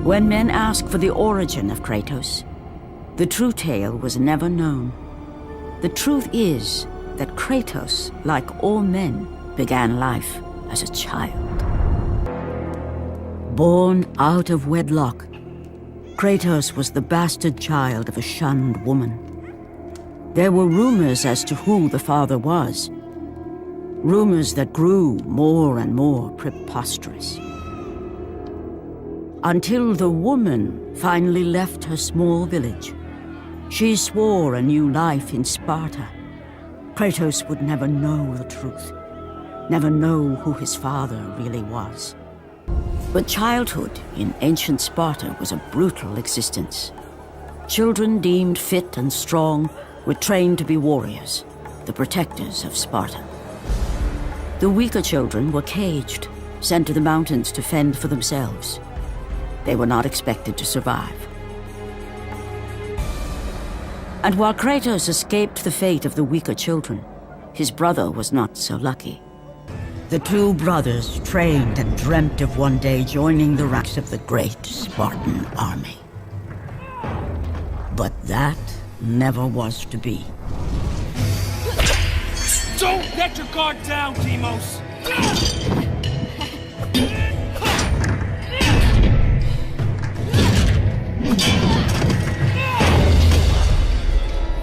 When men ask for the origin of Kratos, the true tale was never known. The truth is that Kratos, like all men, began life as a child. Born out of wedlock, Kratos was the bastard child of a shunned woman. There were rumors as to who the father was. Rumors that grew more and more preposterous. Until the woman finally left her small village. She swore a new life in Sparta. Kratos would never know the truth, never know who his father really was. But childhood in ancient Sparta was a brutal existence. Children deemed fit and strong were trained to be warriors, the protectors of Sparta. The weaker children were caged, sent to the mountains to fend for themselves. They were not expected to survive. And while Kratos escaped the fate of the weaker children, his brother was not so lucky. The two brothers trained and dreamt of one day joining the ranks of the great Spartan army. But that never was to be. Don't let your guard down, Deimos!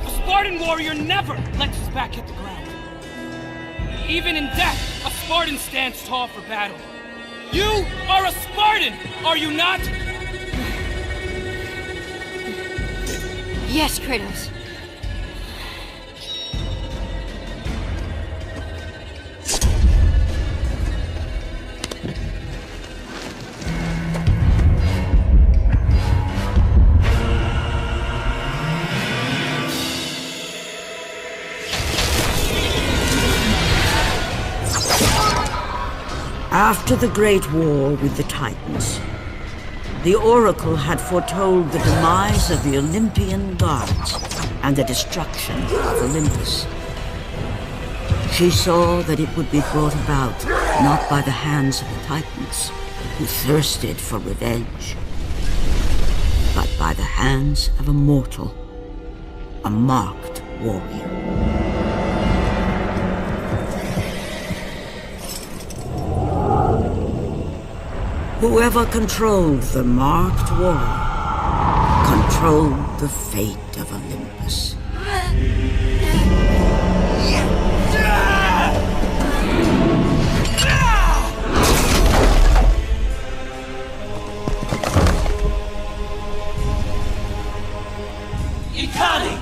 A Spartan warrior never lets his back hit the ground. Even in death, a Spartan stands tall for battle. You are a Spartan, are you not? Yes, Kratos. After the Great War with the Titans, the Oracle had foretold the demise of the Olympian gods and the destruction of Olympus. She saw that it would be brought about not by the hands of the Titans, who thirsted for revenge, but by the hands of a mortal, a marked warrior. Whoever controlled the marked warrior controlled the fate of Olympus. Ikali!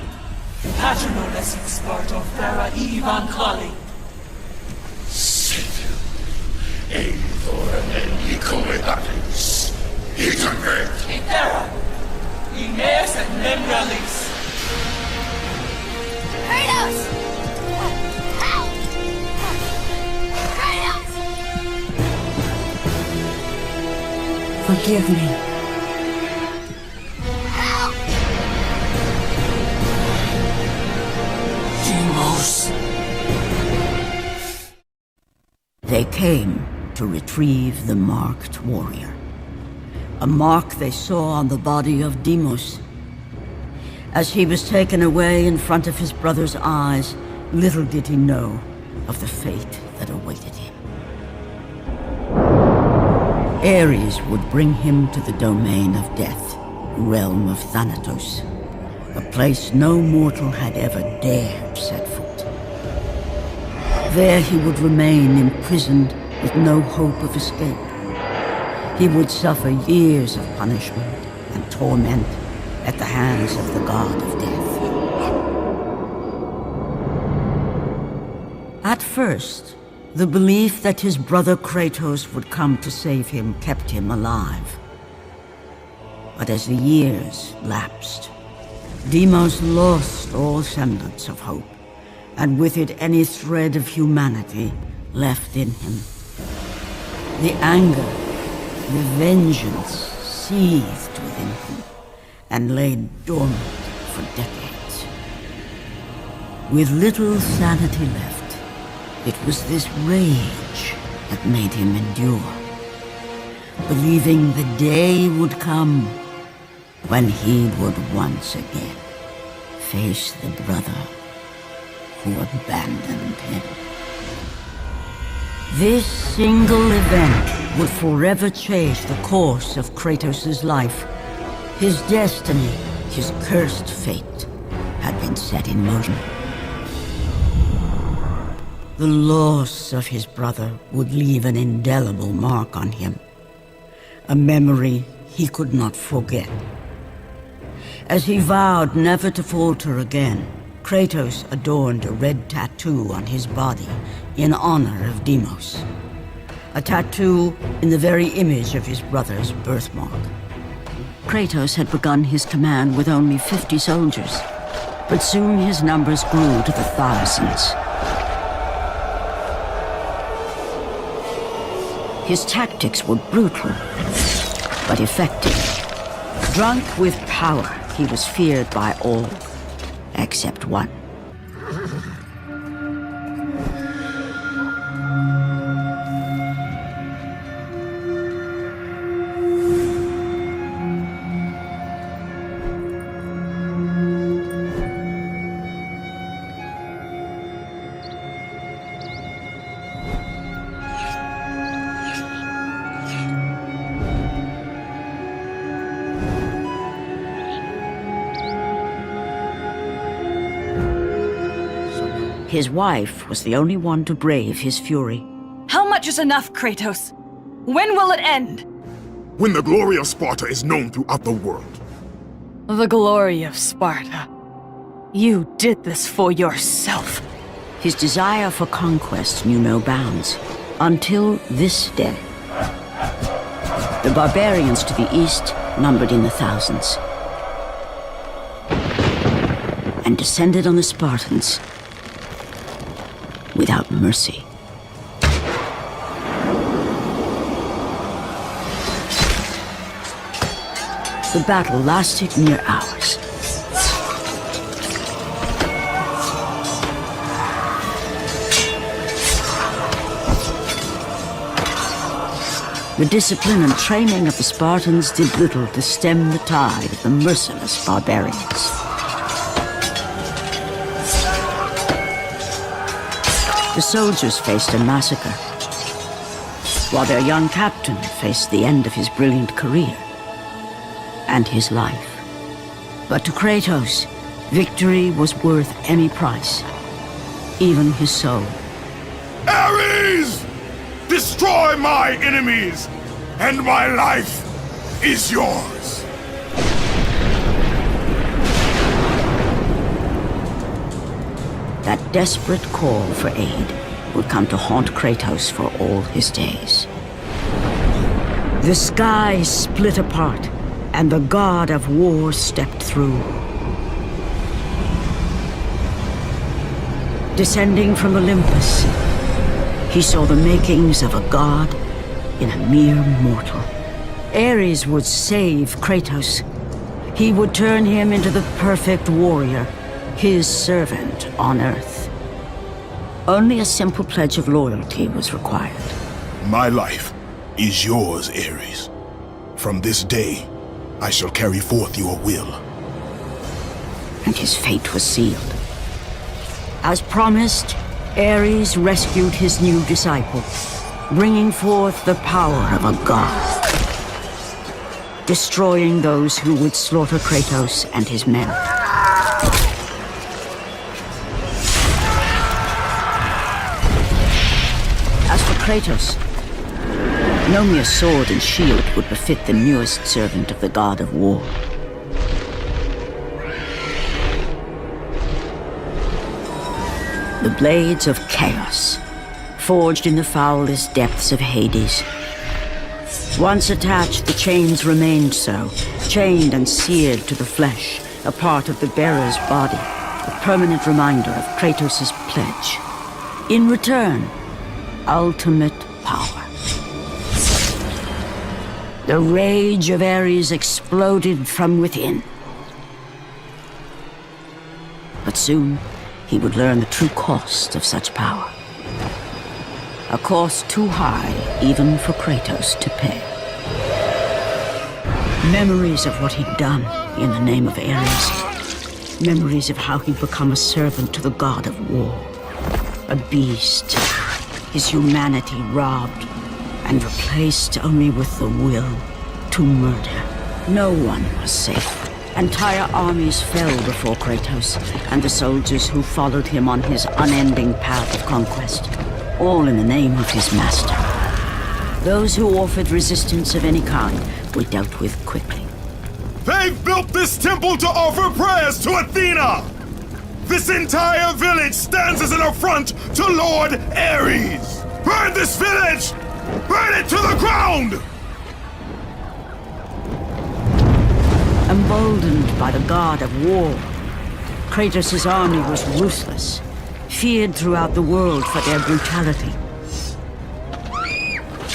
Patronoles in Sparta Fera Ivan Kali! Itera! Imeas and Membralis! Kratos! Help! Kratos! Forgive me. Help! Deimos! They came to retrieve the marked warrior. A mark they saw on the body of Deimos. As he was taken away in front of his brother's eyes, little did he know of the fate that awaited him. Ares would bring him to the domain of death, realm of Thanatos, a place no mortal had ever dared set foot. There he would remain imprisoned with no hope of escape. He would suffer years of punishment and torment at the hands of the god of death. At first, the belief that his brother Kratos would come to save him kept him alive. But as the years lapsed, Deimos lost all semblance of hope, and with it any thread of humanity left in him. The anger, the vengeance seethed within him and lay dormant for decades. With little sanity left, it was this rage that made him endure. believing the day would come when he would once again face the brother who abandoned him. This single event would forever change the course of Kratos' life. His destiny, his cursed fate, had been set in motion. The loss of his brother would leave an indelible mark on him, a memory he could not forget. As he vowed never to falter again, Kratos adorned a red tattoo on his body in honor of Deimos. A tattoo in the very image of his brother's birthmark. Kratos had begun his command with only 50 soldiers, but soon his numbers grew to the thousands. His tactics were brutal, but effective. Drunk with power, he was feared by all, except one. His wife was the only one to brave his fury. How much is enough, Kratos? When will it end? When the glory of Sparta is known throughout the world. The glory of Sparta. You did this for yourself. His desire for conquest knew no bounds, until this day. The barbarians to the east numbered in the thousands, and descended on the Spartans without mercy. The battle lasted near hours. The discipline and training of the Spartans did little to stem the tide of the merciless barbarians. The soldiers faced a massacre, while their young captain faced the end of his brilliant career and his life. But to Kratos, victory was worth any price, even his soul. Ares! Destroy my enemies, and my life is yours! That desperate call for aid would come to haunt Kratos for all his days. The sky split apart, and the god of war stepped through. Descending from Olympus, he saw the makings of a god in a mere mortal. Ares would save Kratos. He would turn him into the perfect warrior, his servant on Earth. Only a simple pledge of loyalty was required. My life is yours, Ares. From this day, I shall carry forth your will. And his fate was sealed. As promised, Ares rescued his new disciple, bringing forth the power of a god, destroying those who would slaughter Kratos and his men. As for Kratos, no mere sword and shield would befit the newest servant of the god of war. The blades of chaos, forged in the foulest depths of Hades. Once attached, the chains remained so, chained and seared to the flesh, a part of the bearer's body, a permanent reminder of Kratos' pledge. In return, ultimate power. The rage of Ares exploded from within. But soon, he would learn the true cost of such power. A cost too high even for Kratos to pay. Memories of what he'd done in the name of Ares. Memories of how he'd become a servant to the god of war. A beast. His humanity robbed and replaced only with the will to murder. No one was safe. Entire armies fell before Kratos and the soldiers who followed him on his unending path of conquest, all in the name of his master. Those who offered resistance of any kind were dealt with quickly. They've built this temple to offer prayers to Athena! This entire village stands as an affront to Lord Ares! Burn this village! Burn it to the ground! Emboldened by the god of war, Kratos' army was ruthless, feared throughout the world for their brutality.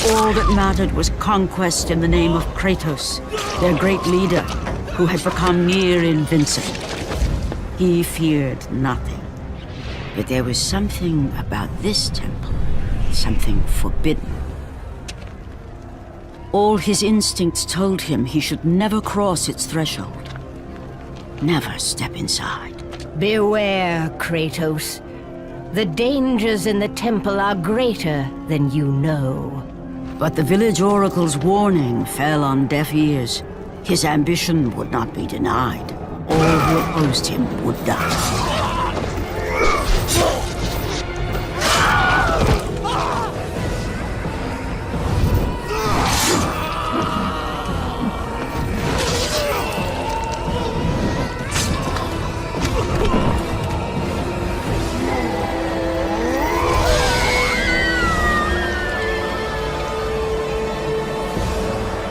All that mattered was conquest in the name of Kratos, their great leader, who had become near invincible. He feared nothing. But there was something about this temple, something forbidden. All his instincts told him he should never cross its threshold. Never step inside. Beware, Kratos. The dangers in the temple are greater than you know. But the village oracle's warning fell on deaf ears. His ambition would not be denied. All who opposed him would die.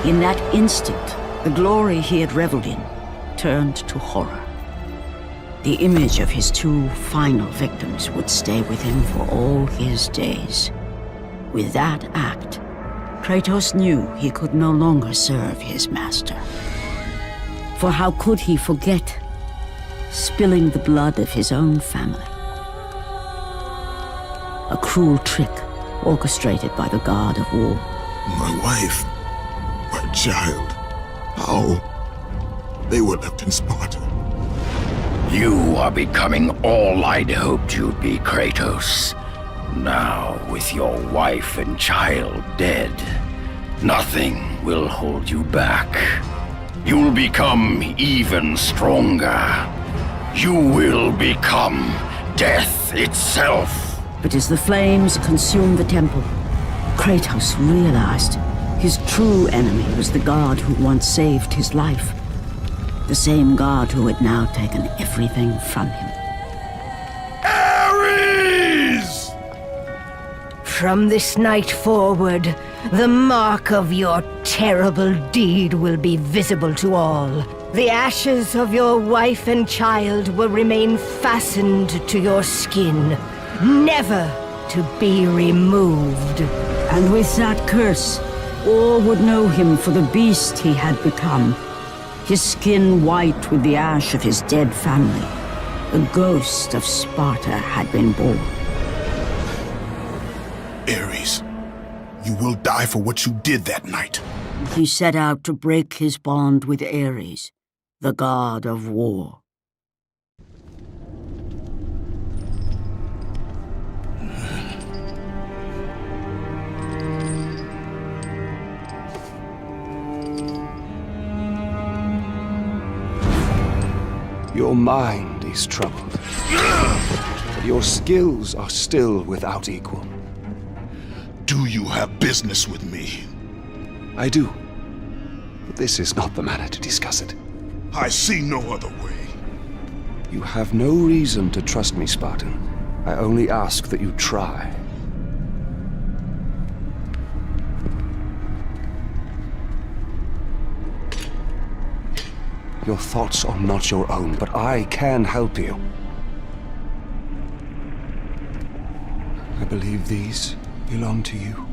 In that instant, the glory he had reveled in turned to horror. The image of his two final victims would stay with him for all his days. With that act, Kratos knew he could no longer serve his master. For how could he forget spilling the blood of his own family? A cruel trick orchestrated by the god of war. My wife, my child, how? They were left in Sparta. You are becoming all I'd hoped you'd be, Kratos. Now, with your wife and child dead, nothing will hold you back. You'll become even stronger. You will become death itself. But as the flames consumed the temple, Kratos realized his true enemy was the god who once saved his life. The same god who had now taken everything from him. Ares! From this night forward, the mark of your terrible deed will be visible to all. The ashes of your wife and child will remain fastened to your skin, never to be removed. And with that curse, all would know him for the beast he had become. His skin white with the ash of his dead family. The ghost of Sparta had been born. Ares, you will die for what you did that night. He set out to break his bond with Ares, the god of war. Your mind is troubled, but your skills are still without equal. Do you have business with me? I do, but this is not the manner to discuss it. I see no other way. You have no reason to trust me, Spartan. I only ask that you try. Your thoughts are not your own, but I can help you. I believe these belong to you.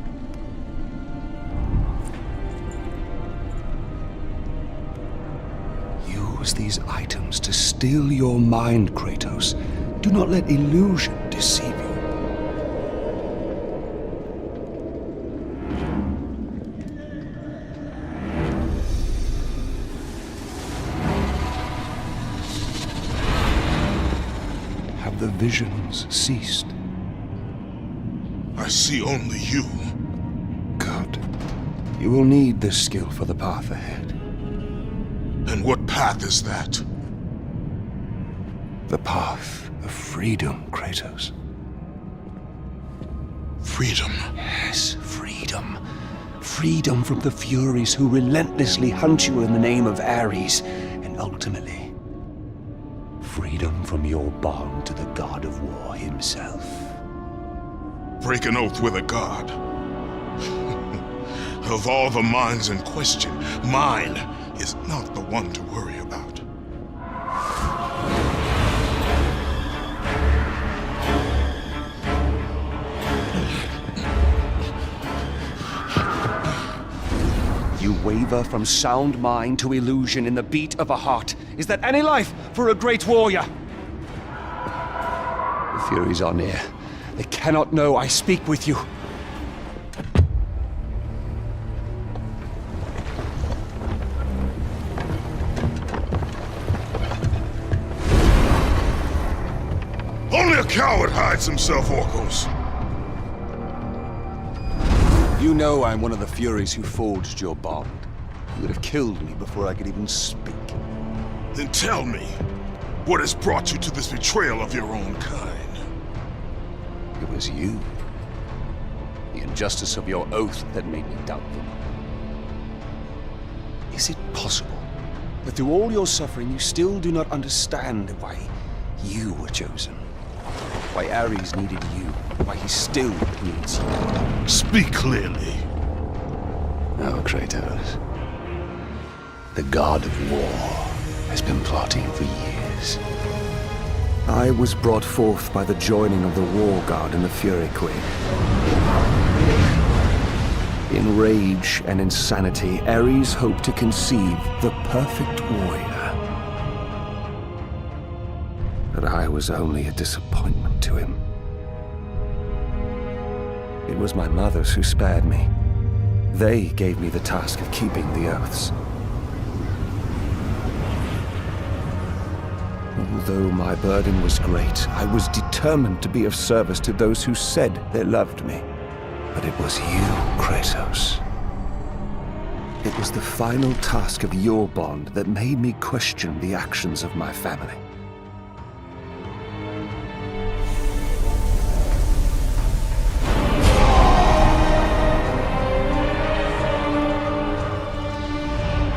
Use these items to still your mind, Kratos. Do not let illusion deceive you. visions ceased. I see only you. Good. You will need this skill for the path ahead. And what path is that? The path of freedom, Kratos. Freedom. Yes, freedom. Freedom from the Furies who relentlessly hunt you in the name of Ares, and ultimately, freedom from your bond to the god of war himself. Break an oath with a god. Of all the minds in question, mine is not the one to worry about. You waver from sound mind to illusion in the beat of a heart. Is that any life for a great warrior? The Furies are near. They cannot know I speak with you. Only a coward hides himself, Orcos. You know I'm one of the Furies who forged your bond. You would have killed me before I could even speak. Then tell me, what has brought you to this betrayal of your own kind? It was you. The injustice of your oath that made me doubtful. Is it possible that through all your suffering you still do not understand why you were chosen? Why Ares needed you? Why he still needs you? Speak clearly. Oh, Kratos. The god of war has been plotting for years. I was brought forth by the joining of the War God and the Fury Queen. In rage and insanity, Ares hoped to conceive the perfect warrior. But I was only a disappointment to him. It was my mothers who spared me. They gave me the task of keeping the oaths. Although my burden was great, I was determined to be of service to those who said they loved me. But it was you, Kratos. It was the final task of your bond that made me question the actions of my family.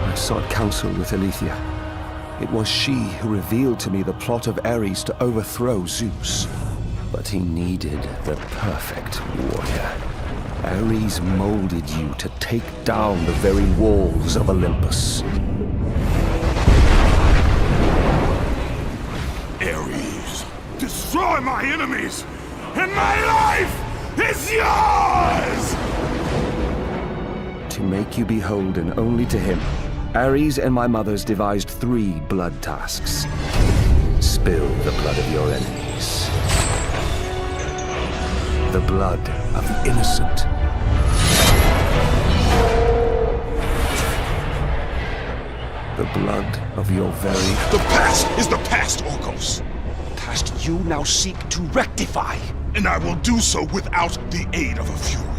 I sought counsel with Alethea. It was she who revealed to me the plot of Ares to overthrow Zeus. But he needed the perfect warrior. Ares molded you to take down the very walls of Olympus. Ares, destroy my enemies, and my life is yours! To make you beholden only to him, Ares and my mothers devised 3 blood tasks. Spill the blood of your enemies. The blood of the innocent. The blood of your very... The past is the past, Orcos. past you now seek to rectify. And I will do so without the aid of a Fury.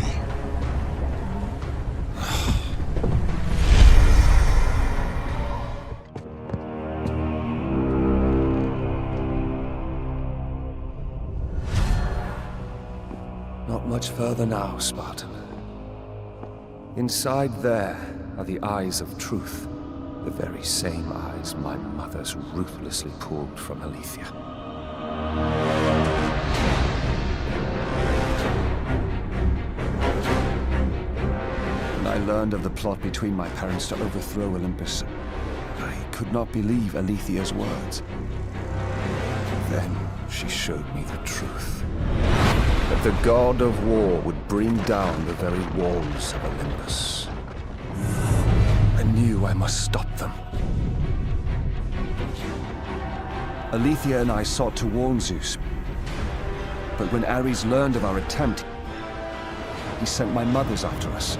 Not much further now, Spartan. Inside there are the eyes of truth. The very same eyes my mothers ruthlessly pulled from Alethea. When I learned of the plot between my parents to overthrow Olympus, I could not believe Alethea's words. Then she showed me the truth. That the god of war would bring down the very walls of Olympus. I knew I must stop them. Alethea and I sought to warn Zeus. But when Ares learned of our attempt, he sent my mothers after us.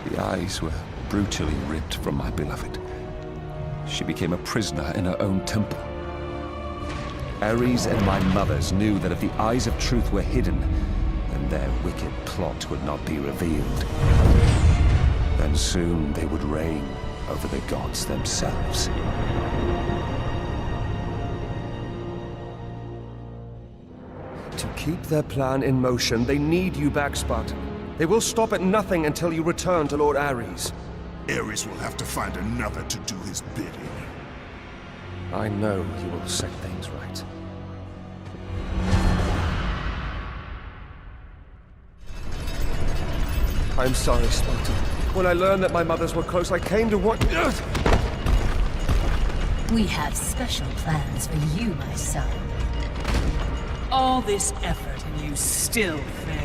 The eyes were brutally ripped from my beloved. She became a prisoner in her own temple. Ares and my mothers knew that if the eyes of truth were hidden, then their wicked plot would not be revealed. Then soon they would reign over the gods themselves. To keep their plan in motion, they need you back, Spartan. They will stop at nothing until you return to Lord Ares. Ares will have to find another to do his bidding. I know he will set things right. I'm sorry, Spartan. When I learned that my mothers were close, I came to what... We have special plans for you, my son. All this effort and you still fail.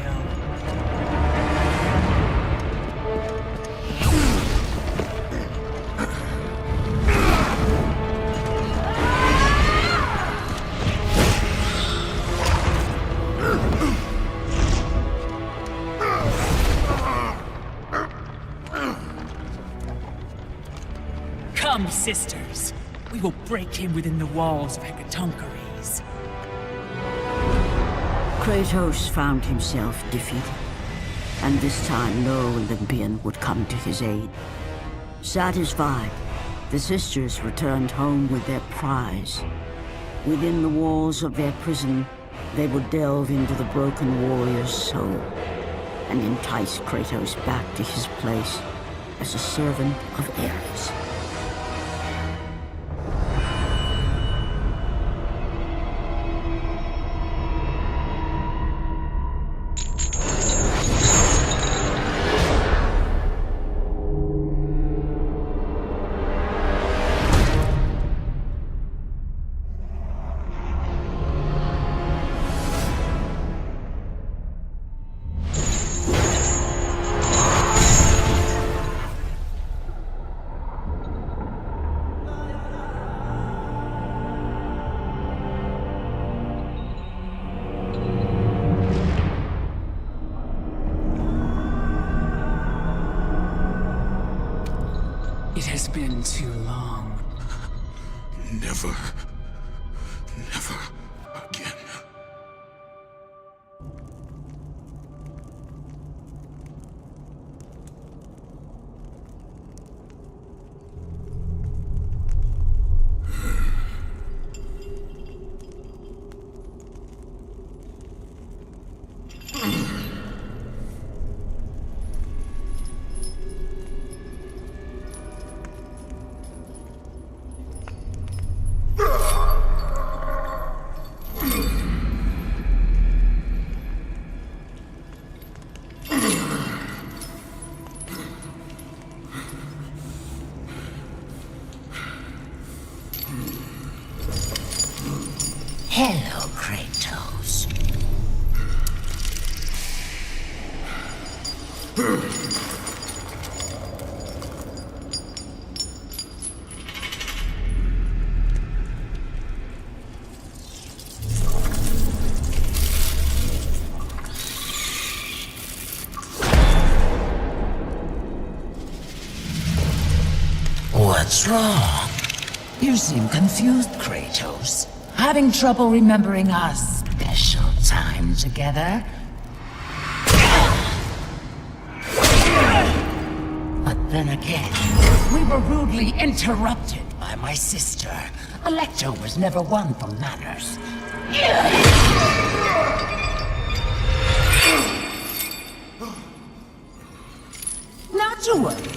Come, sisters. We will break him within the walls of Hecatoncheires. Kratos found himself defeated, and this time no Olympian would come to his aid. Satisfied, the sisters returned home with their prize. Within the walls of their prison, they would delve into the broken warrior's soul and entice Kratos back to his place as a servant of Ares. It has been too long. Never again. Hello, Kratos. What's wrong? You seem confused, Kratos. Having trouble remembering our special time together? But then again, we were rudely interrupted by my sister. Alecto was never one for manners. Not to worry.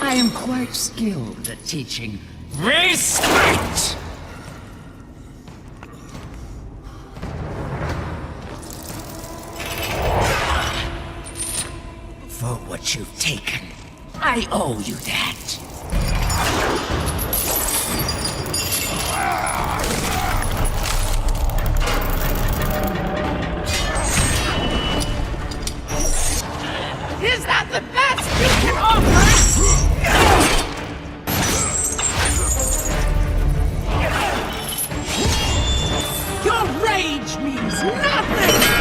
I am quite skilled at teaching respect! For what you've taken, I owe you that. Is that the best you can offer? Your rage means nothing!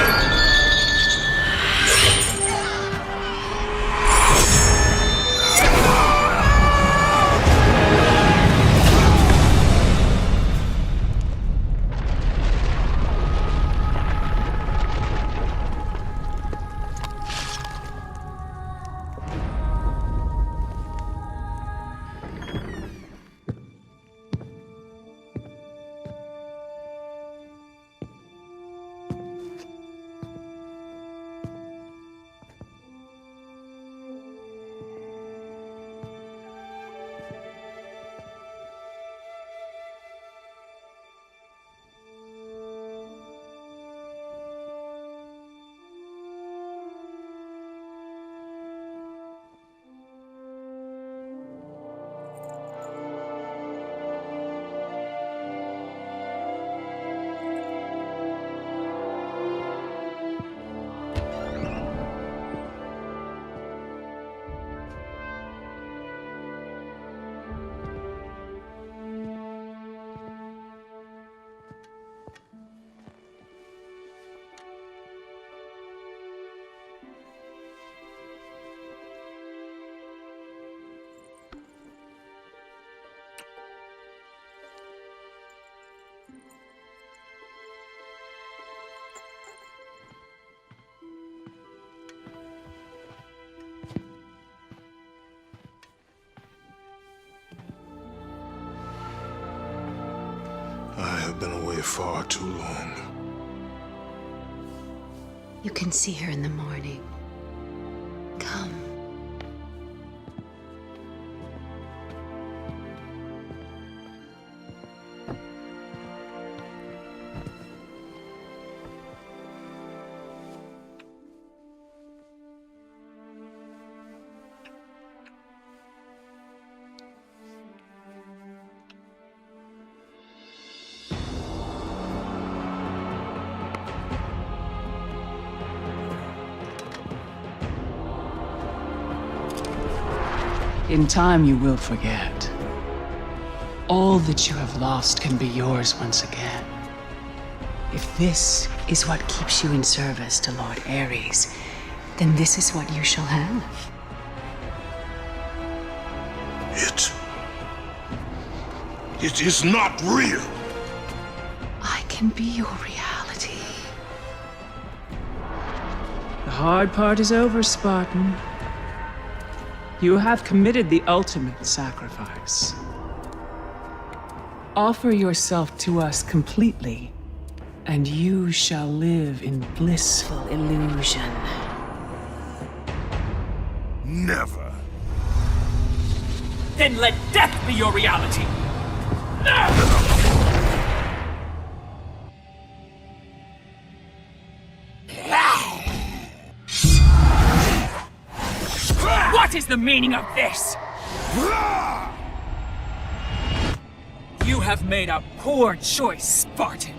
I've been away far too long. You can see her in the morning. Come. In time, you will forget. All that you have lost can be yours once again. If this is what keeps you in service to Lord Ares, then this is what you shall have. It is not real. I can be your reality. The hard part is over, Spartan. You have committed the ultimate sacrifice. Offer yourself to us completely, and you shall live in blissful illusion. Never. Then let death be your reality! What is the meaning of this? You have made a poor choice, Spartan.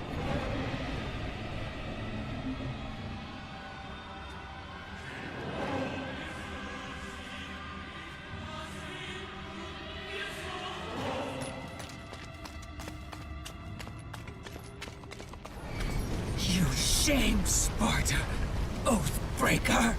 You shame Sparta, Oathbreaker.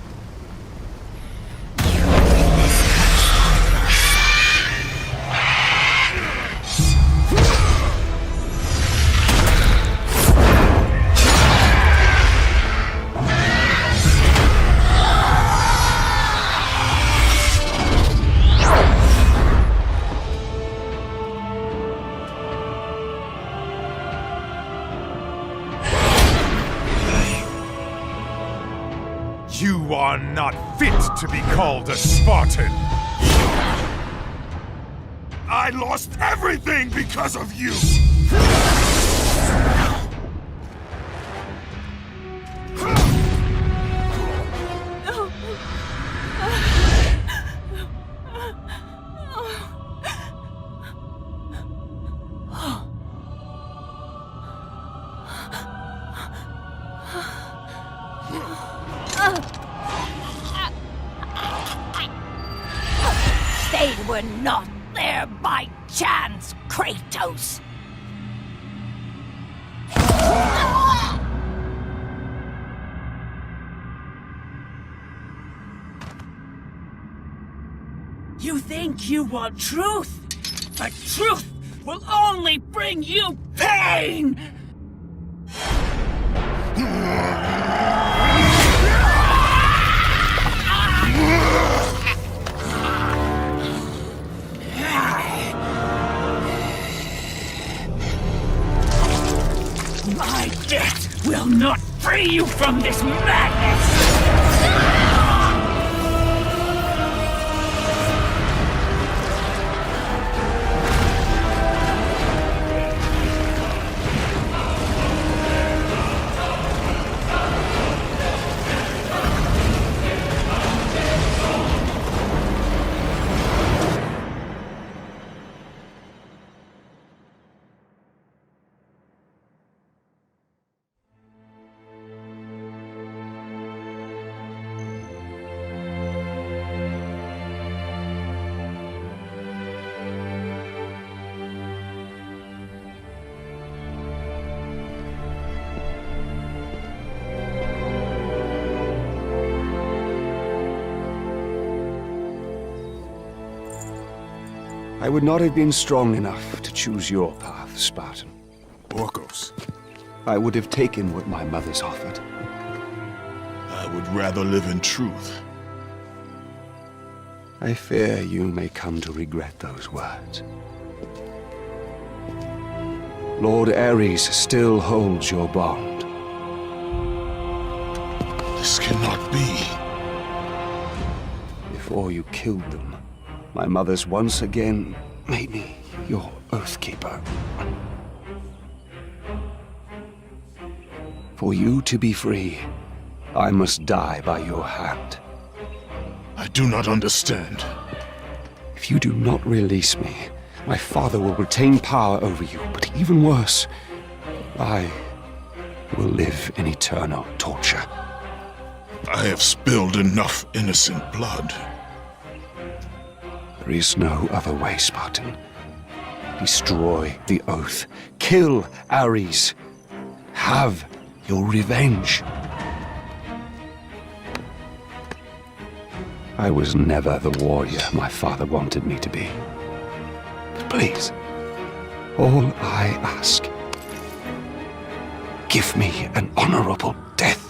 You are not fit to be called a Spartan. I lost everything because of you! They were not there by chance, Kratos. You think you want truth, but truth will only bring you pain! My death will not free you from this madness! I would not have been strong enough to choose your path, Spartan. Orcos. I would have taken what my mothers offered. I would rather live in truth. I fear you may come to regret those words. Lord Ares still holds your bond. This cannot be. Before you killed them, my mothers once again made me your Oathkeeper. For you to be free, I must die by your hand. I do not understand. If you do not release me, my father will retain power over you, but even worse, I will live in eternal torture. I have spilled enough innocent blood. There is no other way, Spartan. Destroy the Oath. Kill Ares. Have your revenge. I was never the warrior my father wanted me to be. But please, all I ask, give me an honorable death.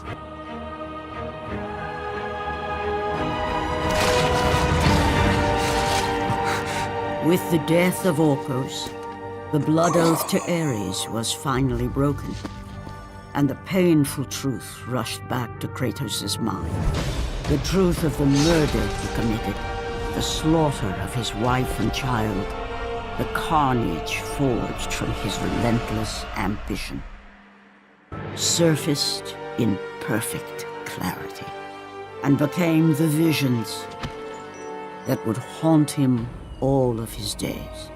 With the death of Orcus, the blood oath to Ares was finally broken, and the painful truth rushed back to Kratos' mind. The truth of the murder he committed, the slaughter of his wife and child, the carnage forged from his relentless ambition, surfaced in perfect clarity, and became the visions that would haunt him all of his days.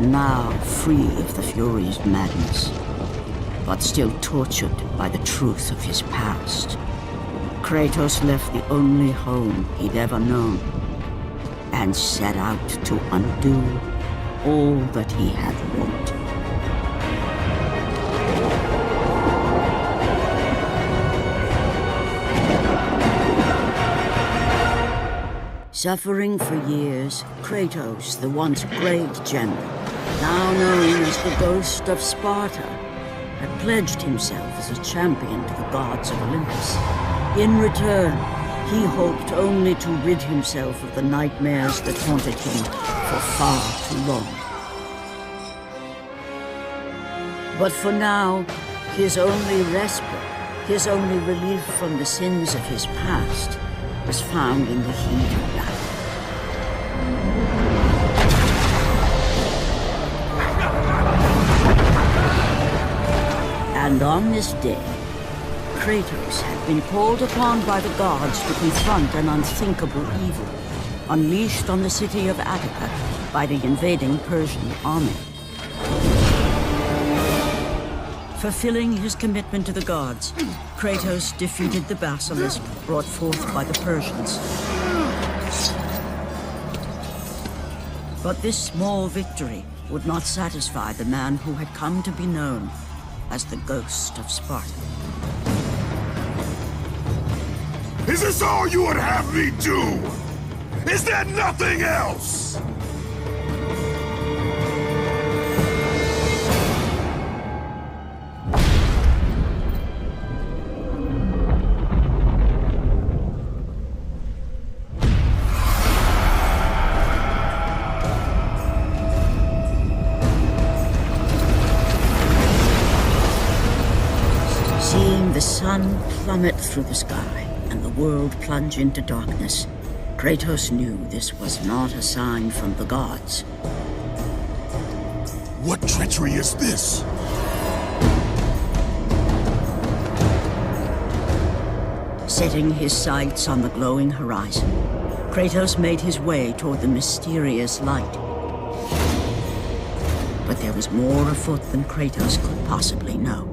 Now free of the Fury's madness, but still tortured by the truth of his past, Kratos left the only home he'd ever known and set out to undo all that he had wrought. Suffering for years, Kratos, the once great general, now known as the Ghost of Sparta, had pledged himself as a champion to the gods of Olympus. In return, he hoped only to rid himself of the nightmares that haunted him for far too long. But for now, his only respite, his only relief from the sins of his past, was found in the heat of battle. And on this day, Kratos had been called upon by the gods to confront an unthinkable evil, unleashed on the city of Attica by the invading Persian army. Fulfilling his commitment to the gods, Kratos defeated the basilisk brought forth by the Persians. But this small victory would not satisfy the man who had come to be known as the Ghost of Sparta. Is this all you would have me do? Is there nothing else? Seeing the sun plummet through the sky and the world plunge into darkness, Kratos knew this was not a sign from the gods. What treachery is this? Setting his sights on the glowing horizon, Kratos made his way toward the mysterious light. But there was more afoot than Kratos could possibly know.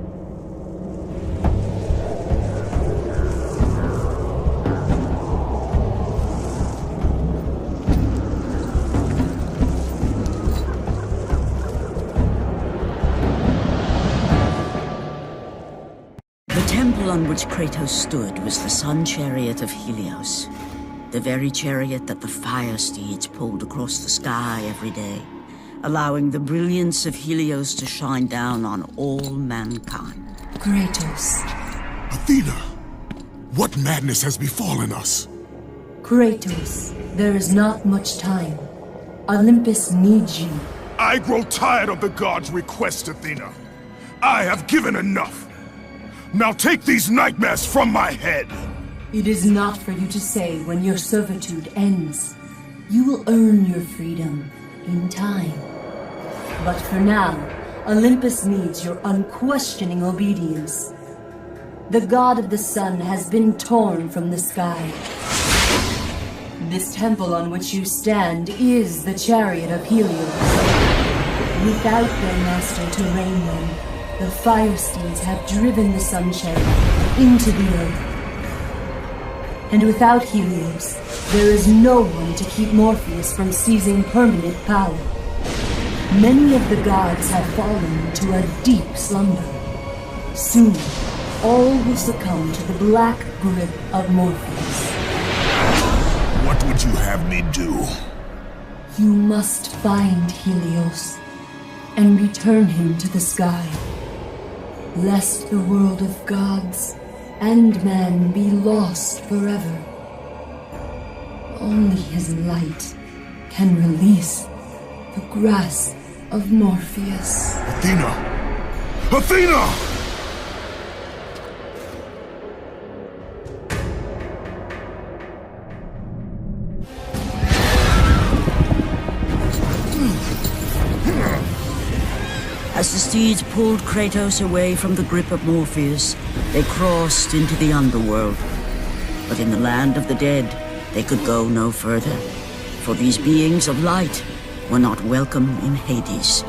on which Kratos stood was the sun chariot of Helios, the very chariot that the fire steeds pulled across the sky every day, allowing the brilliance of Helios to shine down on all mankind. Kratos. Athena, what madness has befallen us? Kratos, there is not much time. Olympus needs you. I grow tired of the gods' requests, Athena. I have given enough. Now take these nightmares from my head. It is not for you to say when your servitude ends. You will earn your freedom in time. But for now, Olympus needs your unquestioning obedience. The god of the sun has been torn from the sky. This temple on which you stand is the chariot of Helios. Without their master to reign them, the fire steeds have driven the sun chariot into the earth. And without Helios, there is no one to keep Morpheus from seizing permanent power. Many of the gods have fallen to a deep slumber. Soon, all will succumb to the black grip of Morpheus. What would you have me do? You must find Helios and return him to the sky, lest the world of gods and man be lost forever. Only his light can release the grasp of Morpheus. Athena! Athena! As the steeds pulled Kratos away from the grip of Morpheus, they crossed into the underworld. But in the land of the dead, they could go no further, for these beings of light were not welcome in Hades.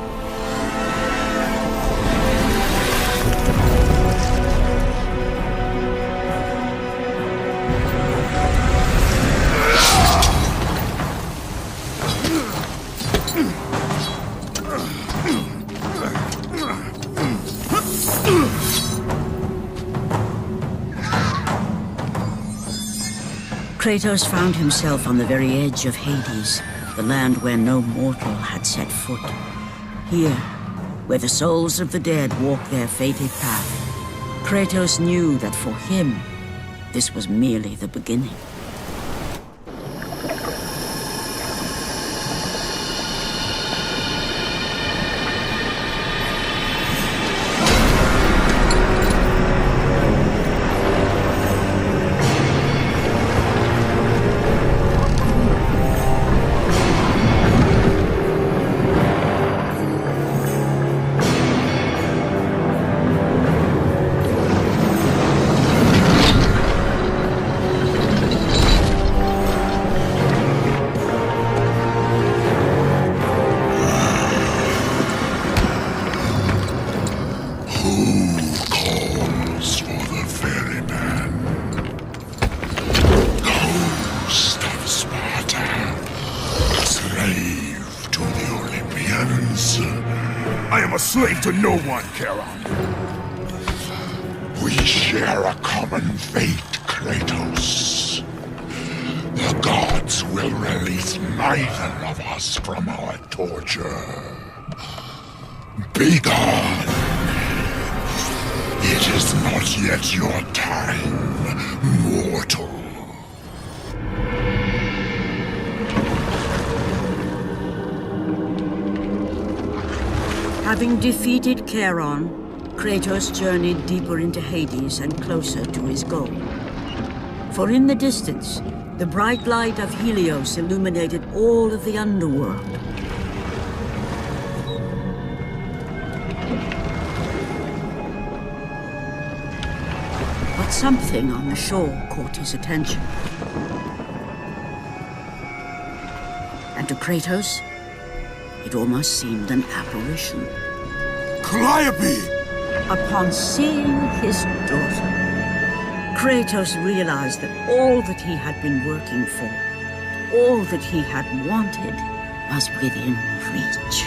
Kratos found himself on the very edge of Hades, the land where no mortal had set foot. Here, where the souls of the dead walk their fated path, Kratos knew that for him, this was merely the beginning. To no one, Charon. We share a common fate, Kratos. The gods will release neither of us from our torture. Be gone. It is not yet your time, mortal. Having defeated Charon, Kratos journeyed deeper into Hades and closer to his goal. For in the distance, the bright light of Helios illuminated all of the underworld. But something on the shore caught his attention. And to Kratos, it almost seemed an apparition. Calliope! Upon seeing his daughter, Kratos realized that all that he had been working for, all that he had wanted, was within reach.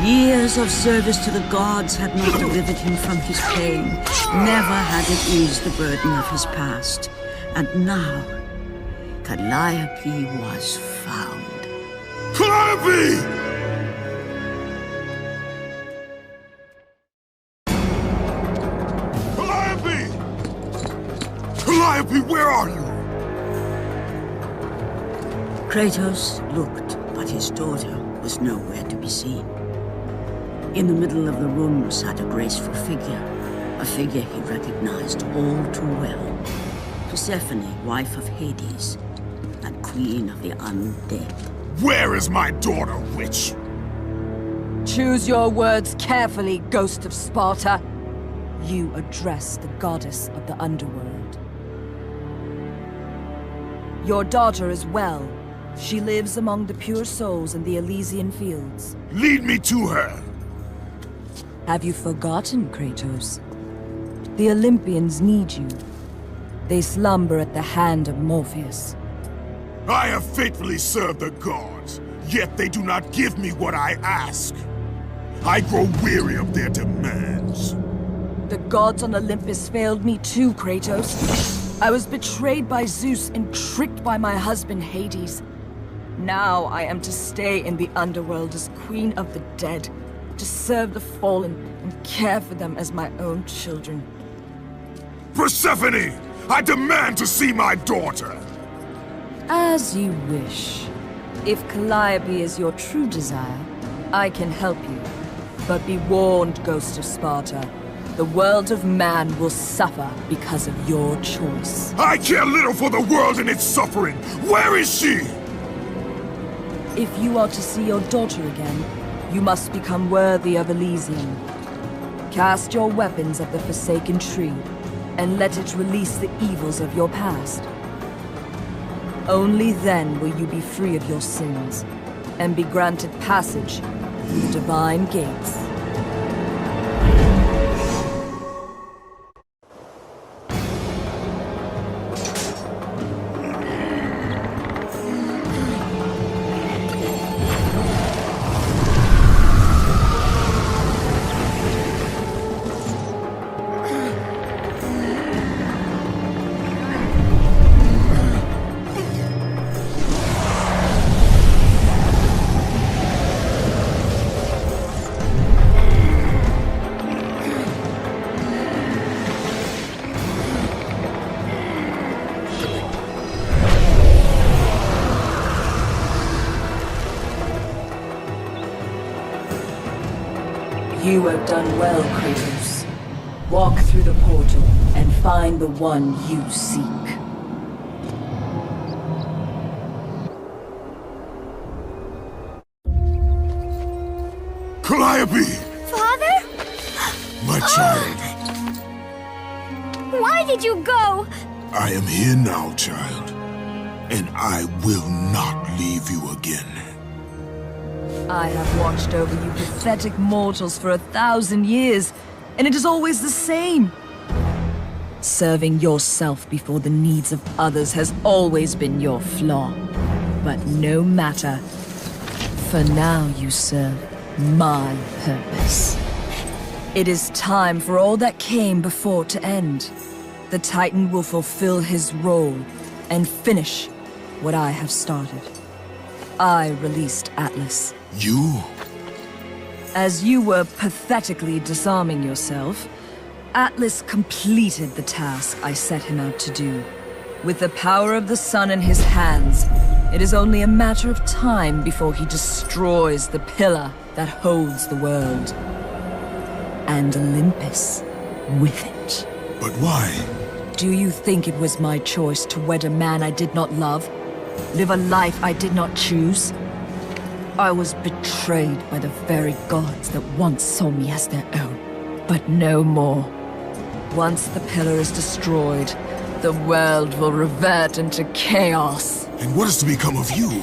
Years of service to the gods had not delivered him from his pain. Never had it eased the burden of his past. And now, Calliope was found. Calliope! Calliope! Calliope, where are you? Kratos looked, but his daughter was nowhere to be seen. In the middle of the room sat a graceful figure, a figure he recognized all too well. Persephone, wife of Hades, and queen of the undead. Where is my daughter, witch? Choose your words carefully, Ghost of Sparta. You address the goddess of the underworld. Your daughter is well. She lives among the pure souls in the Elysian fields. Lead me to her! Have you forgotten, Kratos? The Olympians need you. They slumber at the hand of Morpheus. I have faithfully served the gods, yet they do not give me what I ask. I grow weary of their demands. The gods on Olympus failed me too, Kratos. I was betrayed by Zeus and tricked by my husband Hades. Now I am to stay in the underworld as queen of the dead, to serve the fallen and care for them as my own children. Persephone! I demand to see my daughter! As you wish. If Calliope is your true desire, I can help you. But be warned, Ghost of Sparta. The world of man will suffer because of your choice. I care little for the world and its suffering! Where is she? If you are to see your daughter again, you must become worthy of Elysium. Cast your weapons at the Forsaken Tree, and let it release the evils of your past. Only then will you be free of your sins, and be granted passage through the divine gates. You have done well, Kratos. Walk through the portal and find the one you seek. Calliope! Father? My child. Why did you go? I am here now, child. And I will not leave you again. I have watched over you pathetic mortals for 1,000 years, and it is always the same. Serving yourself before the needs of others has always been your flaw. But no matter. For now you serve my purpose. It is time for all that came before to end. The Titan will fulfill his role and finish what I have started. I released Atlas. You? As you were pathetically disarming yourself, Atlas completed the task I set him out to do. With the power of the sun in his hands, it is only a matter of time before he destroys the pillar that holds the world. And Olympus with it. But why? Do you think it was my choice to wed a man I did not love? Live a life I did not choose? I was betrayed by the very gods that once saw me as their own. But no more. Once the pillar is destroyed, the world will revert into chaos. And what is to become of you?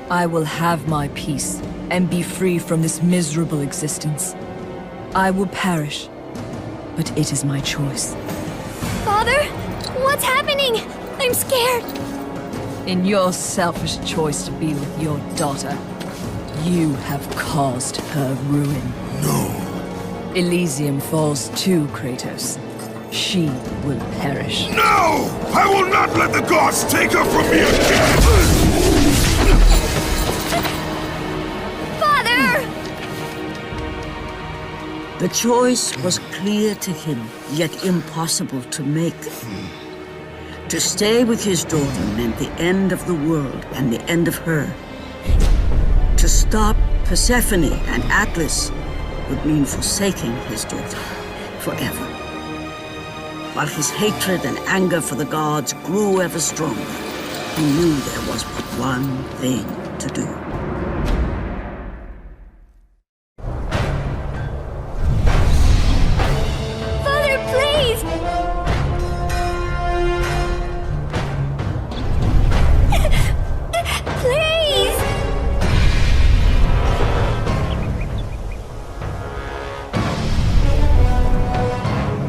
I will have my peace and be free from this miserable existence. I will perish, but it is my choice. Father? What's happening? I'm scared. In your selfish choice to be with your daughter, You have caused her ruin. No. Elysium falls too, Kratos. She will perish. No! I will not let the gods take her from me again! Father! The choice was clear to him, yet impossible to make. To stay with his daughter meant the end of the world and the end of her. To stop Persephone and Atlas would mean forsaking his daughter forever. While his hatred and anger for the gods grew ever stronger, he knew there was but one thing to do. Father, please! Please!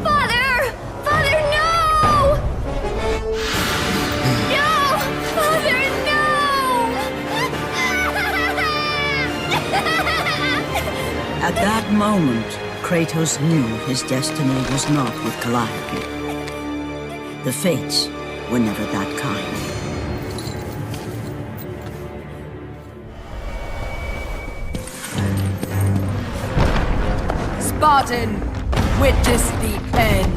Father! Father, no! No! Father, no! At that moment, Kratos knew his destiny was not with Calliope. The fates were never that kind. Spartan, witness the end.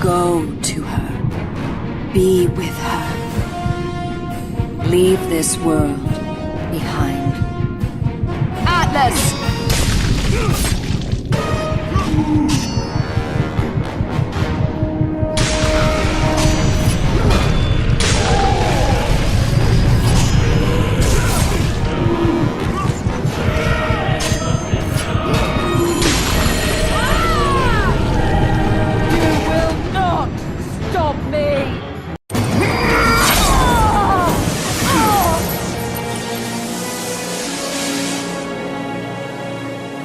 Go to her. Be with her. Leave this world behind. Atlas!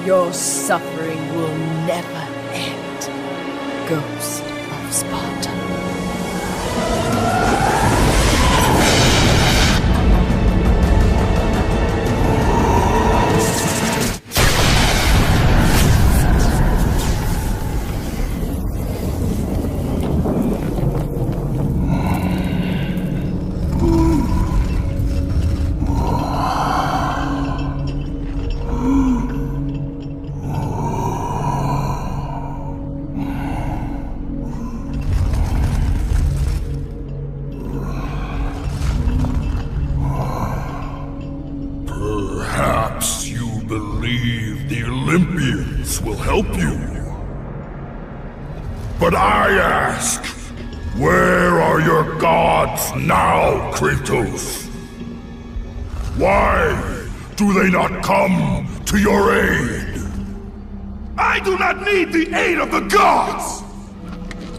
Your suffering will never end, Ghost of Sparta. Perhaps you believe the Olympians will help you. But I ask, where are your gods now, Kratos? Why do they not come to your aid? I do not need the aid of the gods!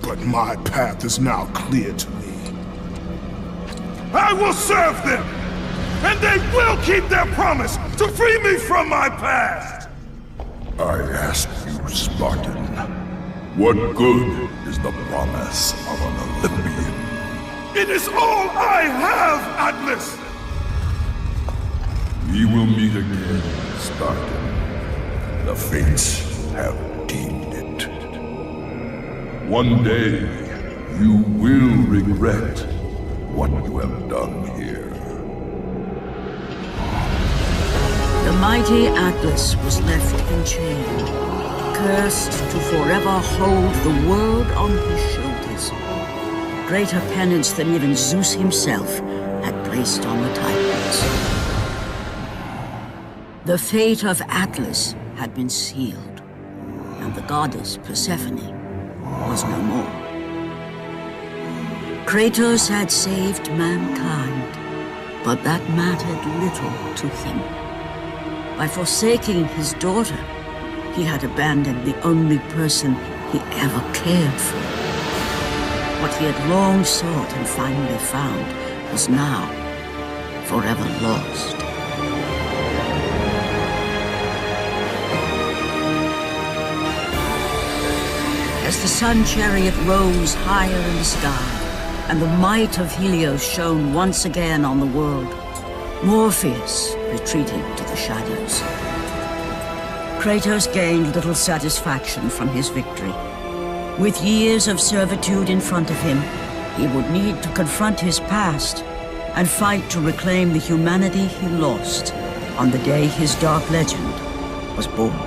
But my path is now clear to me. I will serve them! And they will keep their promise to free me from my past! I ask you, Spartan, what good is the promise of an Olympian? It is all I have, Atlas! We will meet again, Spartan. The fates have deemed it. One day, you will regret what you have done here. The mighty Atlas was left enchained, cursed to forever hold the world on his shoulders. Greater penance than even Zeus himself had placed on the Titans. The fate of Atlas had been sealed, and the goddess Persephone was no more. Kratos had saved mankind, But that mattered little to him. By forsaking his daughter, he had abandoned the only person he ever cared for. What he had long sought and finally found was now forever lost. As the sun chariot rose higher in the sky, and the might of Helios shone once again on the world, Morpheus retreated to the shadows. Kratos gained little satisfaction from his victory. With years of servitude in front of him, he would need to confront his past and fight to reclaim the humanity he lost on the day his dark legend was born.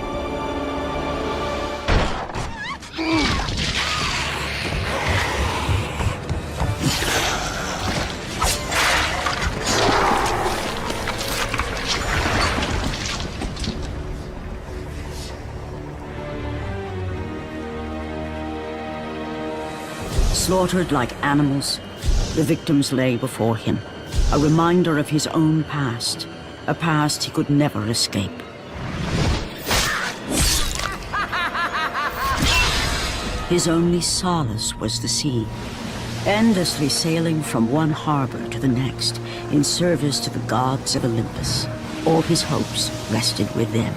Slaughtered like animals, the victims lay before him, a reminder of his own past, a past he could never escape. His only solace was the sea, endlessly sailing from one harbor to the next in service to the gods of Olympus. All his hopes rested with them.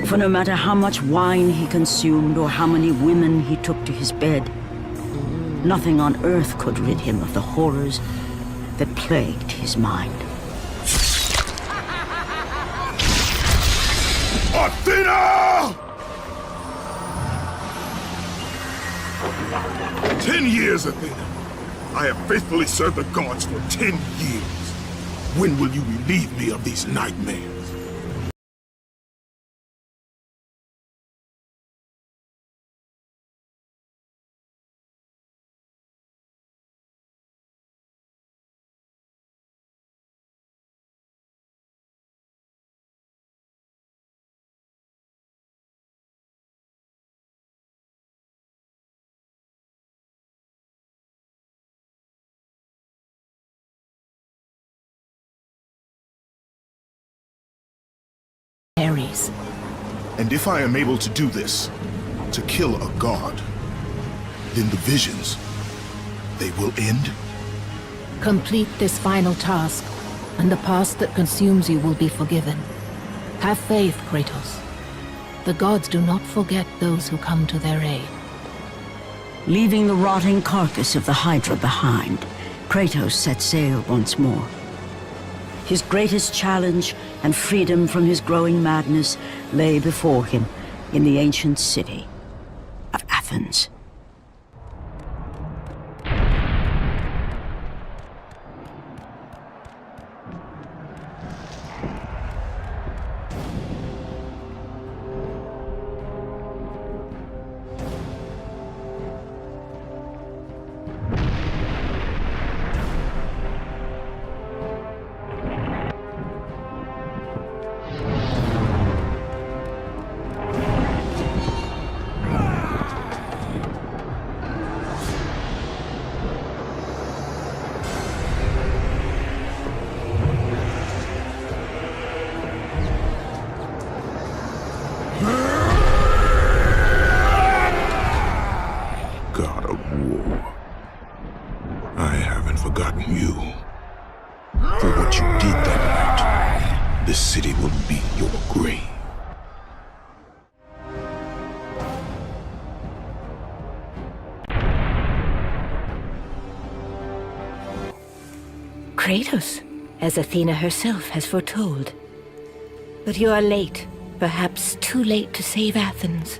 For no matter how much wine he consumed or how many women he took to his bed, nothing on earth could rid him of the horrors that plagued his mind. Athena! 10 years, Athena. I have faithfully served the gods for 10 years. When will you relieve me of these nightmares? Ares. And if I am able to do this, to kill a god, then the visions, they will end? Complete this final task, and the past that consumes you will be forgiven. Have faith, Kratos. The gods do not forget those who come to their aid. Leaving the rotting carcass of the Hydra behind, Kratos set sail once more. His greatest challenge and freedom from his growing madness lay before him in the ancient city of Athens. God of war, I haven't forgotten you. For what you did that night, this city will be your grave. Kratos, as Athena herself has foretold. But you are late, perhaps too late to save Athens.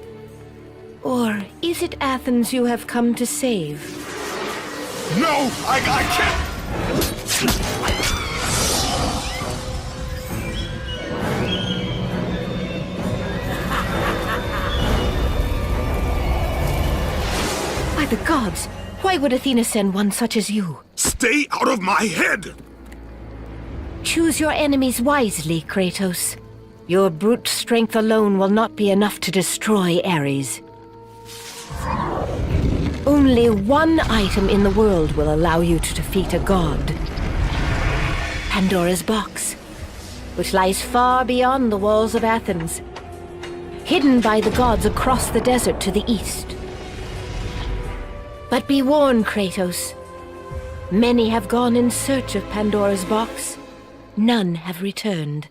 Or is it Athens you have come to save? No! I can't! By the gods, why would Athena send one such as you? Stay out of my head! Choose your enemies wisely, Kratos. Your brute strength alone will not be enough to destroy Ares. Only one item in the world will allow you to defeat a god. Pandora's box, which lies far beyond the walls of Athens, hidden by the gods across the desert to the east. But be warned, Kratos. Many have gone in search of Pandora's box. None have returned.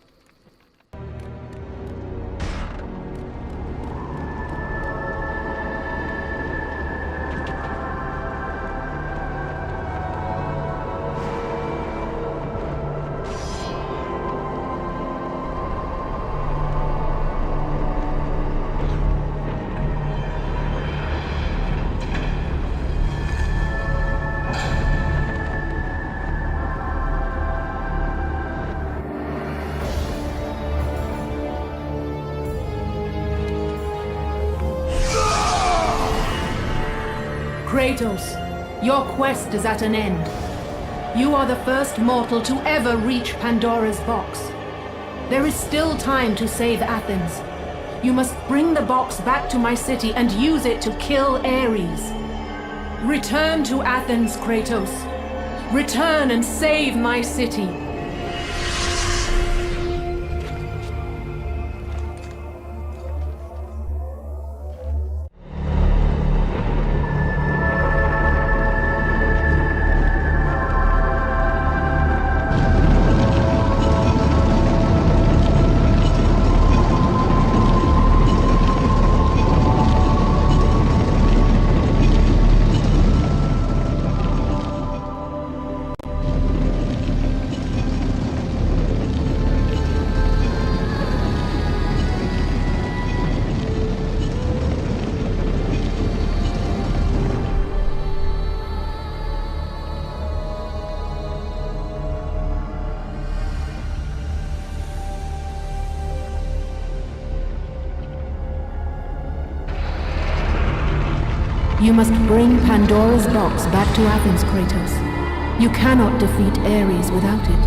Kratos, your quest is at an end. You are the first mortal to ever reach Pandora's box. There is still time to save Athens. You must bring the box back to my city and use it to kill Ares. Return to Athens, Kratos. Return and save my city. You must bring Pandora's box back to Athens, Kratos. You cannot defeat Ares without it.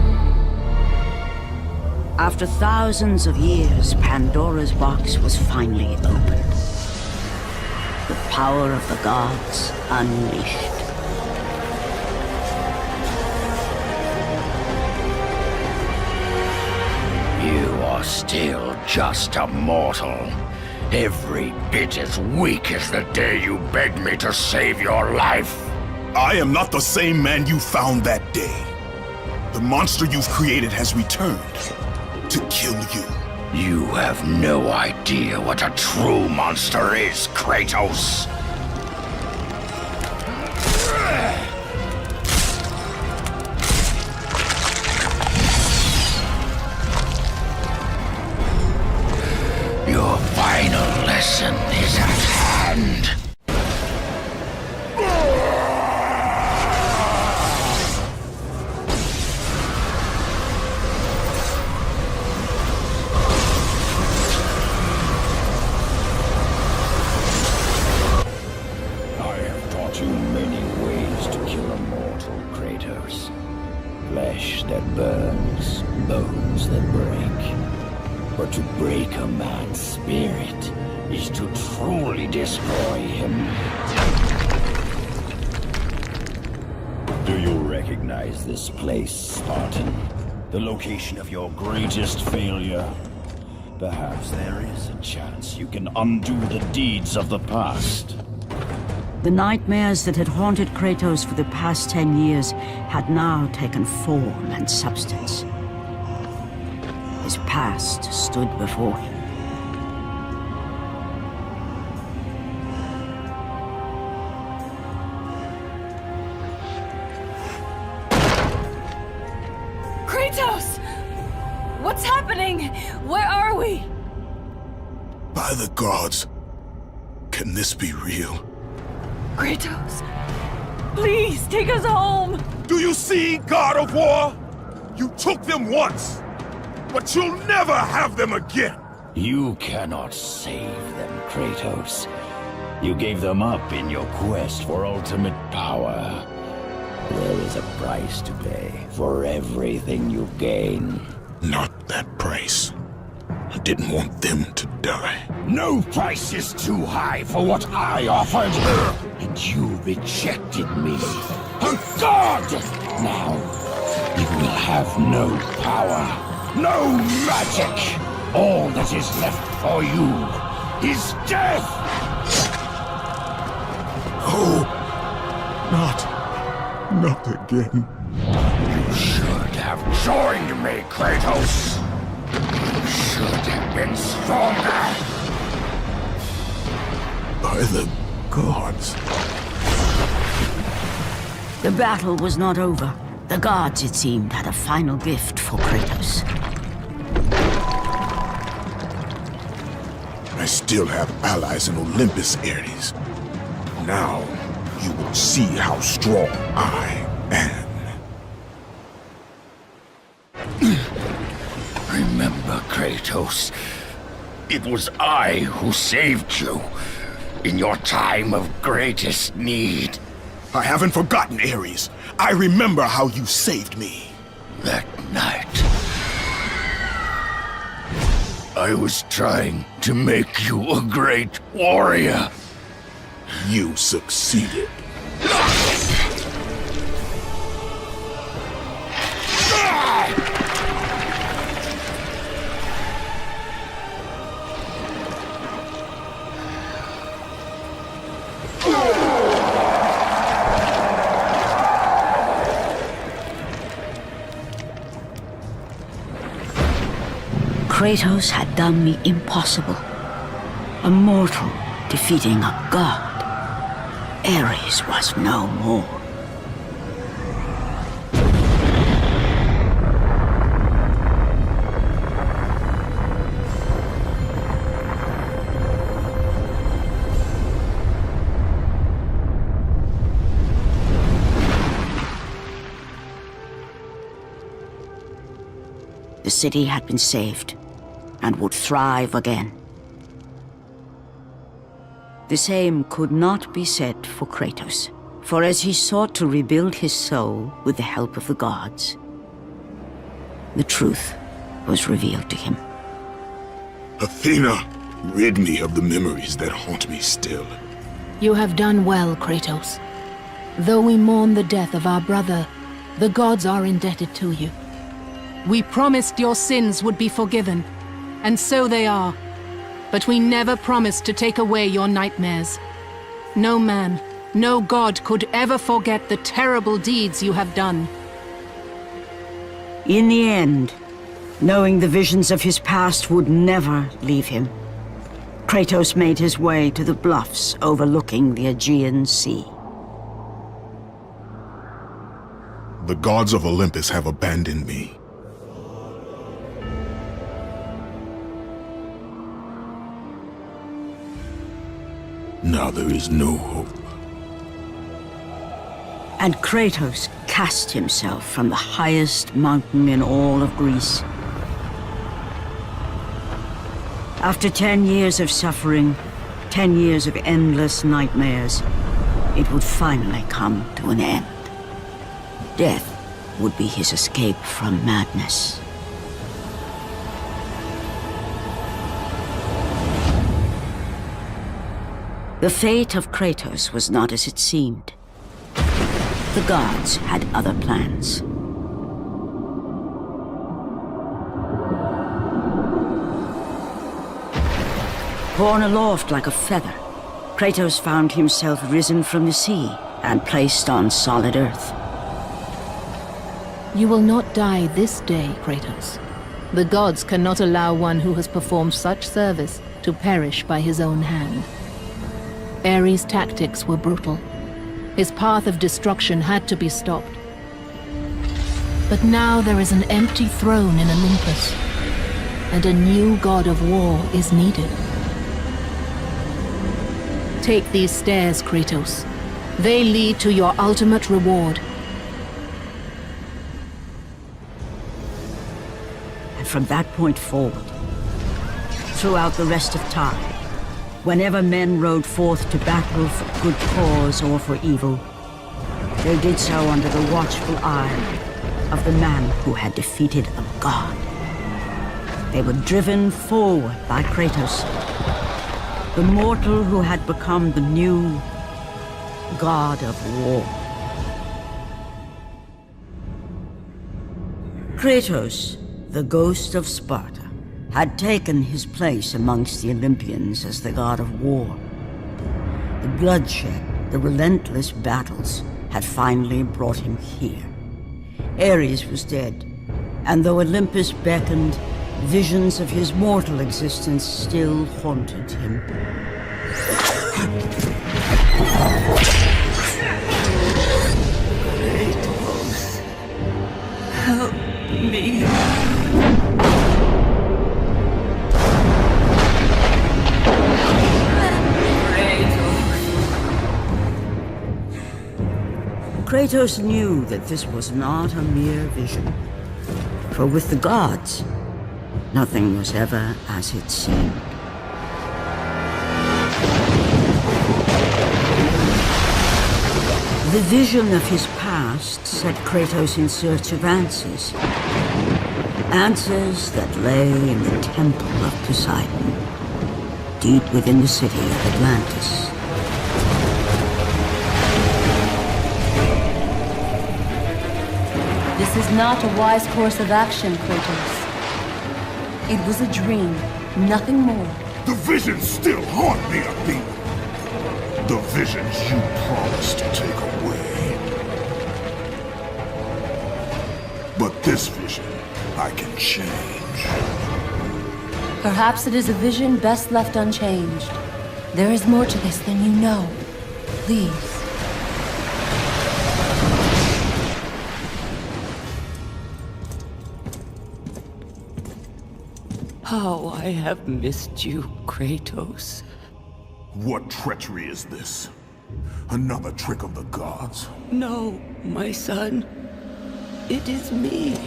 After thousands of years, Pandora's box was finally opened. The power of the gods unleashed. You are still just a mortal. Every bit as weak as the day you begged me to save your life. I am not the same man you found that day. The monster you've created has returned to kill you. You have no idea what a true monster is, Kratos. Your final lesson is at hand. I have taught you many ways to kill a mortal, Kratos. Flesh that burns, bones that break. But to break a man's spirit is to truly destroy him. Do you recognize this place, Spartan? The location of your greatest failure? Perhaps there is a chance you can undo the deeds of the past. The nightmares that had haunted Kratos for the past 10 years had now taken form and substance. His past stood before him. Kratos! What's happening? Where are we? By the gods, can this be real? Kratos, please take us home! Do you see, God of War? You took them once, but you'll never have them again! You cannot save them, Kratos. You gave them up in your quest for ultimate power. There is a price to pay for everything you gain. Not that price. didn't want them to die. No price is too high for what I offered, and you rejected me. A god! Now, you will have no power, no magic. All that is left for you is death! Oh, not again. You should have joined me, Kratos. You should have been stronger. By the gods. The battle was not over. The gods, it seemed, had a final gift for Kratos. I still have allies in Olympus, Ares. Now, you will see how strong I am. Remember, Kratos, it was I who saved you in your time of greatest need. I haven't forgotten, Ares. I remember how you saved me. That night, I was trying to make you a great warrior. You succeeded. Kratos had done me impossible. A mortal defeating a god. Ares was no more. The city had been saved and would thrive again. The same could not be said for Kratos, for as he sought to rebuild his soul with the help of the gods, the truth was revealed to him. Athena, rid me of the memories that haunt me still. You have done well, Kratos. Though we mourn the death of our brother, the gods are indebted to you. We promised your sins would be forgiven, and so they are. But we never promised to take away your nightmares. No man, no god could ever forget the terrible deeds you have done. In the end, knowing the visions of his past would never leave him, Kratos made his way to the bluffs overlooking the Aegean Sea. The gods of Olympus have abandoned me. Now there is no hope. And Kratos cast himself from the highest mountain in all of Greece. After 10 years of suffering, 10 years of endless nightmares, it would finally come to an end. Death would be his escape from madness. The fate of Kratos was not as it seemed. The gods had other plans. Borne aloft like a feather, Kratos found himself risen from the sea and placed on solid earth. You will not die this day, Kratos. The gods cannot allow one who has performed such service to perish by his own hand. Ares' tactics were brutal. His path of destruction had to be stopped. But now there is an empty throne in Olympus, and a new god of war is needed. Take these stairs, Kratos. They lead to your ultimate reward. And from that point forward, throughout the rest of time, whenever men rode forth to battle for good cause or for evil, they did so under the watchful eye of the man who had defeated a god. They were driven forward by Kratos, the mortal who had become the new god of war. Kratos, the ghost of Sparta, had taken his place amongst the Olympians as the god of war. The bloodshed, the relentless battles, had finally brought him here. Ares was dead, and though Olympus beckoned, visions of his mortal existence still haunted him. Kratos, help me. Kratos knew that this was not a mere vision, for with the gods, nothing was ever as it seemed. The vision of his past set Kratos in search of answers. Answers that lay in the temple of Poseidon, deep within the city of Atlantis. This is not a wise course of action, Kratos. It was a dream, nothing more. The visions still haunt me, Athena. The visions you promised to take away. But this vision, I can change. Perhaps it is a vision best left unchanged. There is more to this than you know. Please. How I have missed you, Kratos. What treachery is this? Another trick of the gods? No, my son. It is me.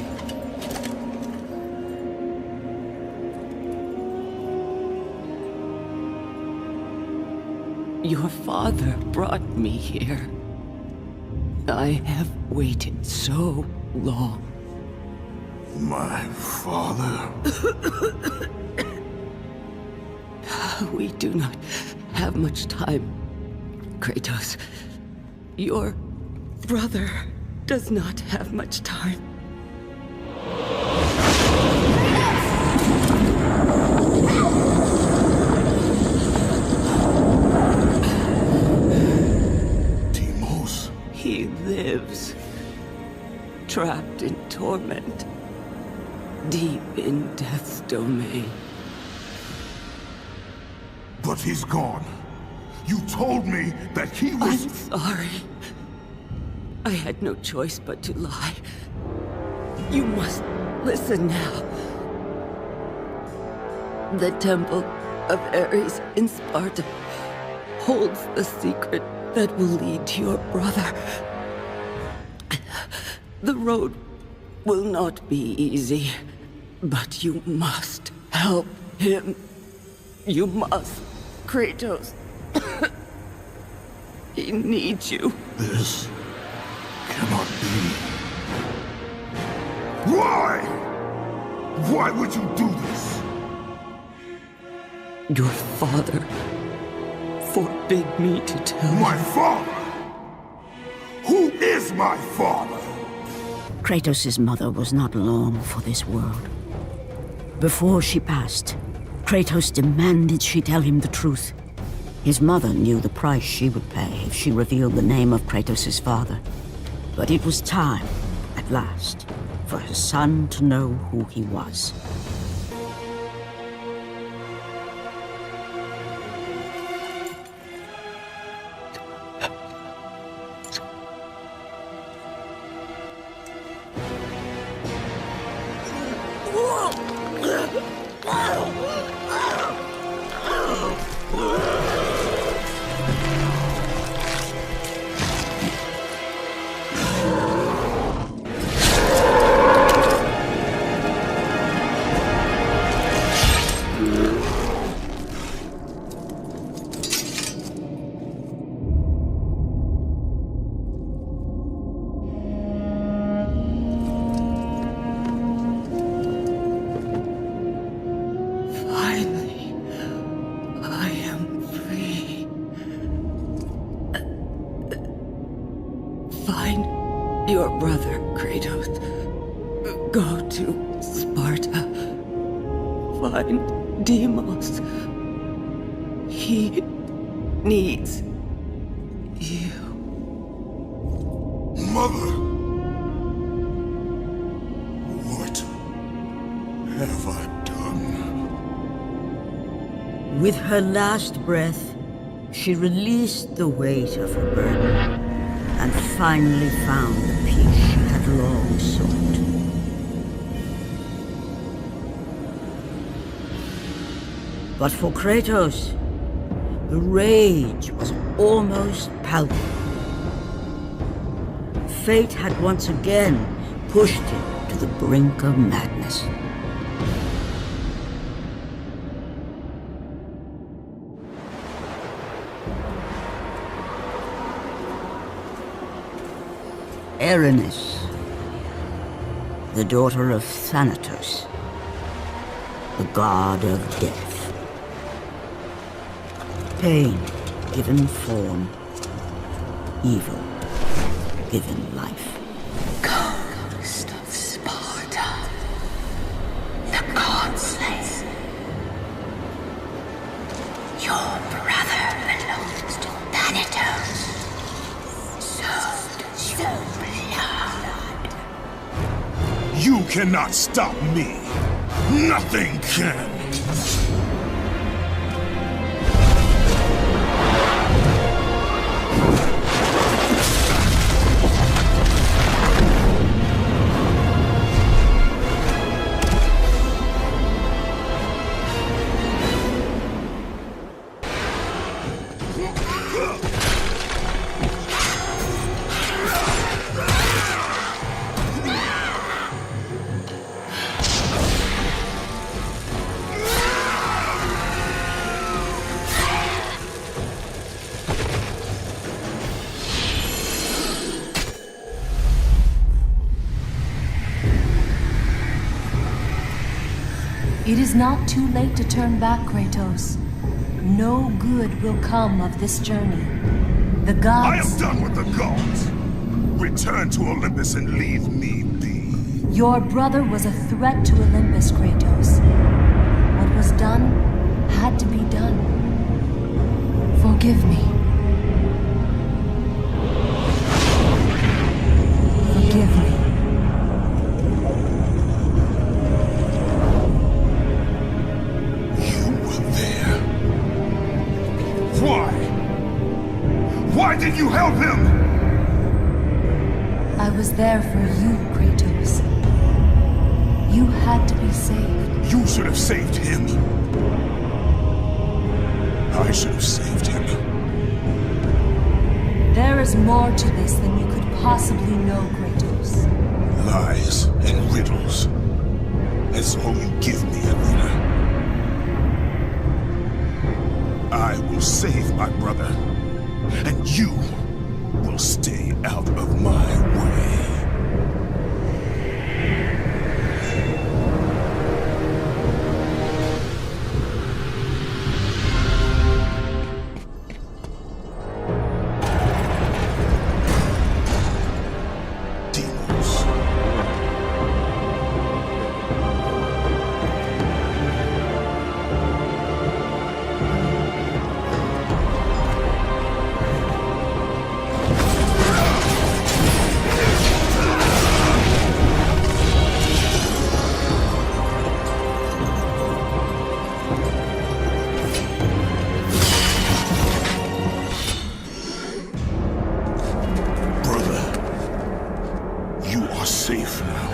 Your father brought me here. I have waited so long. My father? We do not have much time, Kratos. Your brother does not have much time. Deimos? He lives, trapped in torment, deep in death's domain. But he's gone. You told me that he was— I'm sorry. I had no choice but to lie. You must listen now. The temple of Ares in Sparta holds the secret that will lead to your brother. The road will not be easy, but you must help him. You must, Kratos. He needs you. This cannot be. Why? Why would you do this? Your father forbid me to tell you. My father? Who is my father? Kratos' mother was not long for this world. Before she passed, Kratos demanded she tell him the truth. His mother knew the price she would pay if she revealed the name of Kratos' father. But it was time, at last, for her son to know who he was. Find your brother, Kratos. Go to Sparta. Find Deimos. He needs you. Mother! What have I done? With her last breath, she released the weight of her burden and finally found the peace she had long sought. But for Kratos, the rage was almost palpable. Fate had once again pushed him to the brink of madness. Erinis, the daughter of Thanatos, the god of death. Pain given form, evil given life. Ghost of Sparta, the god slayer. Your brother belongs to Thanatos. So does your blood. You cannot stop me. Nothing can. It is not too late to turn back, Kratos. No good will come of this journey. The gods... I am done with the gods! Return to Olympus and leave me be. Your brother was a threat to Olympus, Kratos. What was done had to be done. Forgive me. Forgive me. Why did you help him? I was there for you, Kratos. You had to be saved. You should have saved him. I should have saved him. There is more to this than you could possibly know, Kratos. Lies and riddles. That's all you give me, Athena. I will save my brother. And you will stay out of my way. Safe now.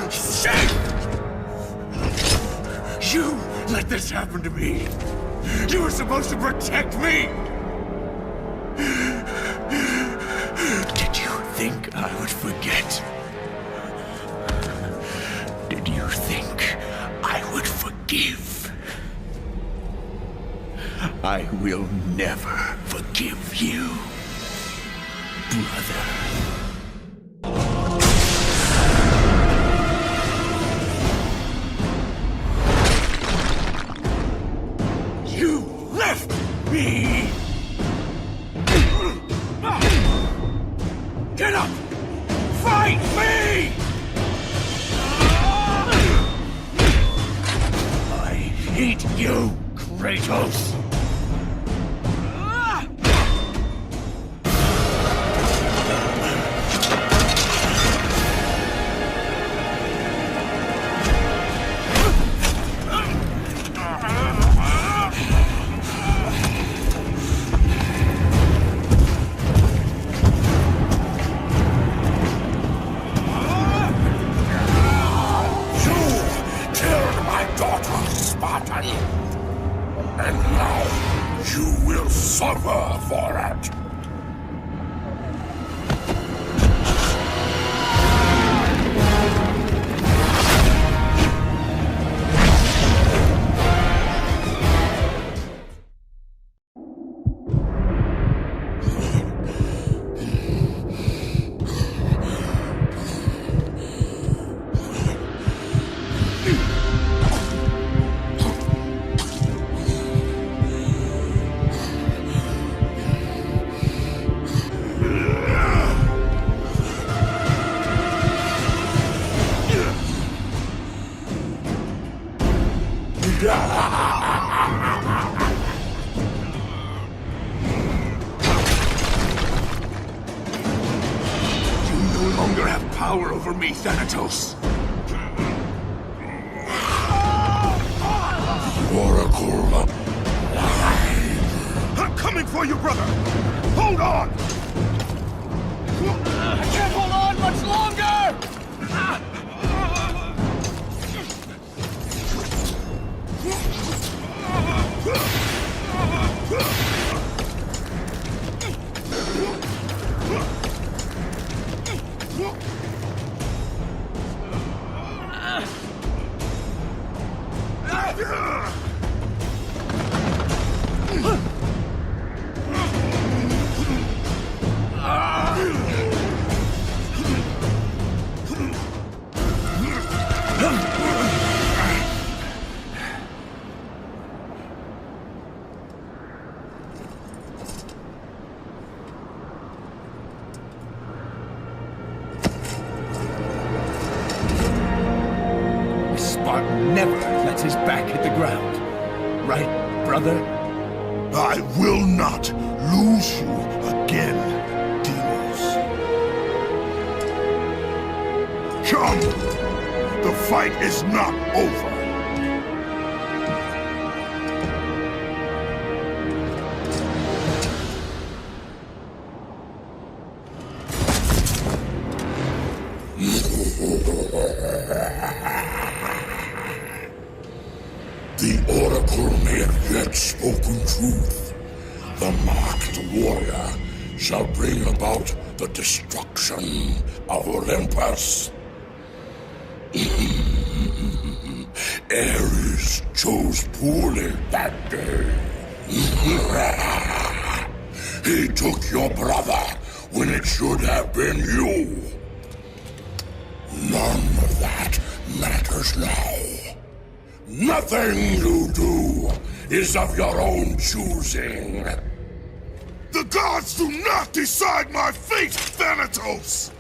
Safe! You let this happen to me. You were supposed to protect me. Did you think I would forget? Did you think I would forgive? I will never forgive you. Brother. You left me! hate you, Kratos! And now you will suffer for it! You no longer have power over me, Thanatos. The Oracle. I'm coming for you, brother! Hold on! I can't hold on much longer! Spartan never lets his back hit the ground. Right, brother? I will not lose you again, Deimos. Come! The fight is not over. The Oracle may have yet spoken truth. The marked warrior shall bring about the destruction of Olympus. Ares chose poorly that day. He took your brother when it should have been you. None of that matters now. Nothing you do is of your own choosing. The gods do not decide my fate, Thanatos!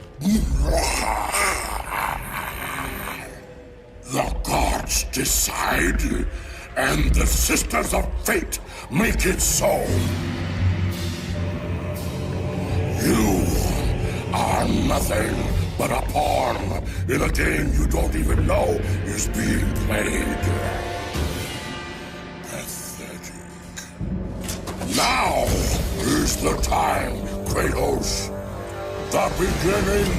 The gods decide, and the Sisters of Fate make it so. You are nothing but a pawn in a game you don't even know is being played. Pathetic. Now is the time, Kratos. The beginning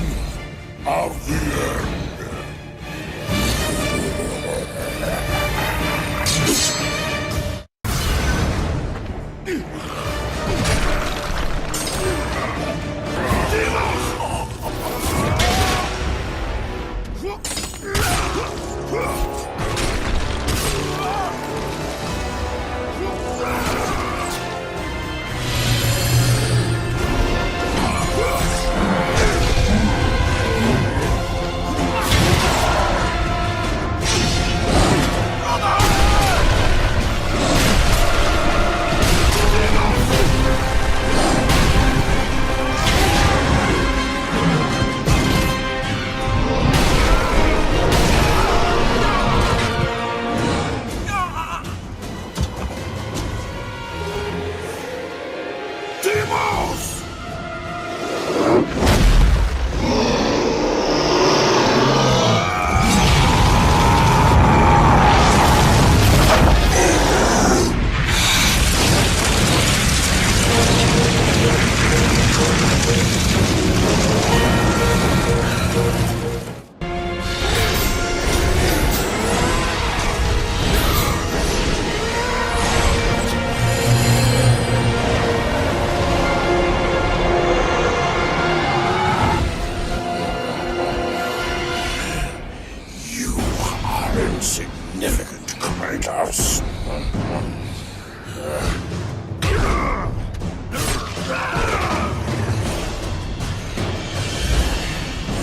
of the end. Kratos!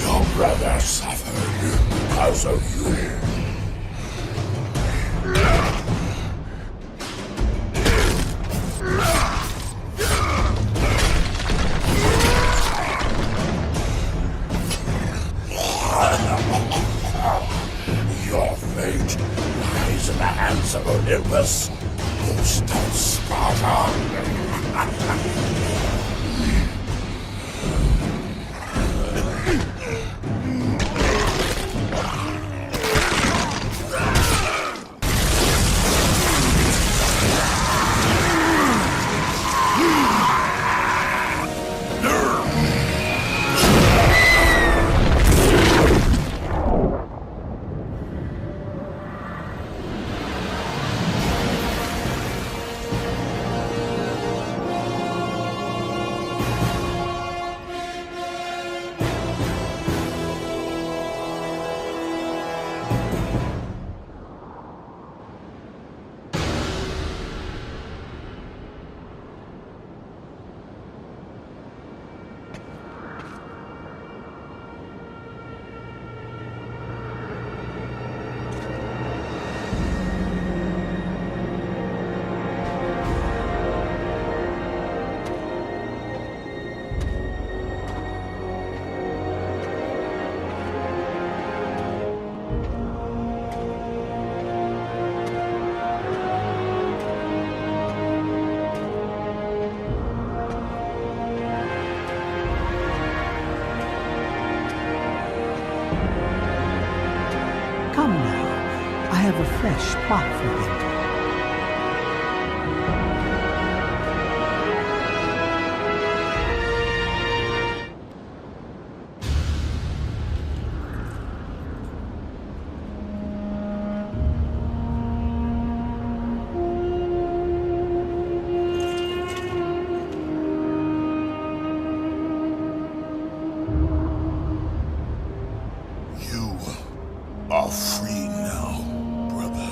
Your brother suffered because of you. Your fate lies in the hands of Olympus, host of Sparta. Come now, I have a fresh spot for you. Are free now, brother.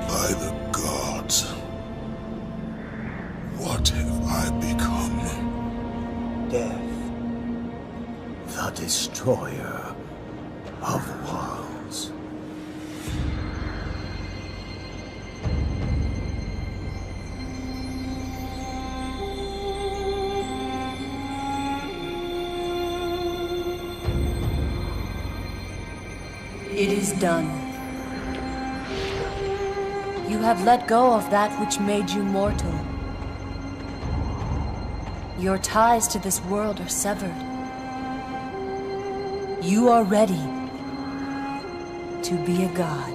By the gods, what have I become? Death, the destroyer of worlds. It is done. You have let go of that which made you mortal. Your ties to this world are severed. You are ready to be a god.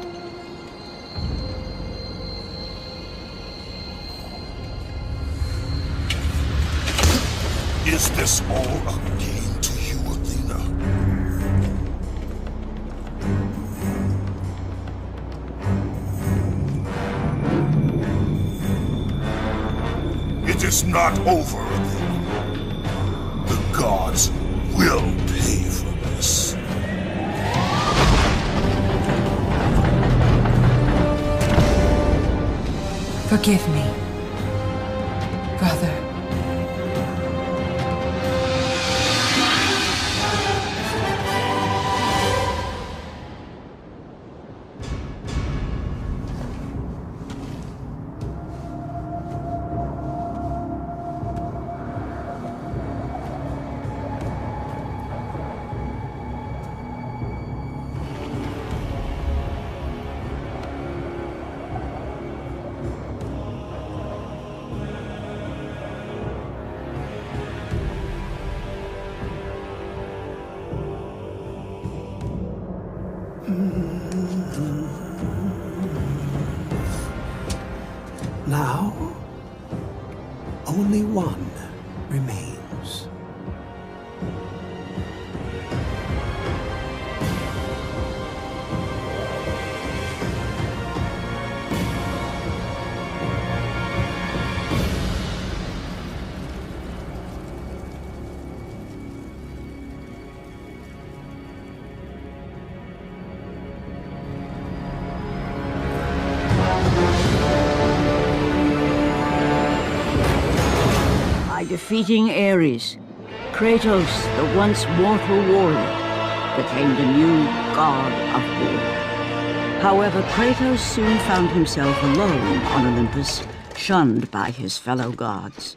Is this all a game to you, Athena? It is not over, Athena. The gods will pay for this. Forgive me, brother. Now, only one remains. By defeating Ares, Kratos, the once mortal warrior, became the new god of war. However, Kratos soon found himself alone on Olympus, shunned by his fellow gods.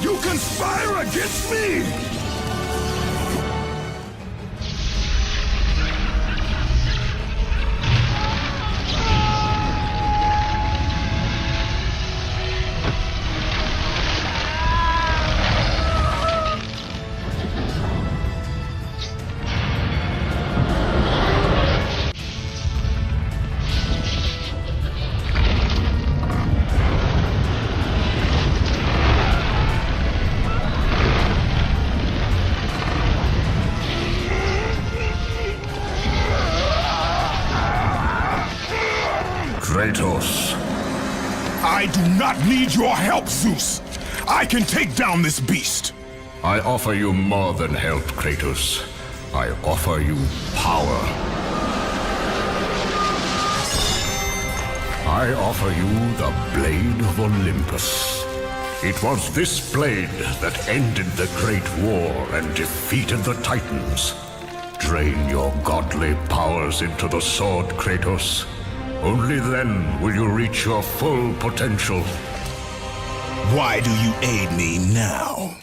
You conspire against me! Kratos. I do not need your help, Zeus. I can take down this beast. I offer you more than help, Kratos. I offer you power. I offer you the Blade of Olympus. It was this blade that ended the Great War and defeated the Titans. Drain your godly powers into the sword, Kratos. Only then will you reach your full potential. Why do you aid me now?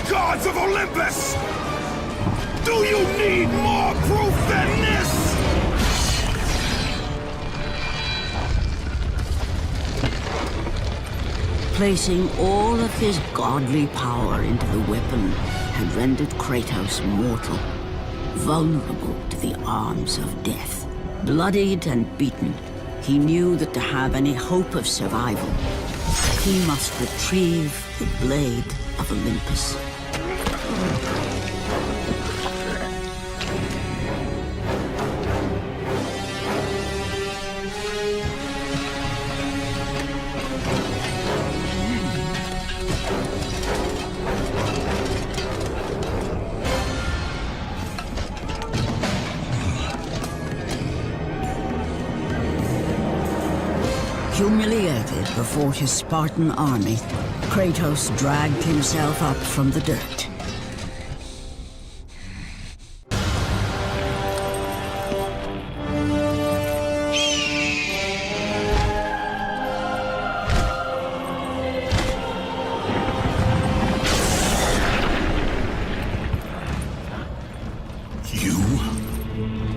Gods of Olympus! Do you need more proof than this? Placing all of his godly power into the weapon had rendered Kratos mortal, vulnerable to the arms of death. Bloodied and beaten, he knew that to have any hope of survival, he must retrieve the Blade of Olympus. Humiliated before his Spartan army, Kratos dragged himself up from the dirt.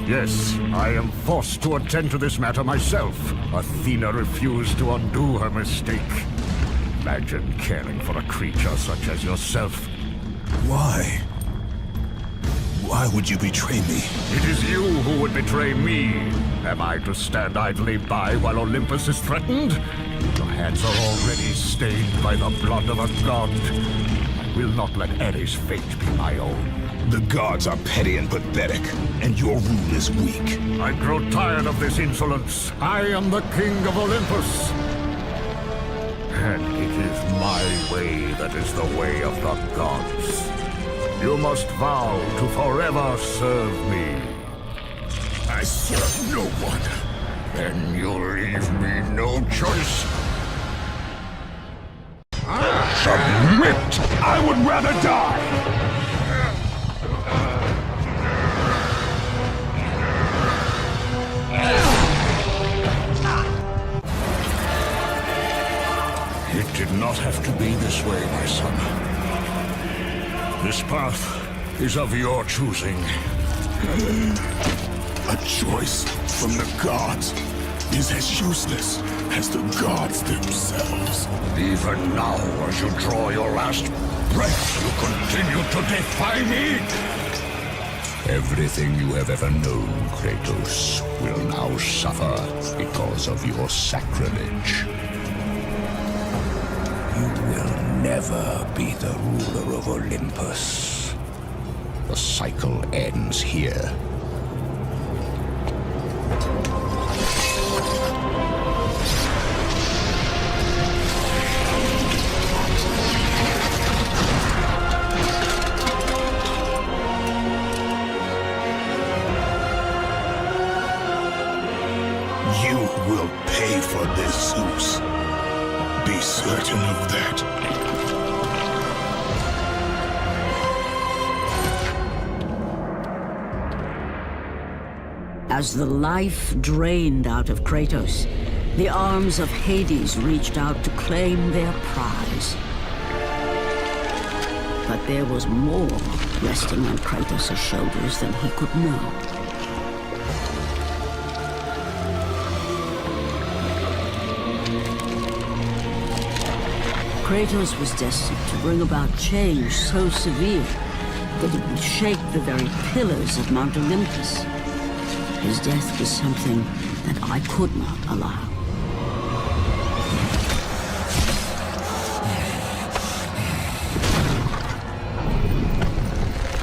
Yes, I am forced to attend to this matter myself. Athena refused to undo her mistake. Imagine caring for a creature such as yourself. Why? Why would you betray me? It is you who would betray me. Am I to stand idly by while Olympus is threatened? Your hands are already stained by the blood of a god. I will not let Ares' fate be my own. The gods are petty and pathetic, and your rule is weak. I grow tired of this insolence. I am the king of Olympus. And it is my way that is the way of the gods. You must vow to forever serve me. I serve no one. Then you leave me no choice. Submit! I would rather die! It did not have to be this way, my son. This path is of your choosing. A choice from the gods is as useless as the gods themselves. Even now, as you draw your last breath, you continue to defy me? Everything you have ever known, Kratos, will now suffer because of your sacrilege. You will never be the ruler of Olympus. The cycle ends here. You will pay for this, Zeus. Be certain of that. As the life drained out of Kratos, the arms of Hades reached out to claim their prize. But there was more resting on Kratos' shoulders than he could know. Kratos was destined to bring about change so severe that it would shake the very pillars of Mount Olympus. His death was something that I could not allow.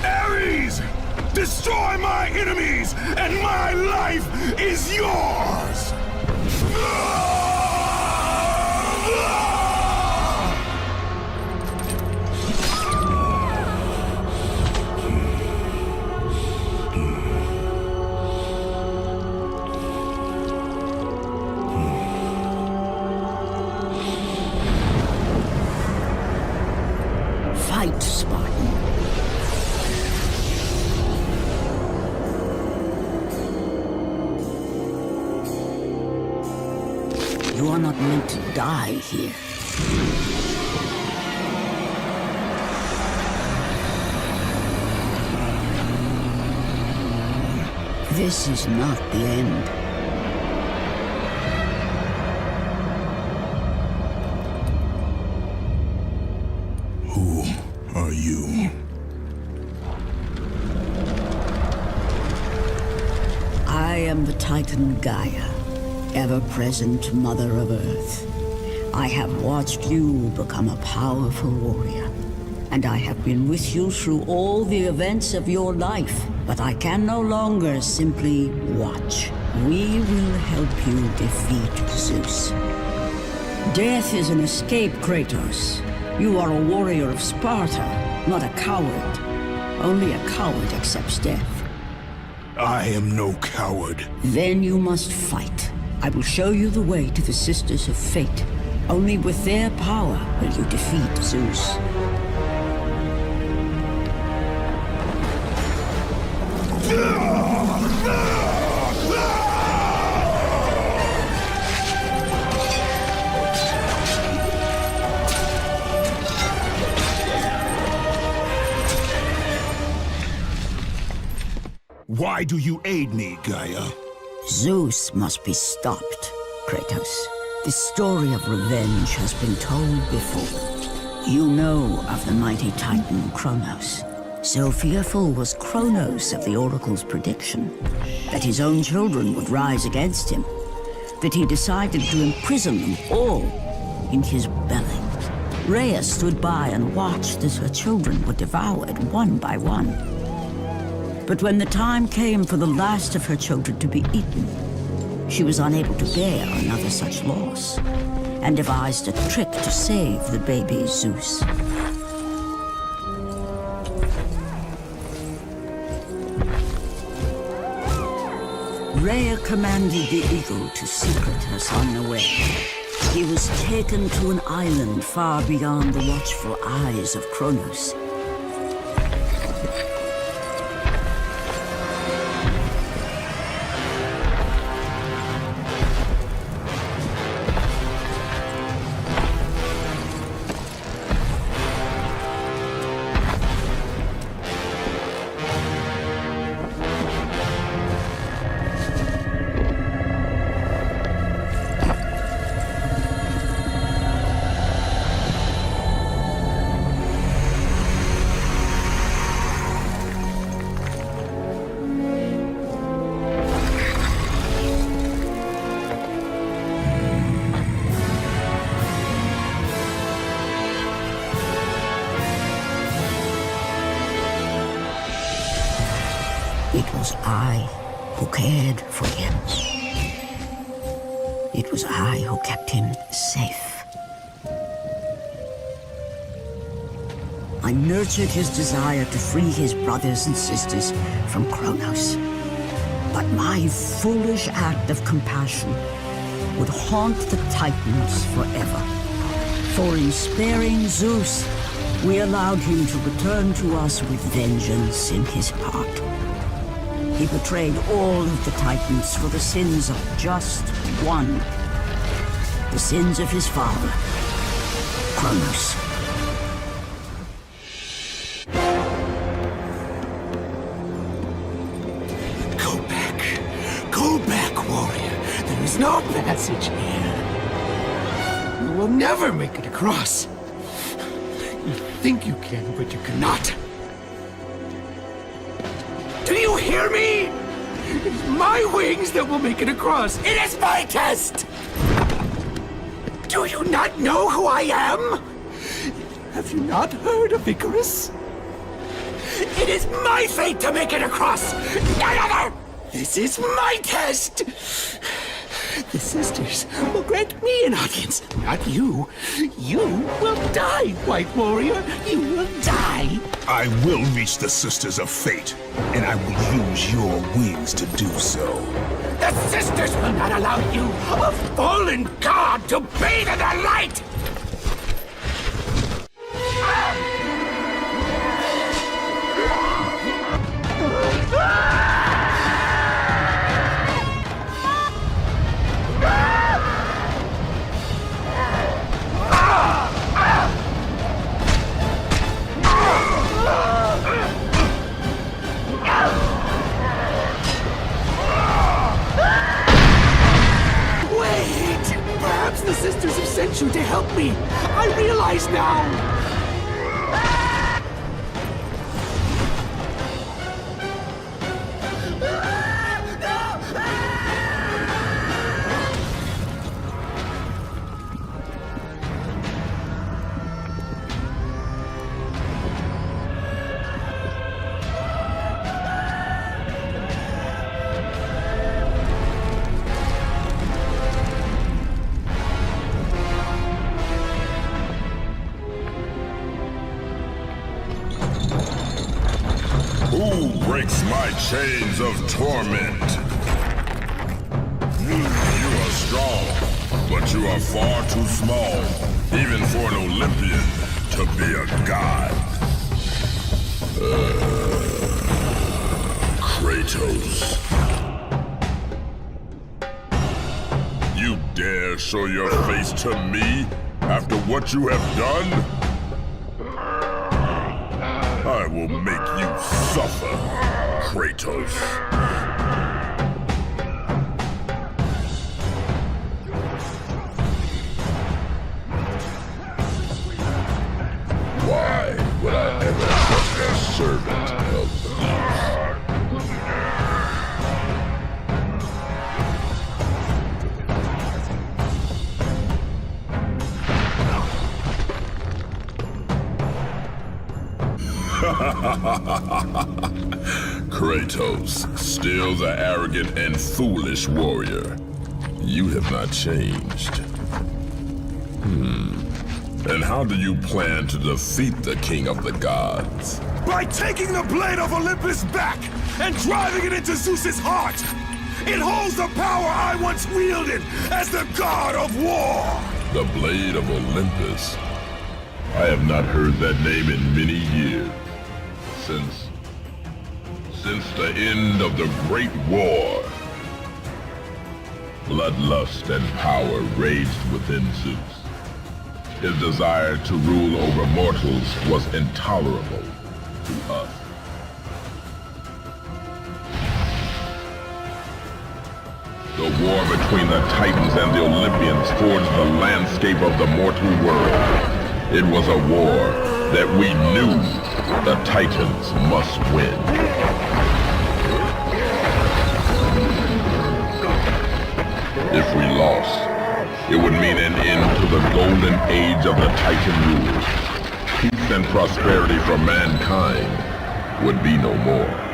Ares! Destroy my enemies, and my life is yours! Fight, Spartan. You are not meant to die here. This is not the end. Who are you? I am the Titan Gaia, ever-present Mother of Earth. I have watched you become a powerful warrior, and I have been with you through all the events of your life, but I can no longer simply watch. We will help you defeat Zeus. Death is an escape, Kratos. You are a warrior of Sparta, not a coward. Only a coward accepts death. I am no coward. Then you must fight. I will show you the way to the Sisters of Fate. Only with their power will you defeat Zeus. Why do you aid me, Gaia? Zeus must be stopped, Kratos. This story of revenge has been told before. You know of the mighty Titan Kronos. So fearful was Kronos of the Oracle's prediction that his own children would rise against him, that he decided to imprison them all in his belly. Rhea stood by and watched as her children were devoured one by one. But when the time came for the last of her children to be eaten, she was unable to bear another such loss, and devised a trick to save the baby Zeus. Rhea commanded the eagle to secret her son away. He was taken to an island far beyond the watchful eyes of Kronos. It was I who cared for him. It was I who kept him safe. I nurtured his desire to free his brothers and sisters from Kronos. But my foolish act of compassion would haunt the Titans forever. For in sparing Zeus, we allowed him to return to us with vengeance in his heart. He betrayed all of the Titans for the sins of just one. The sins of his father, Kronos. Go back, warrior. There is no passage here. You will never make it across. You think you can, but you cannot. Do you hear me? It is my wings that will make it across. It is my test! Do you not know who I am? Have you not heard of Icarus? It is my fate to make it across, none other! This is my test! The sisters will grant me an audience, not you. You will die, White Warrior. You will die. I will reach the Sisters of Fate, and I will use your wings to do so. The sisters will not allow you, a fallen god, to bathe in their light! Perhaps the sisters have sent you to help me. I realize now. Who breaks my chains of torment? You are But you are far too small, even for an Olympian, to be a god. Kratos. You dare show your face to me after what you have done? I will make you suffer, Kratos. Why would I ever trust a servant of Pease? Kratos, still the arrogant and foolish warrior. You have not changed. And how do you plan to defeat the King of the Gods? By taking the blade of Olympus back and driving it into Zeus's heart! It holds the power I once wielded as the god of war! The blade of Olympus? I have not heard that name in many years. Since the end of the Great War. Bloodlust and power raged within Zeus. His desire to rule over mortals was intolerable to us. The war between the Titans and the Olympians forged the landscape of the mortal world. It was a war that we knew the Titans must win. If we lost, it would mean an end to the golden age of the Titan rule. Peace and prosperity for mankind would be no more.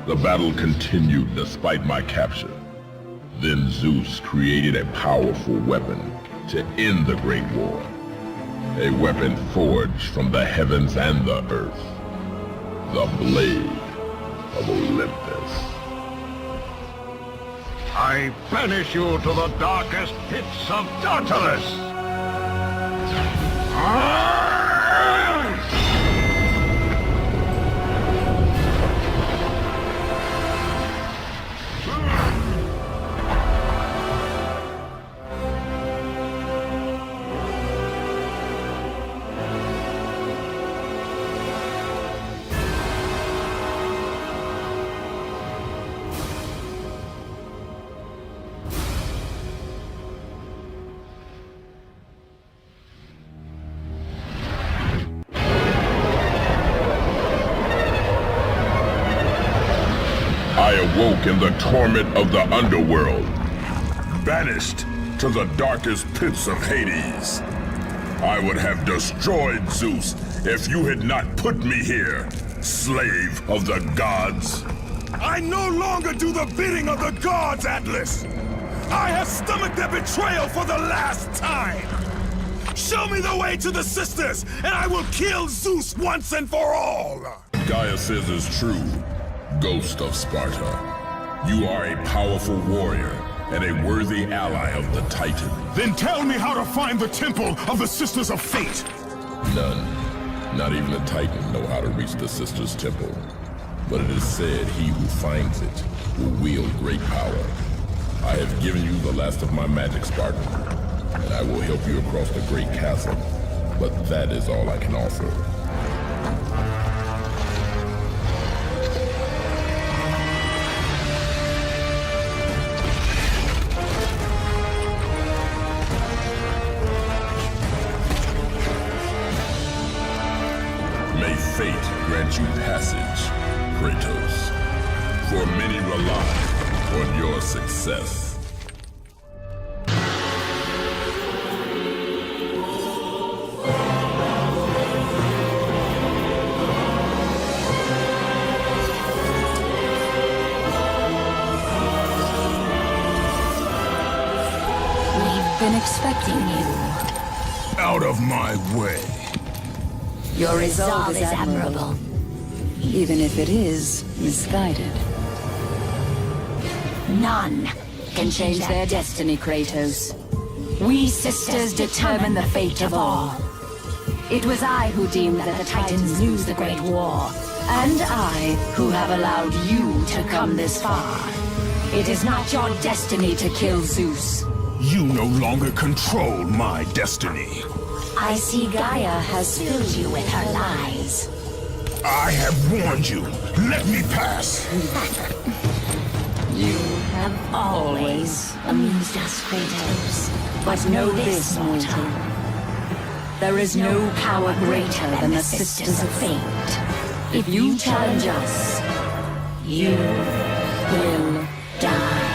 The battle continued despite my capture. Then Zeus created a powerful weapon to end the Great War. A weapon forged from the heavens and the earth. The Blade of Olympus. I banish you to the darkest pits of Tartarus! I awoke in the torment of the underworld, banished to the darkest pits of Hades. I would have destroyed Zeus if you had not put me here, slave of the gods. I no longer do the bidding of the gods, Atlas! I have stomached their betrayal for the last time! Show me the way to the sisters, and I will kill Zeus once and for all! Gaia says is true, Ghost of Sparta. You are a powerful warrior and a worthy ally of the Titan. Then tell me how to find the Temple of the Sisters of Fate! None Not even a Titan know how to reach the Sisters' Temple. But it is said he who finds it will wield great power. I have given you the last of my magic, Spartan, and I will help you across the great chasm. But that is all I can offer. May fate grant you passage, Kratos. For many rely on your success. Been expecting you. Out of my way. Your resolve is admirable, even if it is misguided. None can change their destiny, Kratos. We sisters determine the fate of all. It was I who deemed that the Titans lose the Great War, and I who have allowed you to come this far. It is not your destiny to kill Zeus. You no longer control my destiny. I see Gaia has filled you with her lies. I have warned you. Let me pass. You have always amused us, Kratos. But know this, mortal. There is no power greater than the Sisters of Fate. If you challenge us, you will die.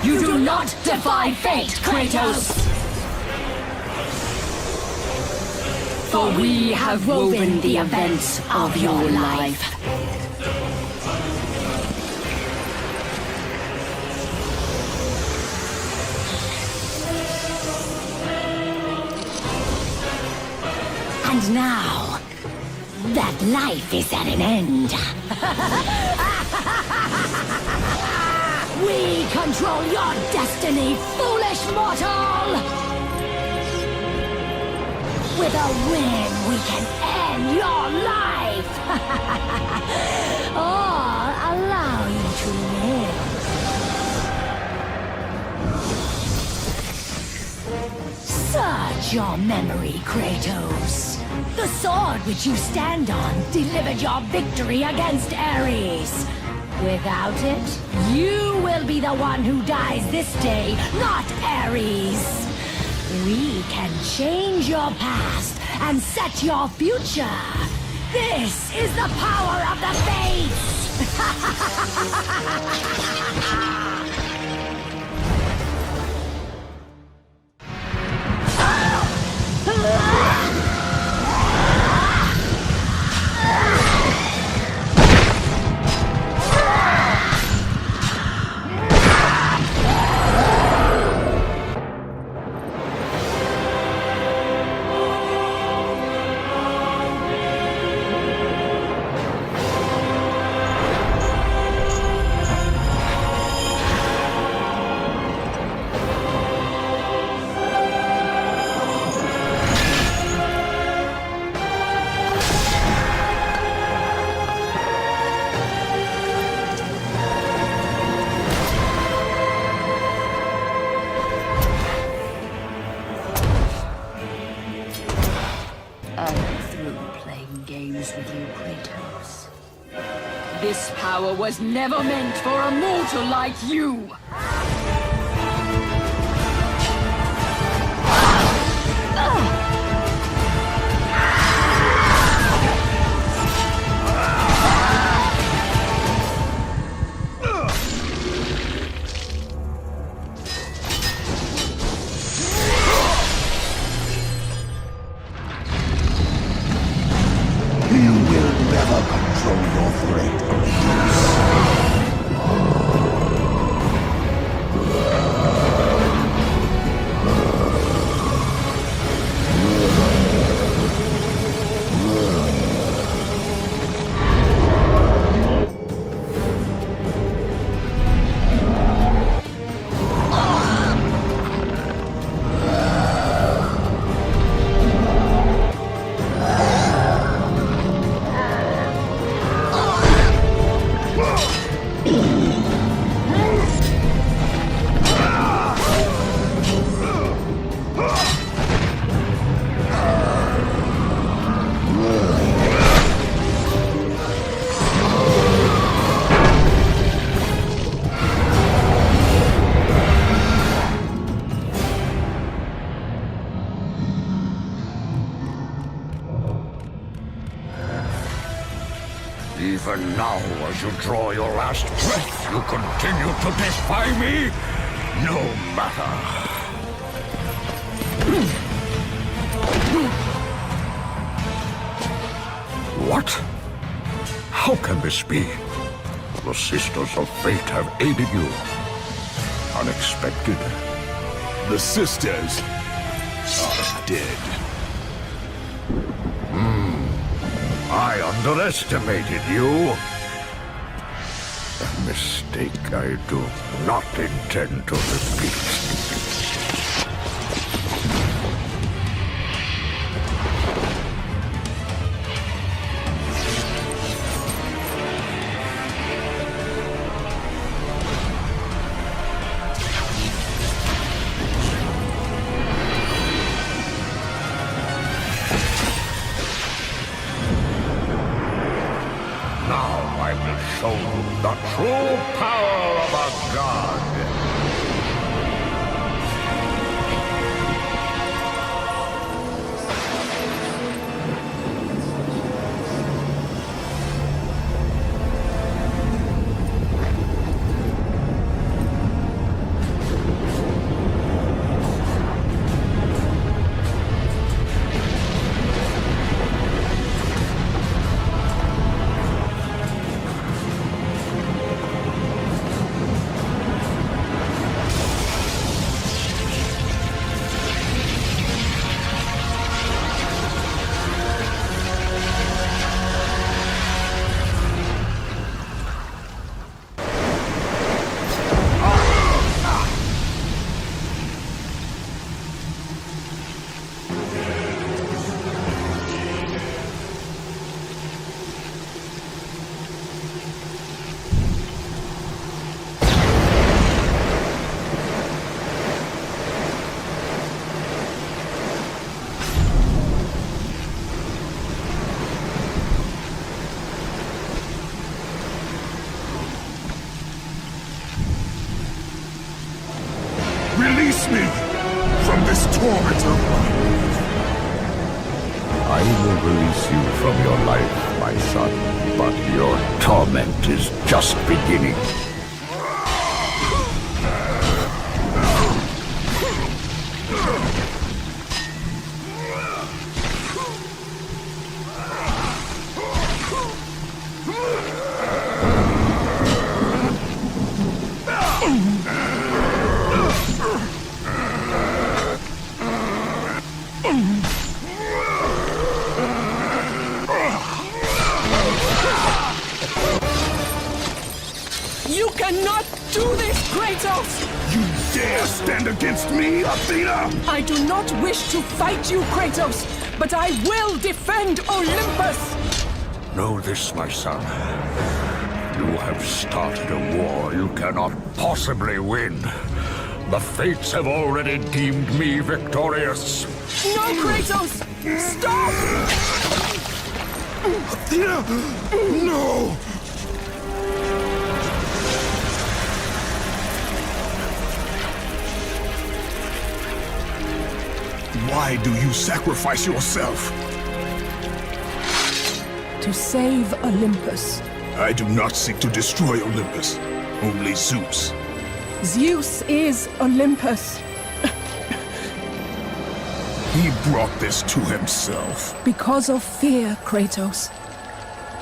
You do not defy fate, Kratos! For we have woven the events of your life. And now, that life is at an end. We control your destiny, foolish mortal! With a win, we can end your life! Or allow you to live. Search your memory, Kratos. The sword which you stand on delivered your victory against Ares. Without it, you will be the one who dies this day, not Ares. We can change your past and set your future. This is the power of the Fates! This power was never meant for a mortal like you! You will never control your fate, Kratos. Even now, as you draw your last breath, you continue to defy me? No matter. What? How can this be? The Sisters of Fate have aided you. Unexpected. The sisters are dead. I underestimated you. A mistake I do not intend to repeat. Show you the true power of a god. Release me from this torment of mine. I will release you from your life, my son, but your torment is just beginning. You cannot do this, Kratos! You dare stand against me, Athena? I do not wish to fight you, Kratos, but I will defend Olympus! Know this, my son. You have started a war you cannot possibly win. The Fates have already deemed me victorious. No, Kratos! Stop! Athena! No! Why do you sacrifice yourself? To save Olympus. I do not seek to destroy Olympus. Only Zeus. Zeus is Olympus. He brought this to himself. Because of fear, Kratos.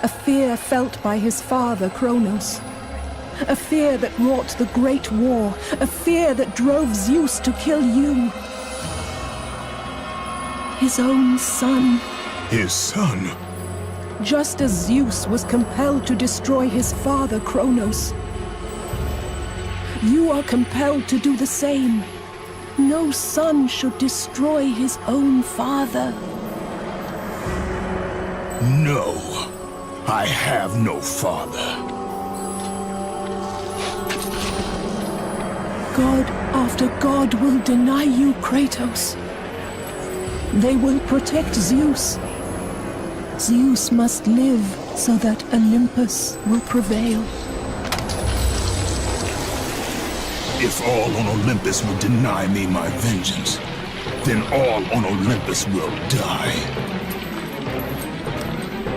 A fear felt by his father, Kronos. A fear that wrought the Great War. A fear that drove Zeus to kill you. His own son. His son? Just as Zeus was compelled to destroy his father, Kronos. You are compelled to do the same. No son should destroy his own father. No. I have no father. God after God will deny you, Kratos. They will protect Zeus. Zeus must live so that Olympus will prevail. If all on Olympus will deny me my vengeance, then all on Olympus will die.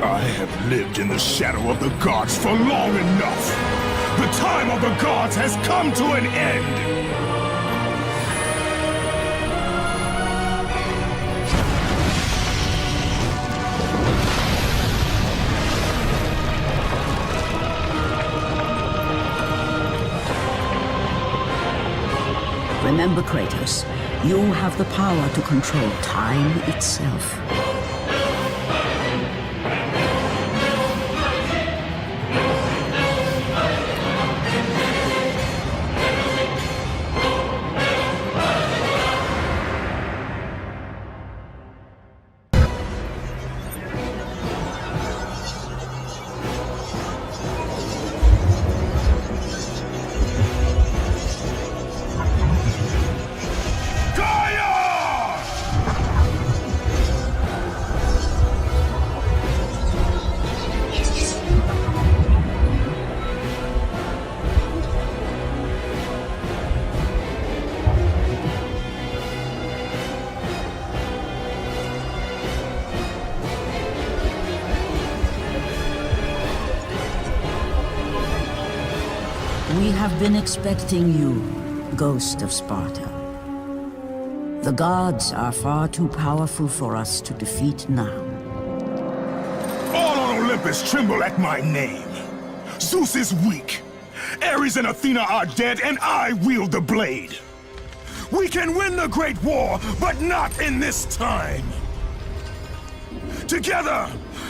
I have lived in the shadow of the gods for long enough. The time of the gods has come to an end. Remember, Kratos, you have the power to control time itself. We have been expecting you, Ghost of Sparta. The gods are far too powerful for us to defeat now. All on Olympus tremble at my name. Zeus is weak. Ares and Athena are dead, and I wield the blade. We can win the Great War, but not in this time. Together,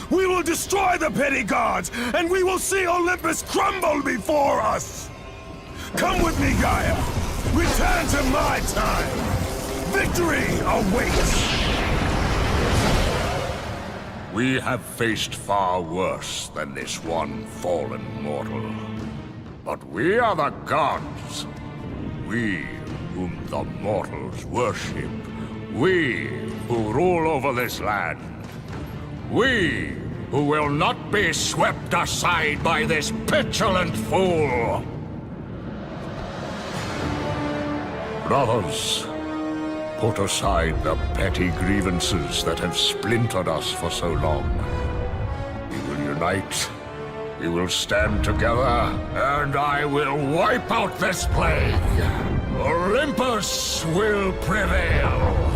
we will destroy the petty gods, and we will see Olympus crumble before us. Come with me, Gaia. Return to my time. Victory awaits. We have faced far worse than this one fallen mortal. But we are the gods. We whom the mortals worship. We who rule over this land. We who will not be swept aside by this petulant fool. Brothers, put aside the petty grievances that have splintered us for so long. We will unite, we will stand together, and I will wipe out this plague. Olympus will prevail.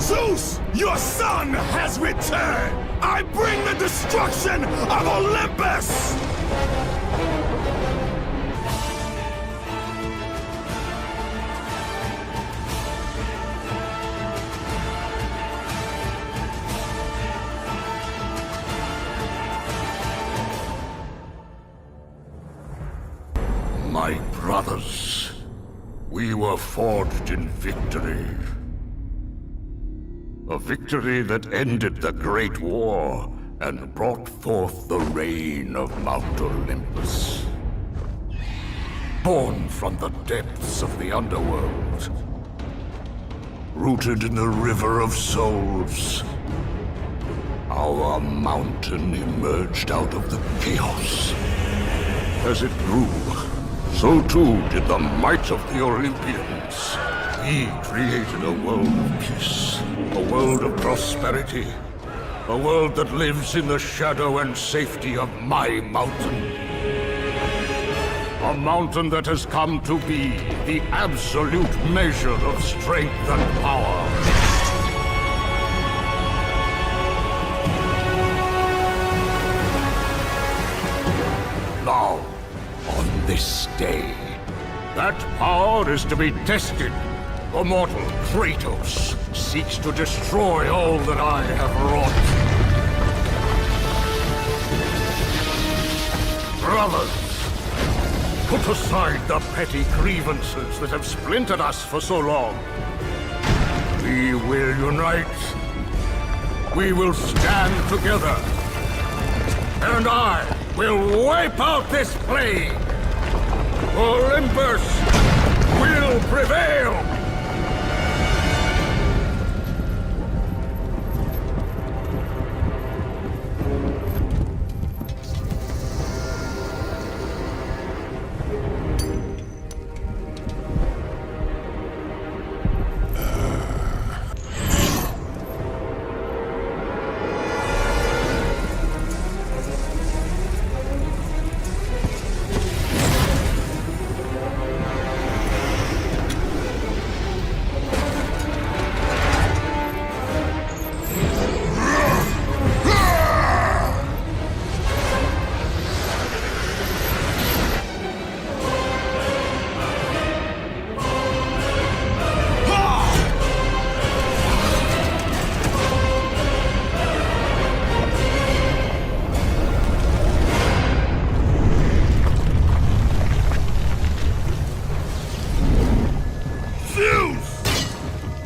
Zeus, your son has returned! I bring the destruction of Olympus! My brothers, we were forged in victory. A victory that ended the Great War and brought forth the reign of Mount Olympus. Born from the depths of the underworld, rooted in the river of souls, our mountain emerged out of the chaos. As it grew, so too did the might of the Olympians. He created a world of peace, a world of prosperity, a world that lives in the shadow and safety of my mountain. A mountain that has come to be the absolute measure of strength and power. Now, on this day, that power is to be tested. The mortal Kratos seeks to destroy all that I have wrought. Brothers, put aside the petty grievances that have splintered us for so long. We will unite. We will stand together. And I will wipe out this plague. Olympus will prevail.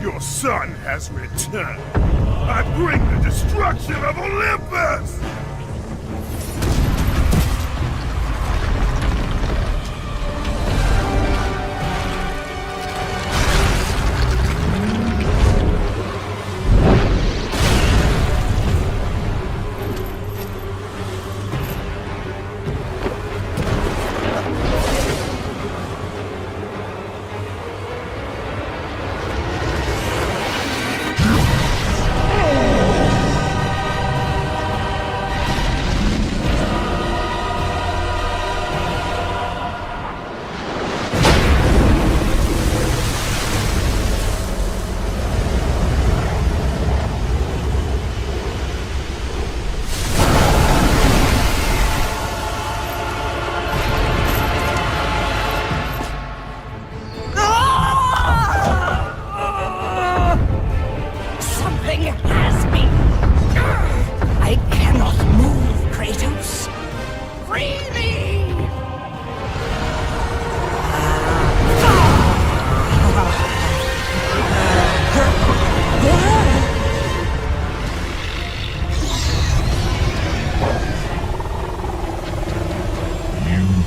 Your son has returned. I bring the destruction of Olympus!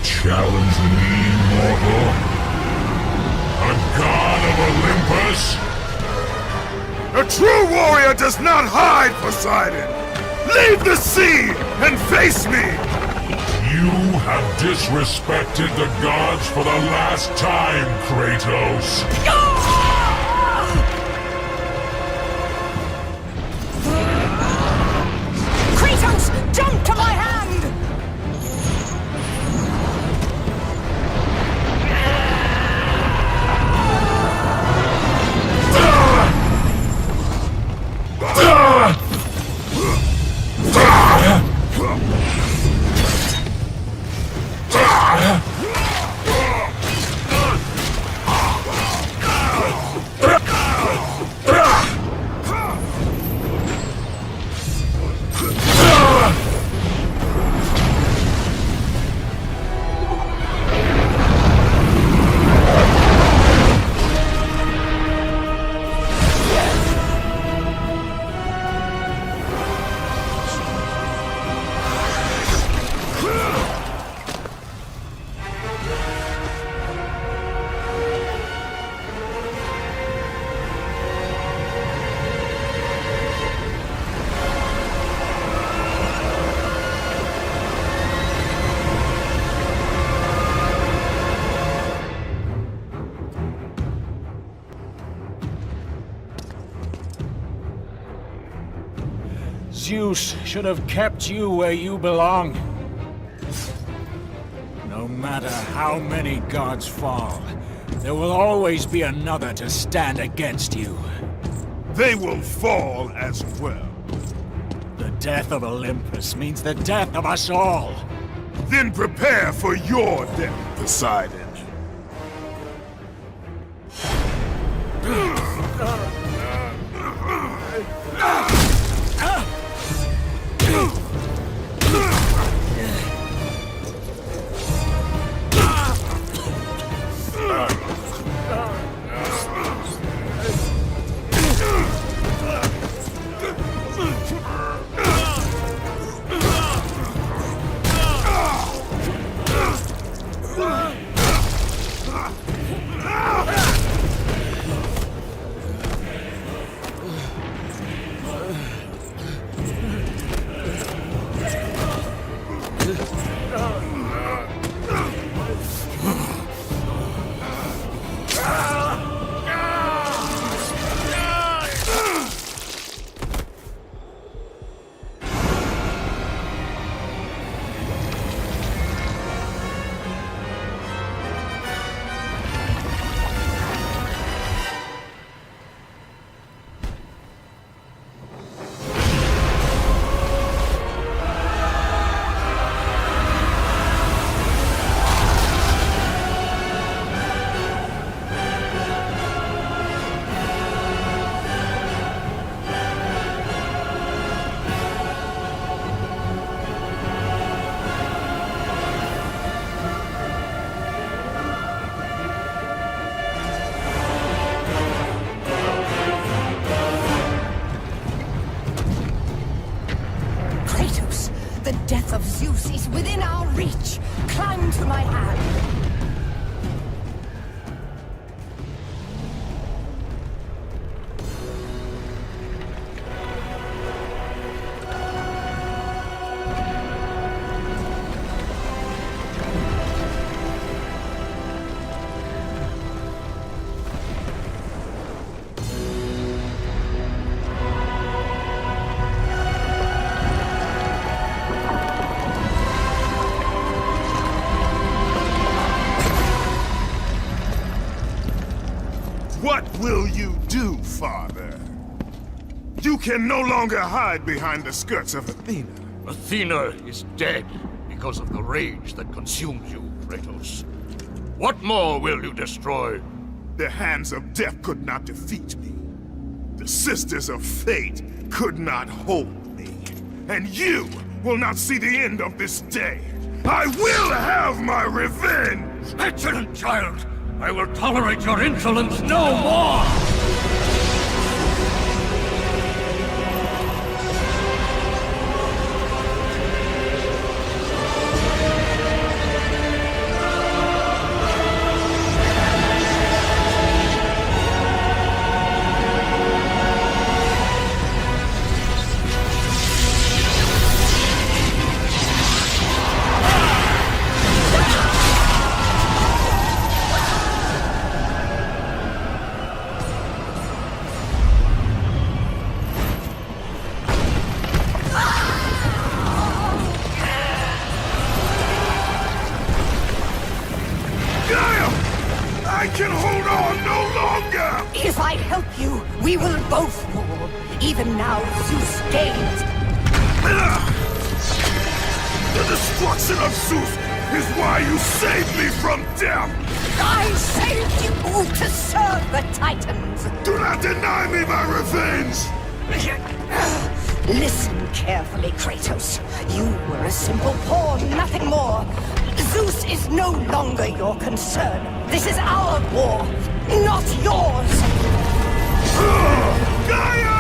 Challenge me, mortal? A god of Olympus? A true warrior does not hide, Poseidon! Leave the sea and face me! You have disrespected the gods for the last time, Kratos! Kratos, jump to my hand! Zeus should have kept you where you belong. No matter how many gods fall, there will always be another to stand against you. They will fall as well. The death of Olympus means the death of us all. Then prepare for your death, Poseidon. into my hand. What will you do, Father? You can no longer hide behind the skirts of Athena. Athena is dead because of the rage that consumed you, Kratos. What more will you destroy? The hands of death could not defeat me. The sisters of fate could not hold me. And you will not see the end of this day. I will have my revenge! Excellent child! I will tolerate your insolence no more! I can hold on no longer! If I help you, we will both fall. Even now, Zeus gains. The destruction of Zeus is why you saved me from death! I saved you to serve the Titans! Do not deny me my revenge! Listen carefully, Kratos. You were a simple pawn, nothing more. Zeus is no longer your concern. This is our war, not yours! Gaia!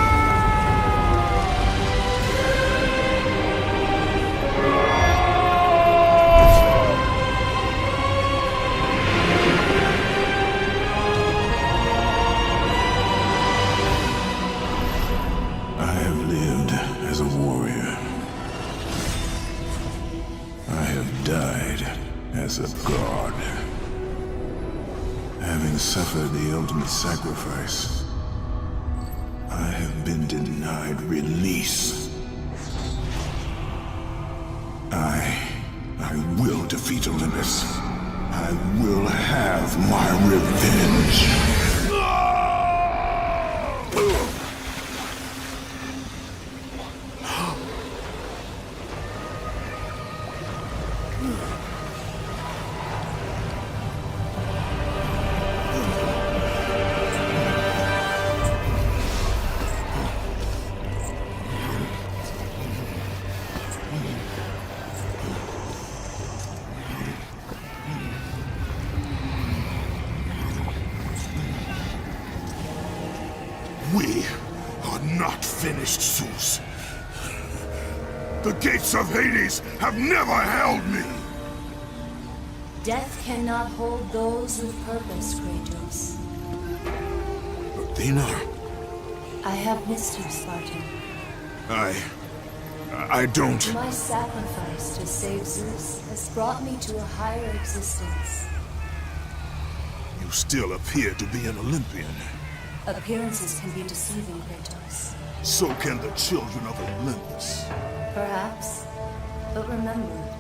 I have lived as a warrior. I have died as a god. Having suffered the ultimate sacrifice, I have been denied release. I will defeat Olympus. I will have my revenge. We are not finished, Zeus. The gates of Hades have never held me! Death cannot hold those with purpose, Kratos. Athena? I have missed you, Spartan. I don't... My sacrifice to save Zeus has brought me to a higher existence. You still appear to be an Olympian. Appearances can be deceiving, Kratos. So can the children of Olympus. Perhaps. But remember,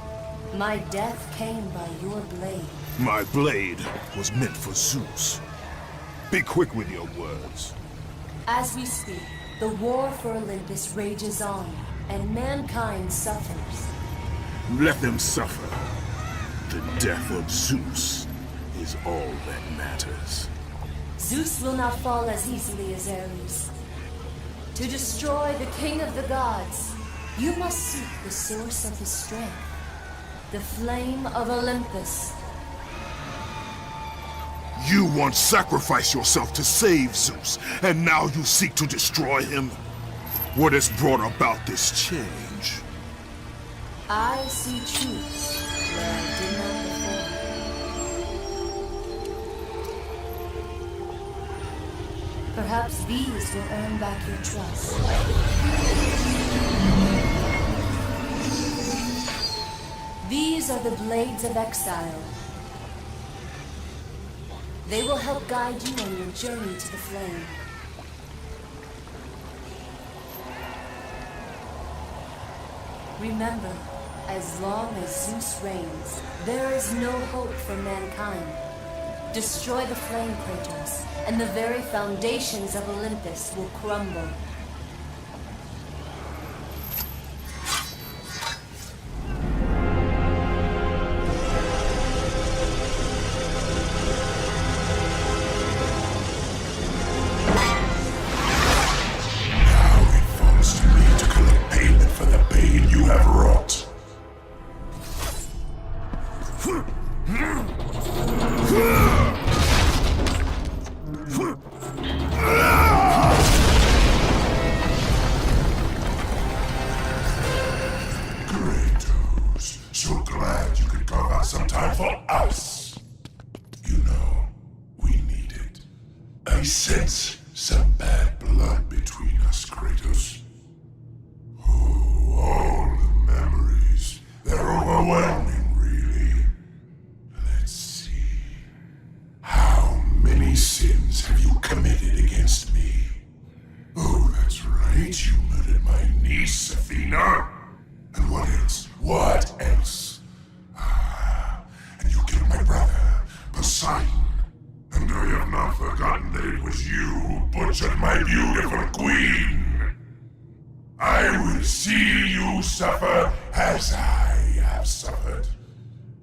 my death came by your blade. My blade was meant for Zeus. Be quick with your words. As we speak, the war for Olympus rages on, and mankind suffers. Let them suffer. The death of Zeus is all that matters. Zeus will not fall as easily as Ares. To destroy the king of the gods, you must seek the source of his strength, the flame of Olympus. You once sacrificed yourself to save Zeus, and now you seek to destroy him? What has brought about this change? I see truths where I did not before. Perhaps these will earn back your trust. These are the Blades of Exile. They will help guide you on your journey to the flame. Remember, as long as Zeus reigns, there is no hope for mankind. Destroy the flame, Kratos, and the very foundations of Olympus will crumble. I sense some bad blood between us, Kratos. Oh, all the memories. They're overwhelming, really. Let's see. How many sins have you committed against me? Oh, that's right. You murdered my niece, Athena. And what else? What else? And you killed my brother, Poseidon. And I have not forgotten that it was you who butchered my beautiful queen. I will see you suffer as I have suffered.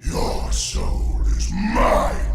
Your soul is mine.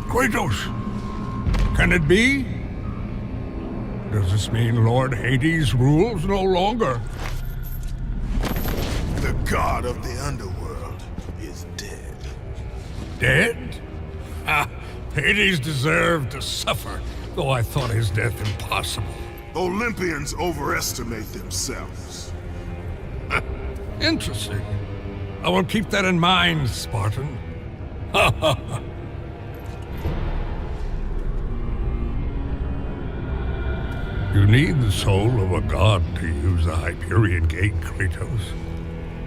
Kratos! Can it be? Does this mean Lord Hades rules no longer? The god of the underworld is dead. Dead? Ha! Hades deserved to suffer, though I thought his death impossible. Olympians overestimate themselves. Interesting. I will keep that in mind, Spartan. Ha ha ha! You need the soul of a god to use the Hyperion Gate, Kratos.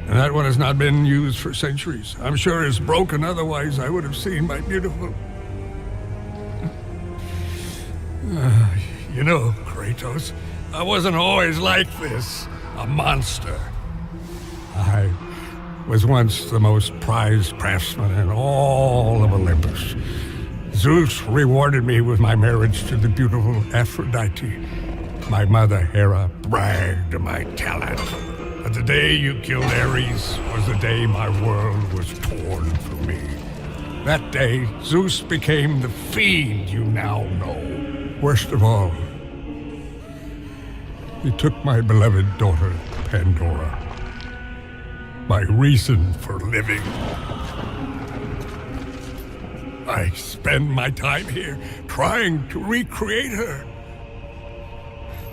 And that one has not been used for centuries. I'm sure it's broken, otherwise I would have seen my beautiful... You know, Kratos, I wasn't always like this. A monster. I was once the most prized craftsman in all of Olympus. Zeus rewarded me with my marriage to the beautiful Aphrodite. My mother, Hera, bragged of my talent. But the day you killed Ares was the day my world was torn from me. That day, Zeus became the fiend you now know. Worst of all, he took my beloved daughter, Pandora. My reason for living. I spend my time here trying to recreate her.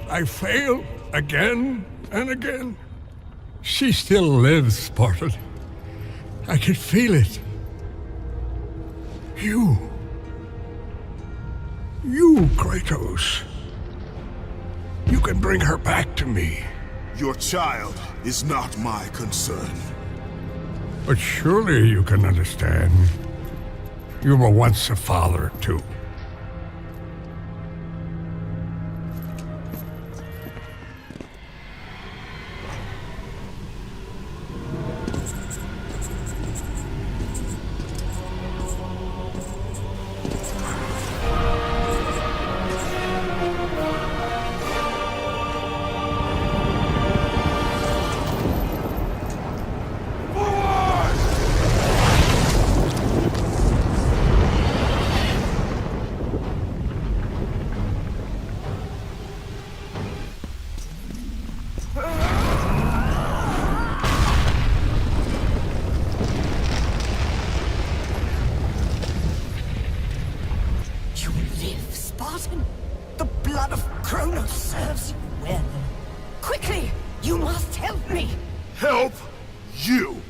I fail again and again. She still lives, Spartan. I can feel it. You, Kratos. You can bring her back to me. Your child is not my concern. But surely you can understand. You were once a father, too. The blood of Kronos serves you well. Quickly, you must help me. Help you?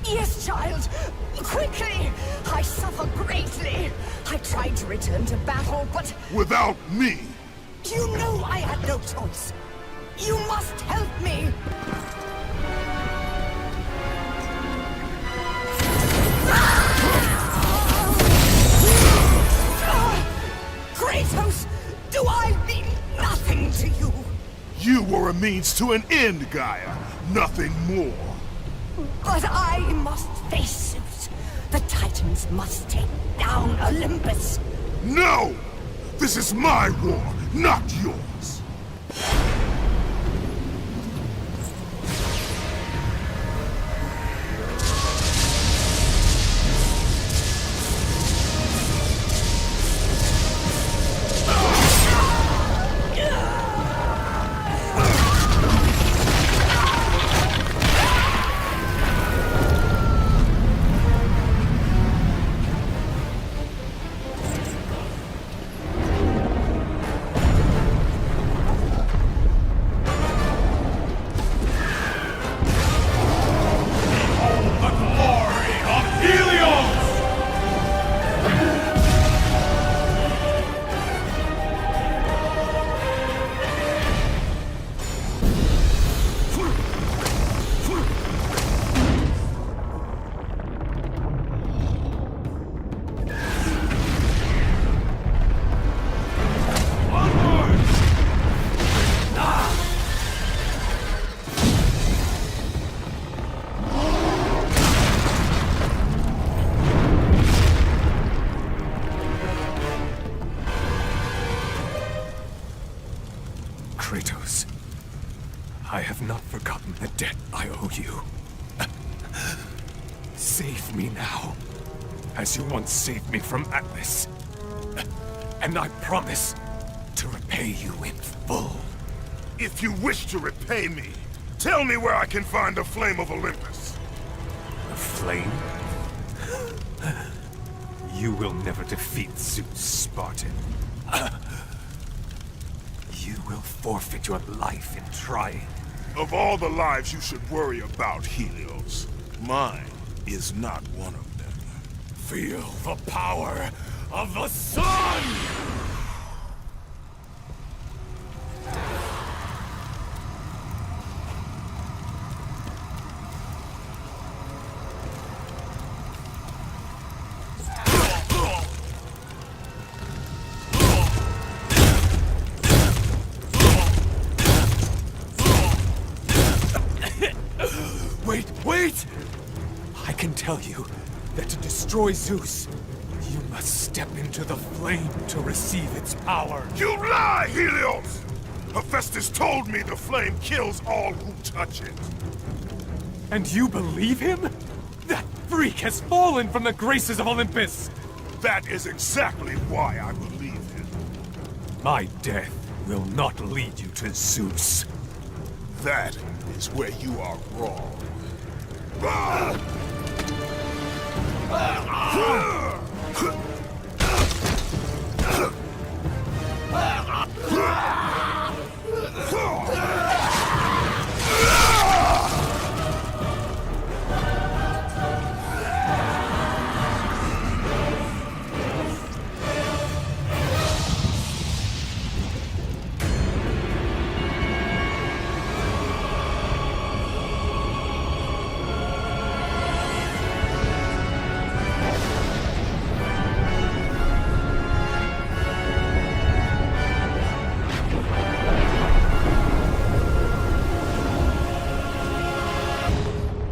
Yes, child. Quickly! I suffer greatly. I tried to return to battle, but... Without me? You know I had no choice. You must help me. Kratos, do I mean nothing to you? You were a means to an end, Gaia. Nothing more. But I must face Zeus. The Titans must take down Olympus. No! This is my war, not yours. Kratos, I have not forgotten the debt I owe you. Save me now, as you once saved me from Atlas. And I promise to repay you in full. If you wish to repay me, tell me where I can find the Flame of Olympus. The flame? You will never defeat Zeus, Spartan. You will forfeit your life in trying. Of all the lives you should worry about, Helios, mine is not one of them. Feel the power of the sun! Wait! I can tell you that to destroy Zeus, you must step into the flame to receive its power. You lie, Helios! Hephaestus told me the flame kills all who touch it. And you believe him? That freak has fallen from the graces of Olympus! That is exactly why I believe him. My death will not lead you to Zeus. That is where you are wrong.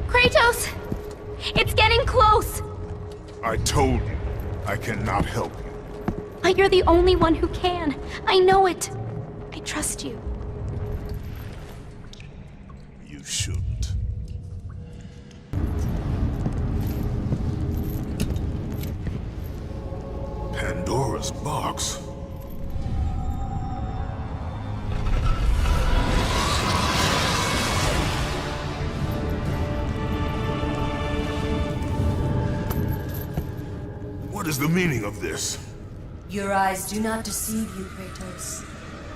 Kratos! It's getting close! I told you, I cannot help you. But you're the only one who can. I know it. I trust you. You shouldn't. Pandora's box? What is the meaning of this? Your eyes do not deceive you, Kratos.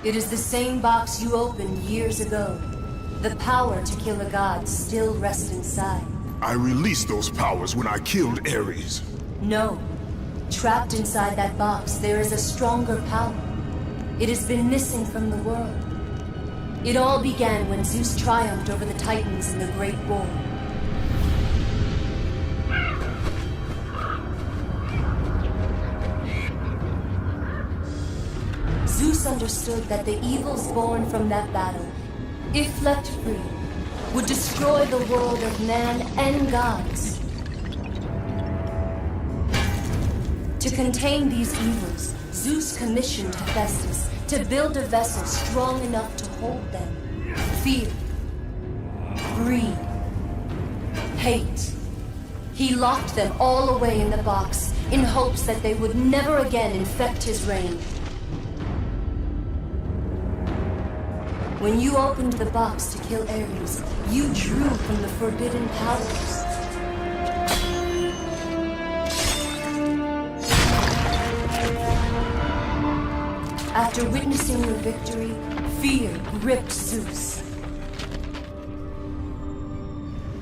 It is the same box you opened years ago. The power to kill a god still rests inside. I released those powers when I killed Ares. No. Trapped inside that box, there is a stronger power. It has been missing from the world. It all began when Zeus triumphed over the Titans in the Great War. Zeus understood that the evils born from that battle, if left free, would destroy the world of man and gods. To contain these evils, Zeus commissioned Hephaestus to build a vessel strong enough to hold them. Fear, greed, hate. He locked them all away in the box in hopes that they would never again infect his reign. When you opened the box to kill Ares, you drew from the forbidden powers. After witnessing your victory, fear gripped Zeus.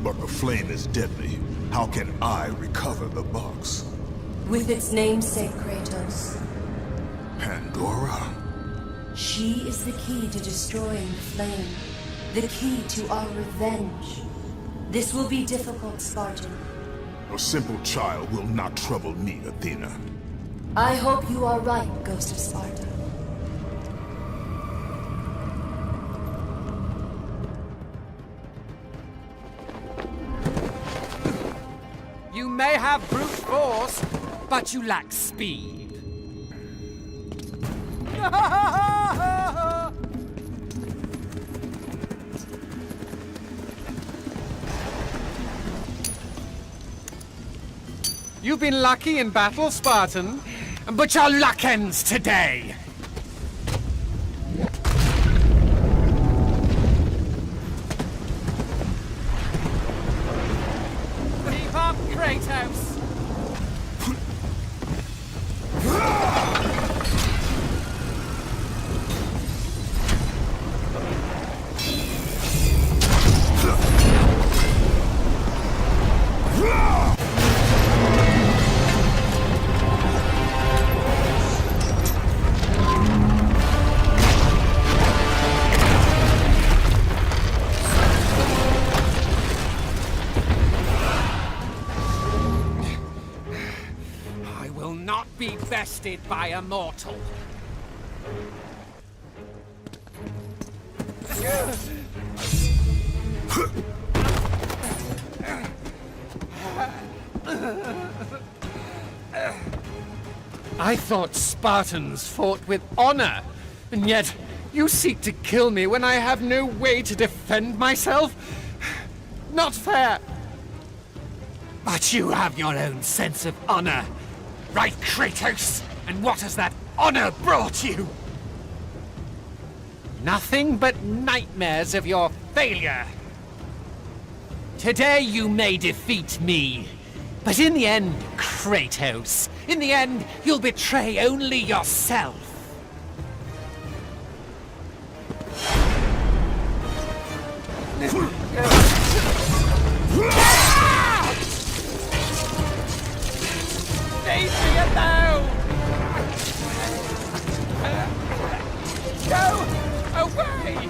But the flame is deadly. How can I recover the box? With its namesake, Kratos. Pandora? She is the key to destroying the flame. The key to our revenge. This will be difficult, Spartan. A simple child will not trouble me, Athena. I hope you are right, Ghost of Sparta. You may have brute force, but you lack speed. You've been lucky in battle, Spartan, but your luck ends today. Keep up, Kratos. Be bested by a mortal. I thought Spartans fought with honor, and yet you seek to kill me when I have no way to defend myself? Not fair. But you have your own sense of honor, right, Kratos? And what has that honor brought you? Nothing but nightmares of your failure. Today you may defeat me, but in the end, Kratos, in the end, you'll betray only yourself. Leave me alone! Go away!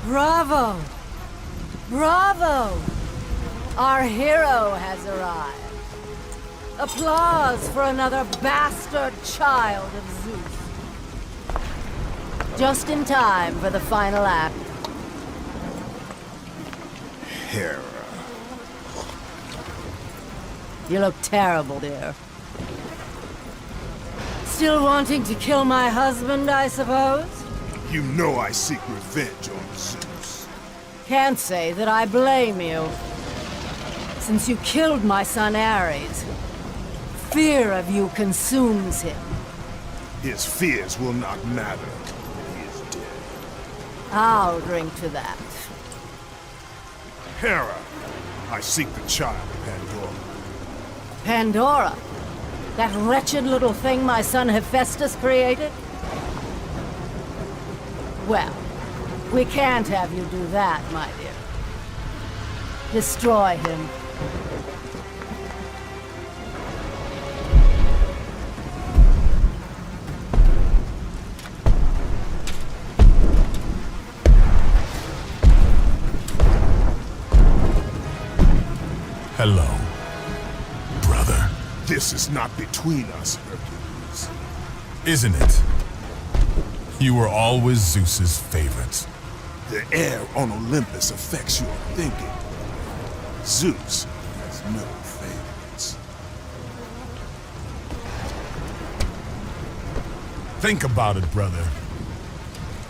Bravo! Bravo! Our hero has arrived. Applause for another bastard child of Zeus. Just in time for the final act. Hera. You look terrible, dear. Still wanting to kill my husband, I suppose? You know I seek revenge on Zeus. Can't say that I blame you. Since you killed my son Ares, fear of you consumes him. His fears will not matter. He is dead. I'll drink to that. Hera, I seek the child, Pandora. Pandora? That wretched little thing my son Hephaestus created? Well, we can't have you do that, my dear. Destroy him. Hello, brother. This is not between us, Hercules. Isn't it? You were always Zeus's favorite. The air on Olympus affects your thinking. Zeus has no favorites. Think about it, brother.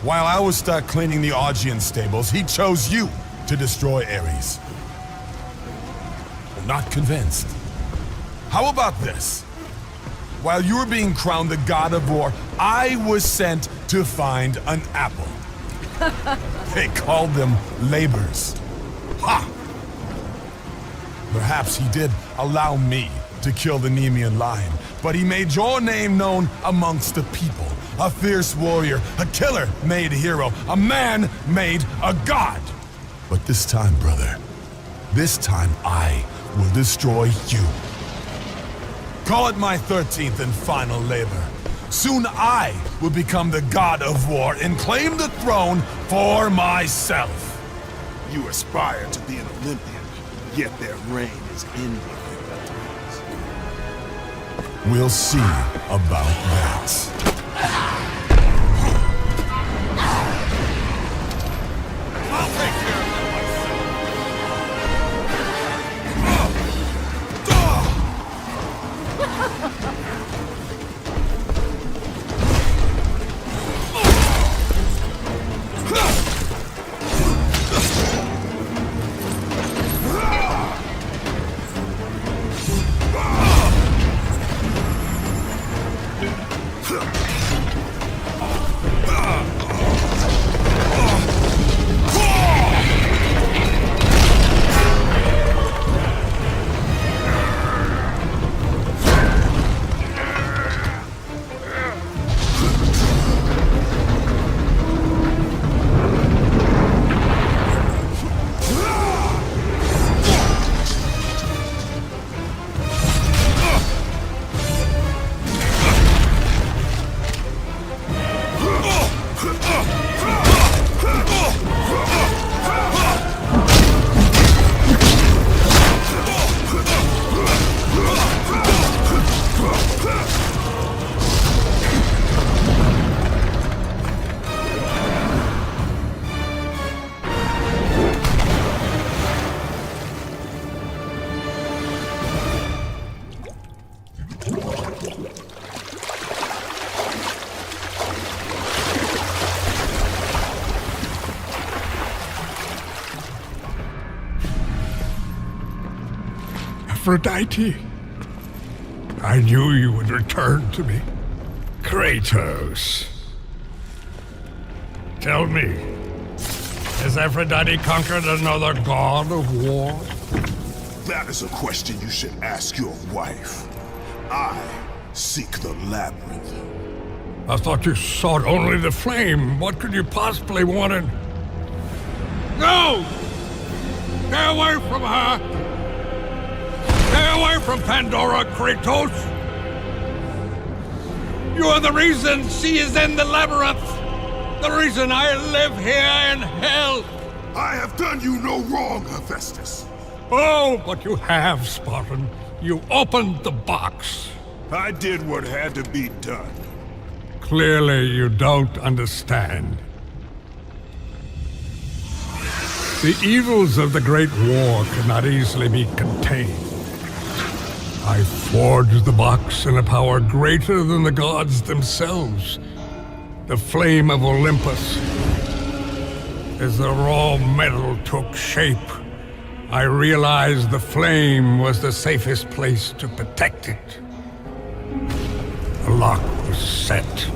While I was stuck cleaning the Augean stables, he chose you to destroy Ares. I'm not convinced. How about this? While you were being crowned the god of war, I was sent to find an apple. They called them labors. Ha! Perhaps he did allow me to kill the Nemean lion, but he made your name known amongst the people. A fierce warrior, a killer made hero, a man made a god. But this time, brother, this time I will destroy you. Call it my 13th and final labor. Soon I will become the god of war and claim the throne for myself. You aspire to be an Olympian, yet their reign is ending. We'll see about that. I'll take care of them myself. Aphrodite, I knew you would return to me. Kratos. Tell me, has Aphrodite conquered another god of war? That is a question you should ask your wife. I seek the labyrinth. I thought you sought only the flame. What could you possibly want in... No! Stay away from her! Stay away from Pandora, Kratos! You are the reason she is in the labyrinth! The reason I live here in hell! I have done you no wrong, Hephaestus. Oh, but you have, Spartan. You opened the box. I did what had to be done. Clearly, you don't understand. The evils of the Great War cannot easily be contained. I forged the box in a power greater than the gods themselves. The flame of Olympus. As the raw metal took shape, I realized the flame was the safest place to protect it. The lock was set.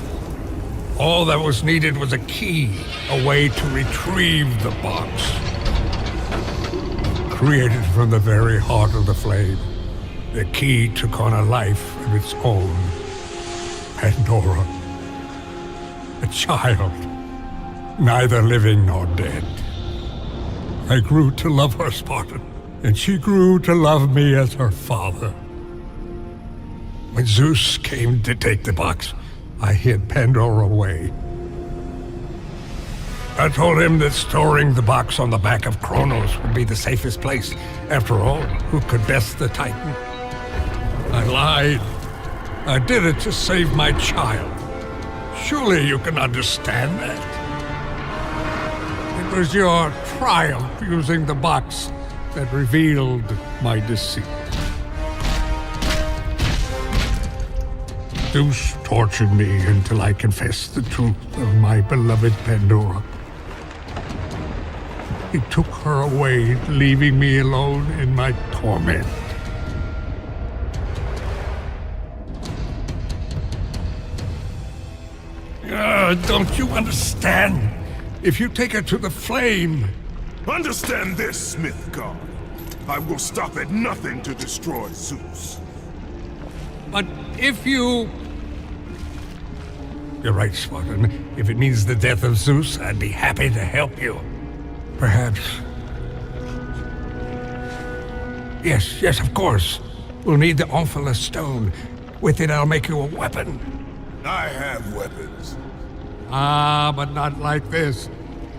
All that was needed was a key, a way to retrieve the box. Created from the very heart of the flame, the key took on a life of its own. Pandora. A child, neither living nor dead. I grew to love her, Spartan, and she grew to love me as her father. When Zeus came to take the box, I hid Pandora away. I told him that storing the box on the back of Kronos would be the safest place. After all, who could best the Titan? I lied. I did it to save my child. Surely you can understand that. It was your triumph using the box that revealed my deceit. Zeus tortured me until I confessed the truth of my beloved Pandora. He took her away, leaving me alone in my torment. Don't you understand? If you take her to the flame... Understand this, Smith God. I will stop at nothing to destroy Zeus. But if you... You're right, Spartan. If it means the death of Zeus, I'd be happy to help you. Perhaps. Yes, of course. We'll need the Olympus stone. With it, I'll make you a weapon. I have weapons. Ah, but not like this.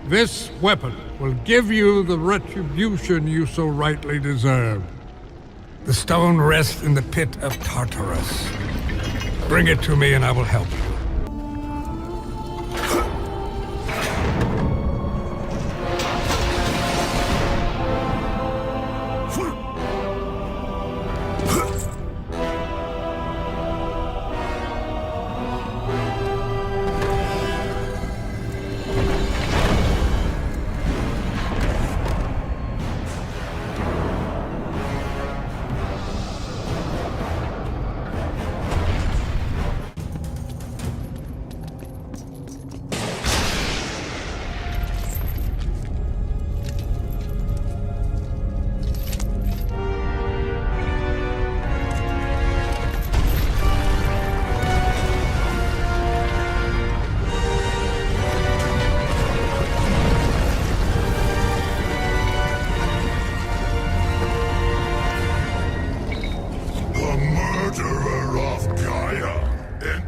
This weapon will give you the retribution you so rightly deserve. The stone rests in the pit of Tartarus. Bring it to me and I will help you.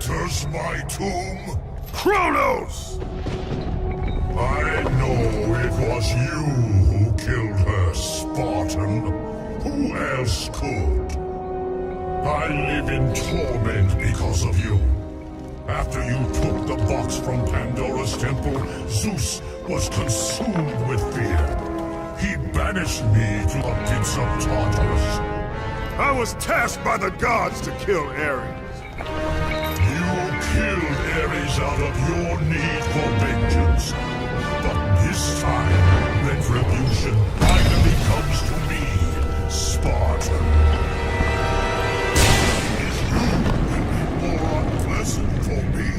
enters my tomb? Kronos! I know it was you who killed her, Spartan. Who else could? I live in torment because of you. After you took the box from Pandora's temple, Zeus was consumed with fear. He banished me to the pits of Tartarus. I was tasked by the gods to kill Ares. You killed Ares out of your need for vengeance. But this time, retribution finally comes to me, Spartan. Is you will be more unpleasant for me.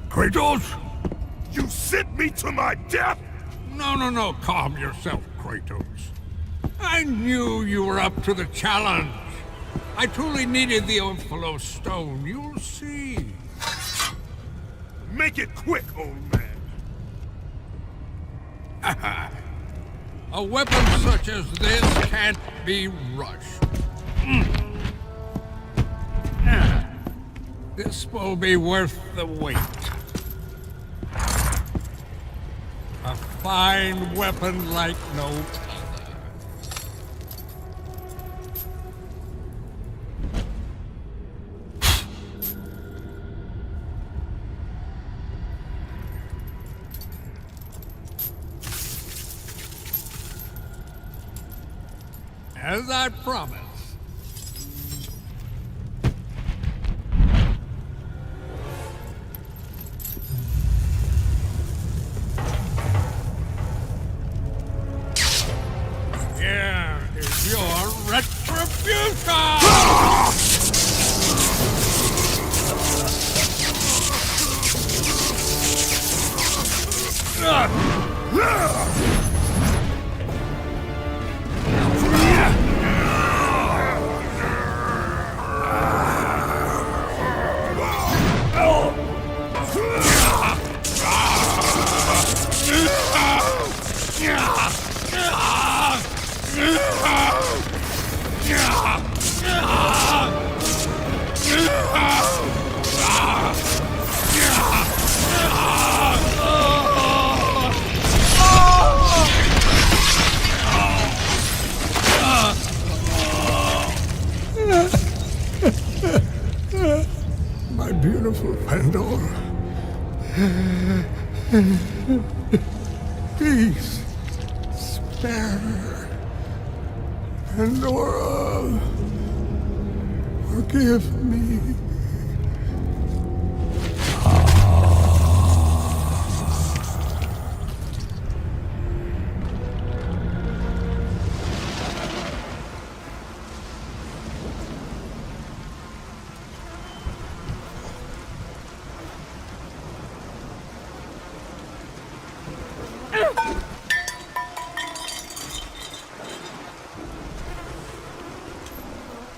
Kratos? You sent me to my death? No, calm yourself, Kratos. I knew you were up to the challenge. I truly needed the Olympus stone, you'll see. Make it quick, old man. A weapon such as this can't be rushed. This will be worth the wait. A fine weapon like no other. As I promised. Here is your retribution! beautiful Pandora. Peace. Spare her. Pandora. Forgive me.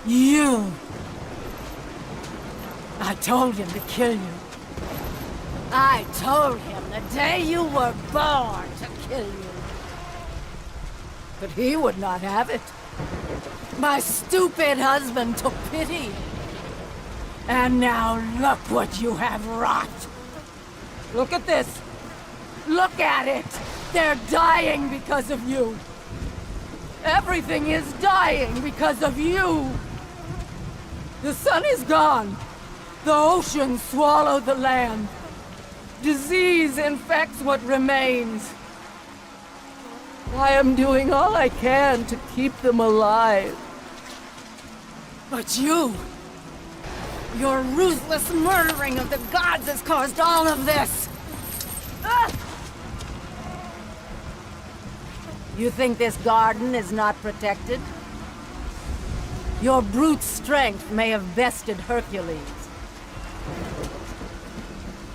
You! I told him to kill you. I told him the day you were born to kill you. But he would not have it. My stupid husband took pity. And now look what you have wrought. Look at this. Look at it. They're dying because of you. Everything is dying because of you. The sun is gone. The ocean swallowed the land. Disease infects what remains. I am doing all I can to keep them alive. But you, your ruthless murdering of the gods has caused all of this. Ah! You think this garden is not protected? Your brute strength may have bested Hercules.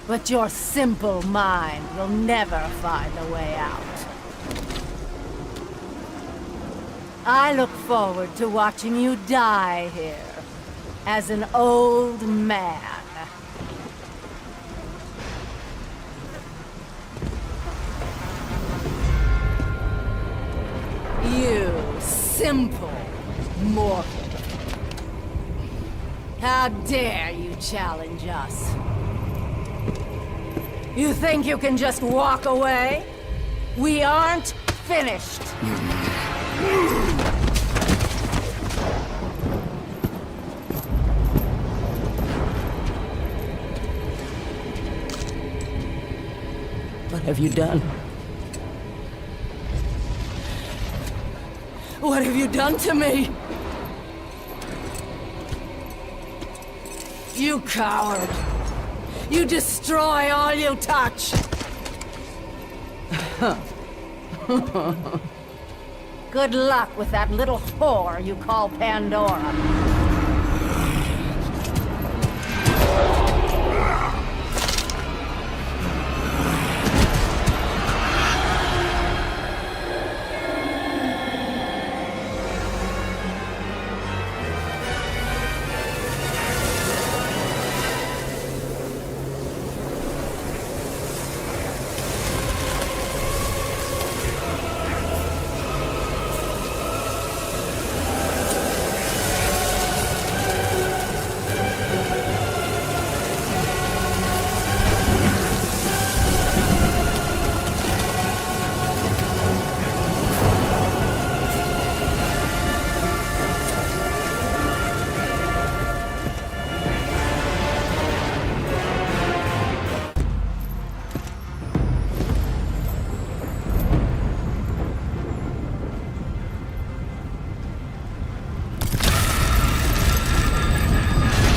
But your simple mind will never find a way out. I look forward to watching you die here, as an old man. You simple mortal. How dare you challenge us? You think you can just walk away? We aren't finished. What have you done? What have you done to me? You coward! You destroy all you touch! Good luck with that little whore you call Pandora.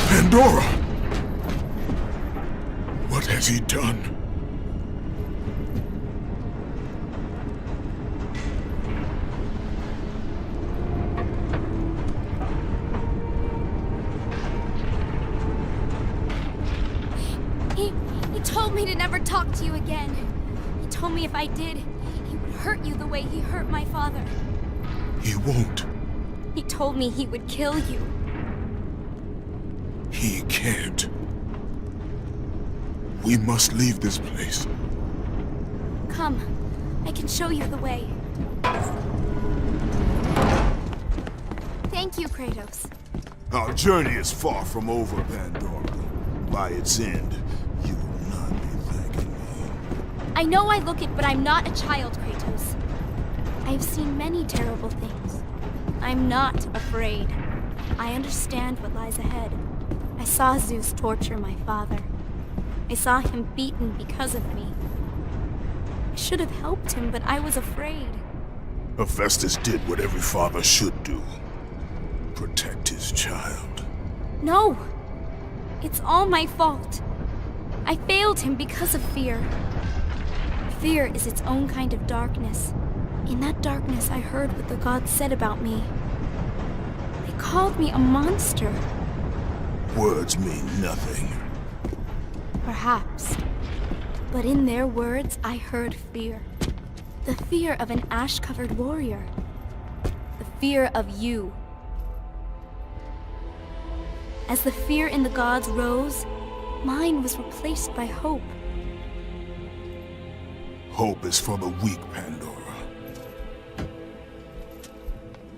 Pandora! What has he done? He told me to never talk to you again. He told me if I did, he would hurt you the way he hurt my father. He won't. He told me he would kill you. He can't. We must leave this place. Come, I can show you the way. Thank you, Kratos. Our journey is far from over, Pandora. By its end, you will not be thanking me. I know I look it, but I'm not a child, Kratos. I've seen many terrible things. I'm not afraid. I understand what lies ahead. I saw Zeus torture my father. I saw him beaten because of me. I should have helped him, but I was afraid. Hephaestus did what every father should do. Protect his child. No! It's all my fault. I failed him because of fear. Fear is its own kind of darkness. In that darkness, I heard what the gods said about me. They called me a monster. Words mean nothing. Perhaps. But in their words, I heard fear. The fear of an ash-covered warrior. The fear of you. As the fear in the gods rose, mine was replaced by hope. Hope is for the weak, Pandora.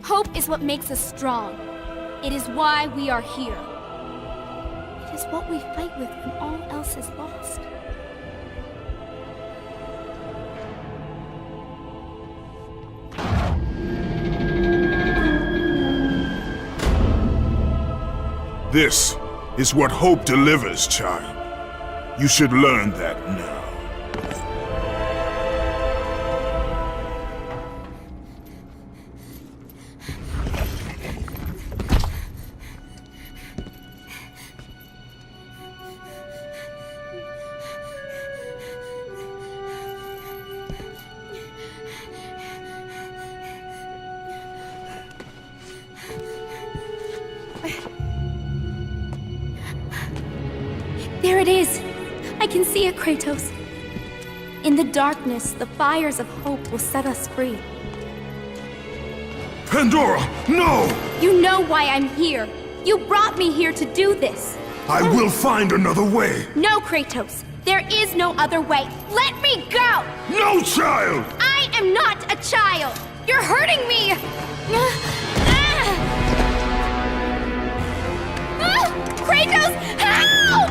Hope is what makes us strong. It is why we are here. It is what we fight with when all else is lost. This is what hope delivers, child. You should learn that now. There it is! I can see it, Kratos. In the darkness, the fires of hope will set us free. Pandora, no! You know why I'm here. You brought me here to do this. I will find another way. No, Kratos. There is no other way. Let me go! No, child! I am not a child! You're hurting me! Kratos, help!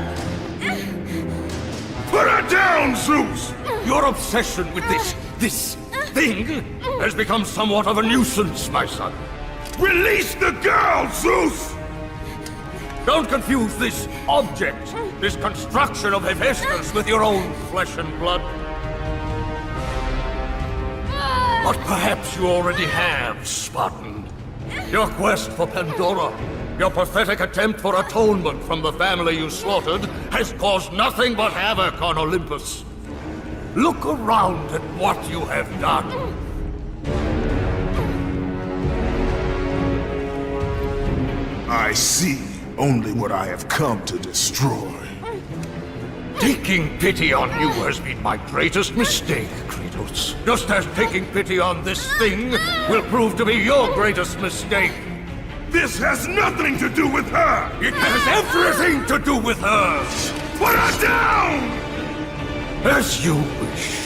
Put her down, Zeus! Your obsession with this thing has become somewhat of a nuisance, my son. Release the girl, Zeus! Don't confuse this object, this construction of Hephaestus with your own flesh and blood. But perhaps you already have, Spartan. Your quest for Pandora, your pathetic attempt for atonement from the family you slaughtered, has caused nothing but havoc on Olympus. Look around at what you have done. I see only what I have come to destroy. Taking pity on you has been my greatest mistake, Kratos. Just as taking pity on this thing will prove to be your greatest mistake. This has nothing to do with her! It has everything to do with her! Put her down! As you wish.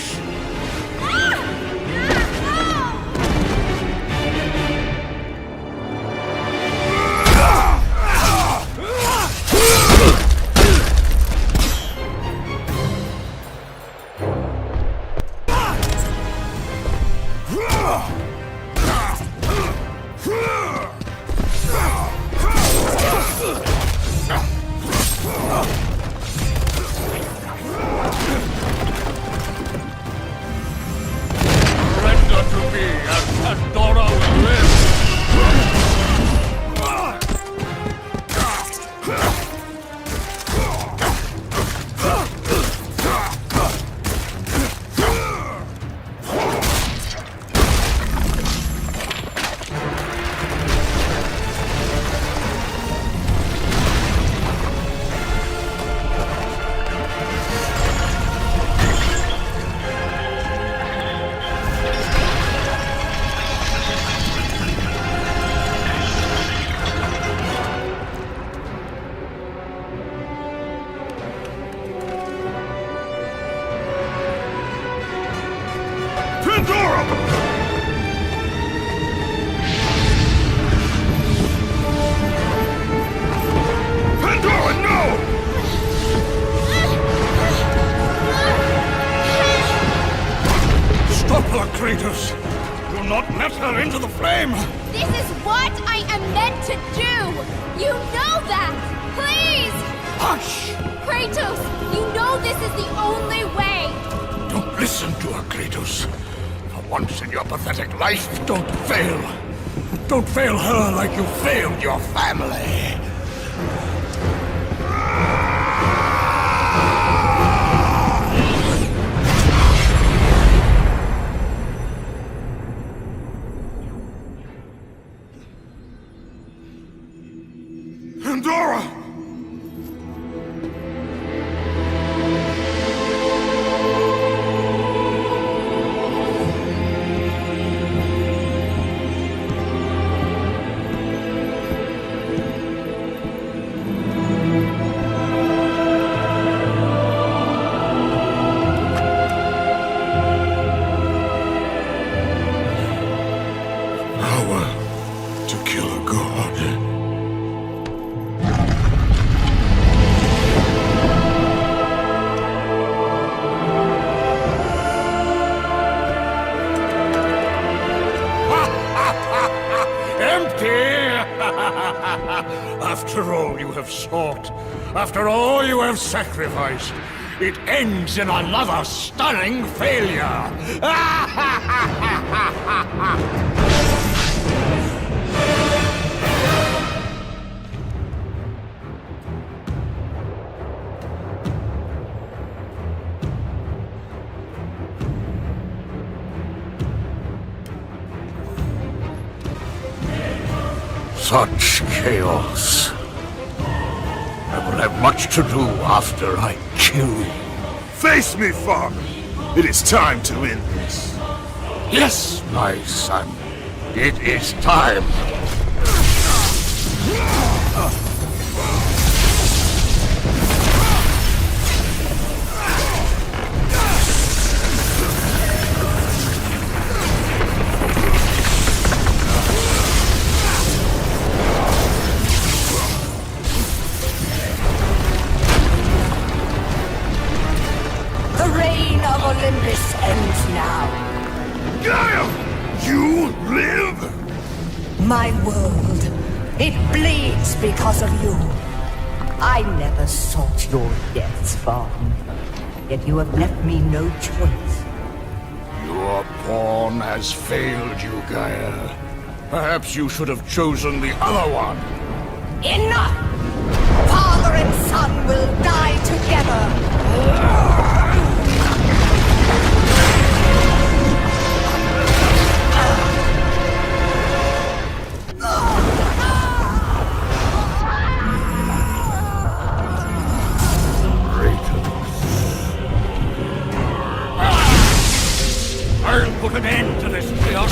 Kratos! Do not let her into the flame! This is what I am meant to do! You know that! Please! Hush! Kratos, you know this Listen to her, Kratos. For once in your pathetic life, don't fail. Don't fail her like you failed your family. Pandora! Power to kill a god. After all you have sought, after all you have sacrificed, it ends in another stunning failure! Such chaos. I will have much to do after I kill you. Face me, father! It is time to end this. Yes, my son. It is time. The reign of Olympus ends now. Gaia! You live? My world, it bleeds because of you. I never sought your death, Spartan. Yet you have left me no choice. Your pawn has failed you, Gaia. Perhaps you should have chosen the other one. Enough! Father and son will die together. I'll put an end to this chaos.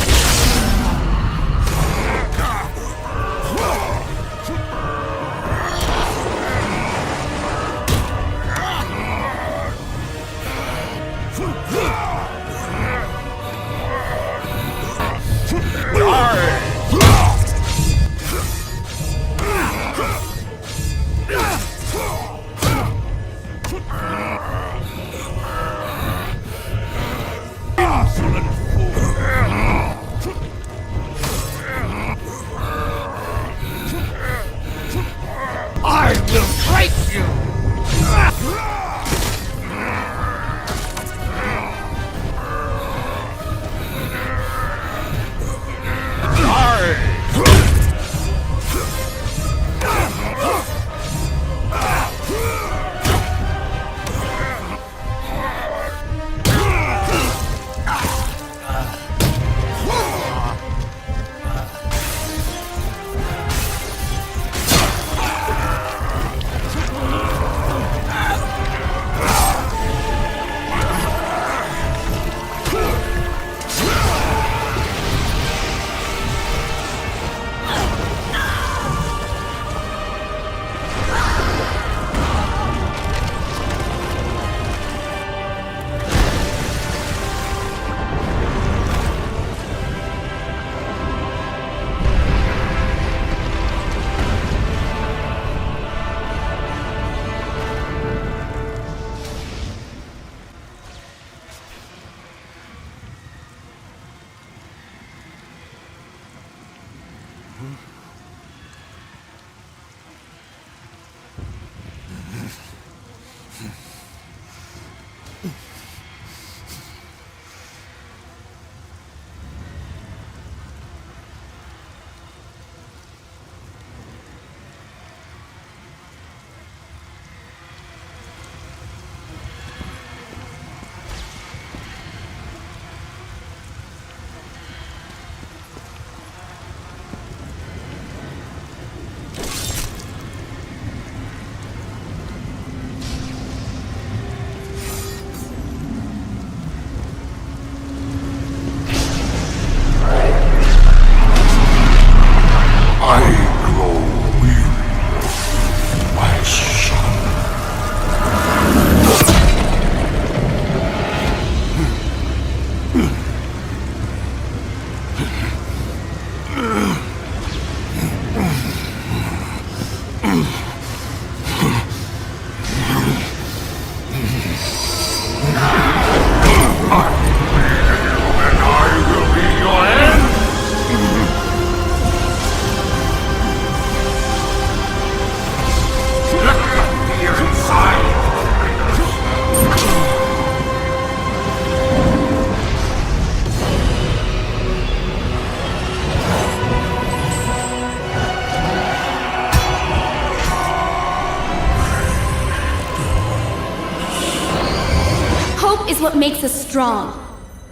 What makes us strong.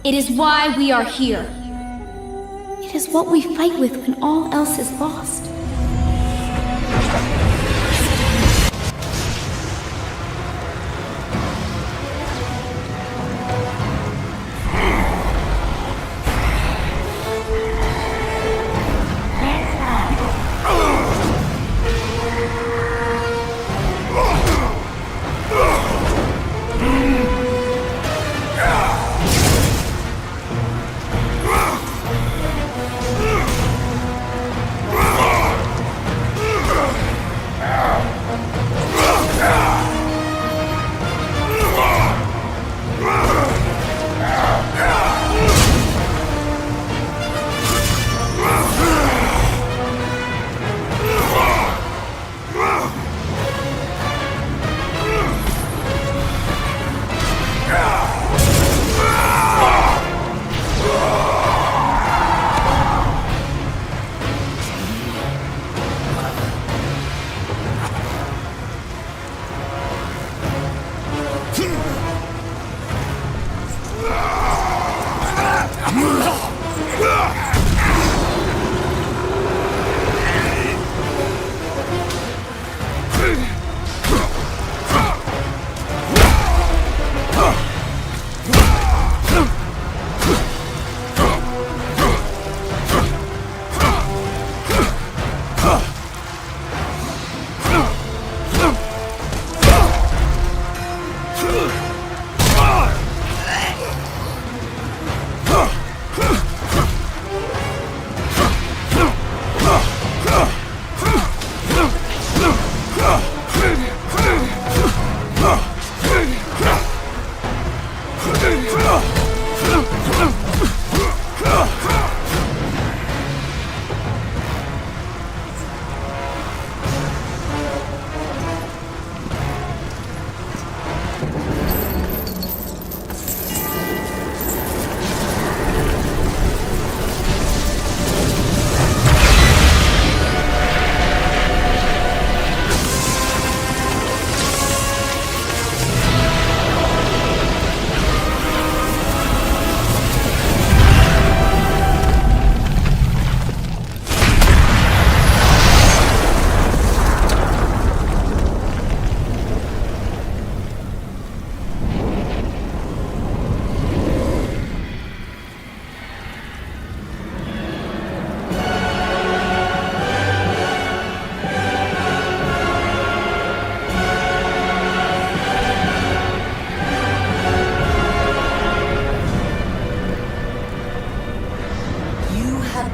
It is why we are here. It is what we fight with when all else is lost.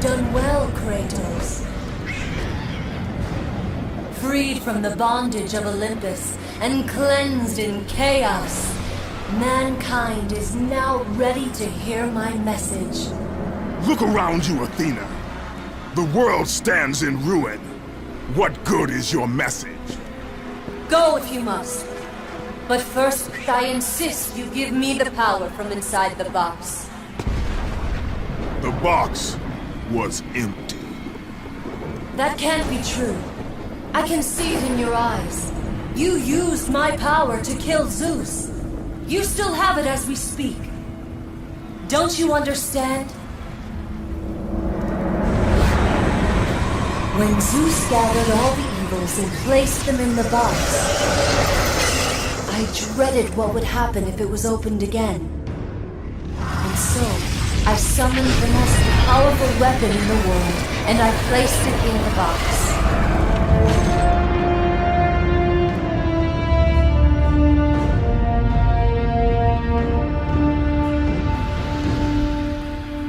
Done well, Kratos. Freed from the bondage of Olympus and cleansed in chaos, mankind is now ready to hear my message. Look around you, Athena. The world stands in ruin. What good is your message? Go if you must. But first, I insist you give me the power from inside the box. The box was empty. That can't be true. I can see it in your eyes. You used my power to kill Zeus. You still have it as we speak. Don't you understand? When Zeus gathered all the evils and placed them in the box, I dreaded what would happen if it was opened again. And so, I summoned the most powerful weapon in the world, and I placed it in the box.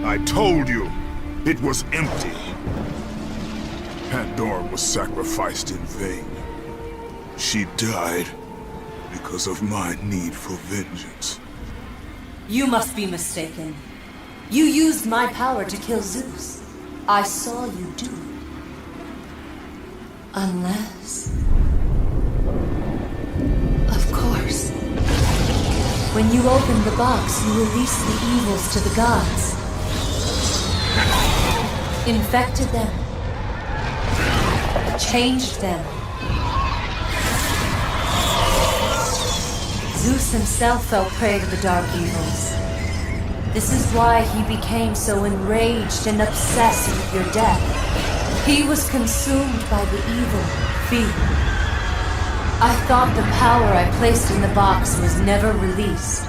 I told you, it was empty. Pandora was sacrificed in vain. She died because of my need for vengeance. You must be mistaken. You used my power to kill Zeus. I saw you do it. Unless... Of course. When you opened the box, you released the evils to the gods. Infected them. Changed them. Zeus himself fell prey to the dark evils. This is why he became so enraged and obsessed with your death. He was consumed by the evil, fear. I thought the power I placed in the box was never released.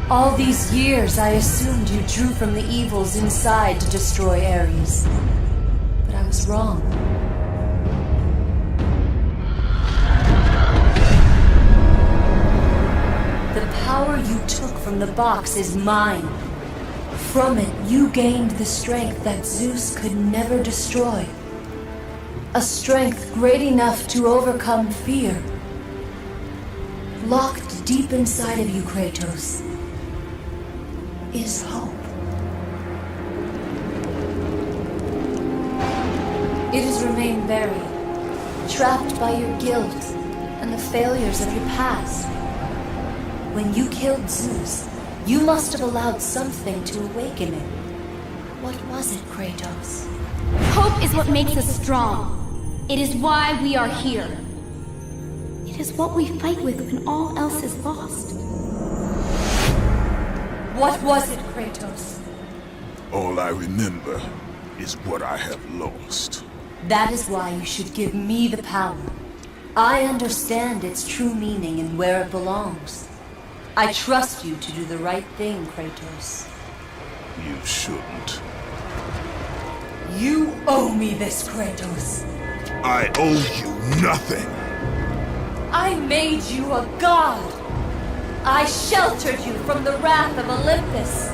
All these years I assumed you drew from the evils inside to destroy Ares. But I was wrong. The power you took from the box is mine. From it, you gained the strength that Zeus could never destroy. A strength great enough to overcome fear. Locked deep inside of you, Kratos, is hope. It has remained buried, trapped by your guilt and the failures of your past. When you killed Zeus, you must have allowed something to awaken it. What was it, Kratos? Hope is what makes us strong. It is why we are here. It is what we fight with when all else is lost. What was it, Kratos? All I remember is what I have lost. That is why you should give me the power. I understand its true meaning and where it belongs. I trust you to do the right thing, Kratos. You shouldn't. You owe me this, Kratos. I owe you nothing. I made you a god. I sheltered you from the wrath of Olympus.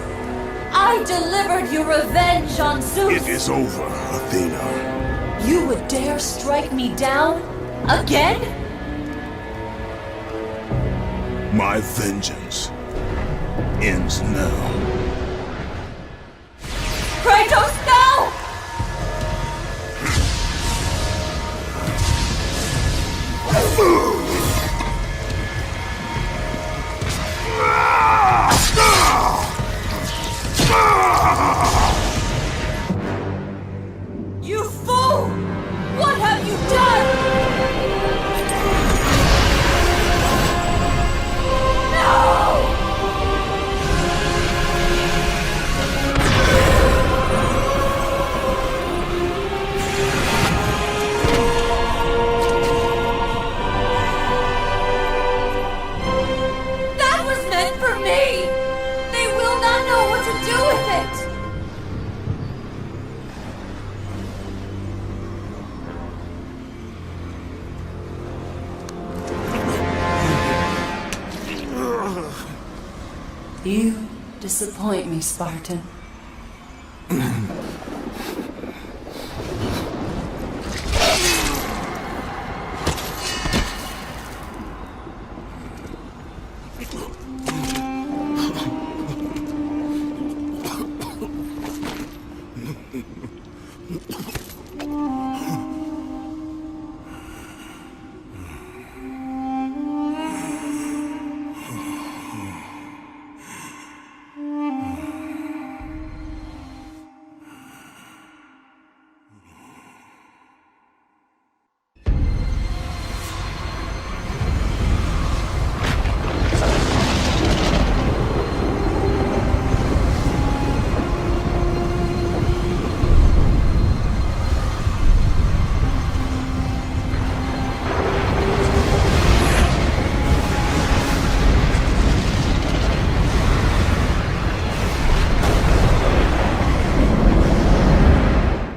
I delivered your revenge on Zeus. It is over, Athena. You would dare strike me down? Again? My vengeance ends now. Kratos, no! You fool! What have you done? That was meant for me! They will not know what to do with it! You disappoint me, Spartan.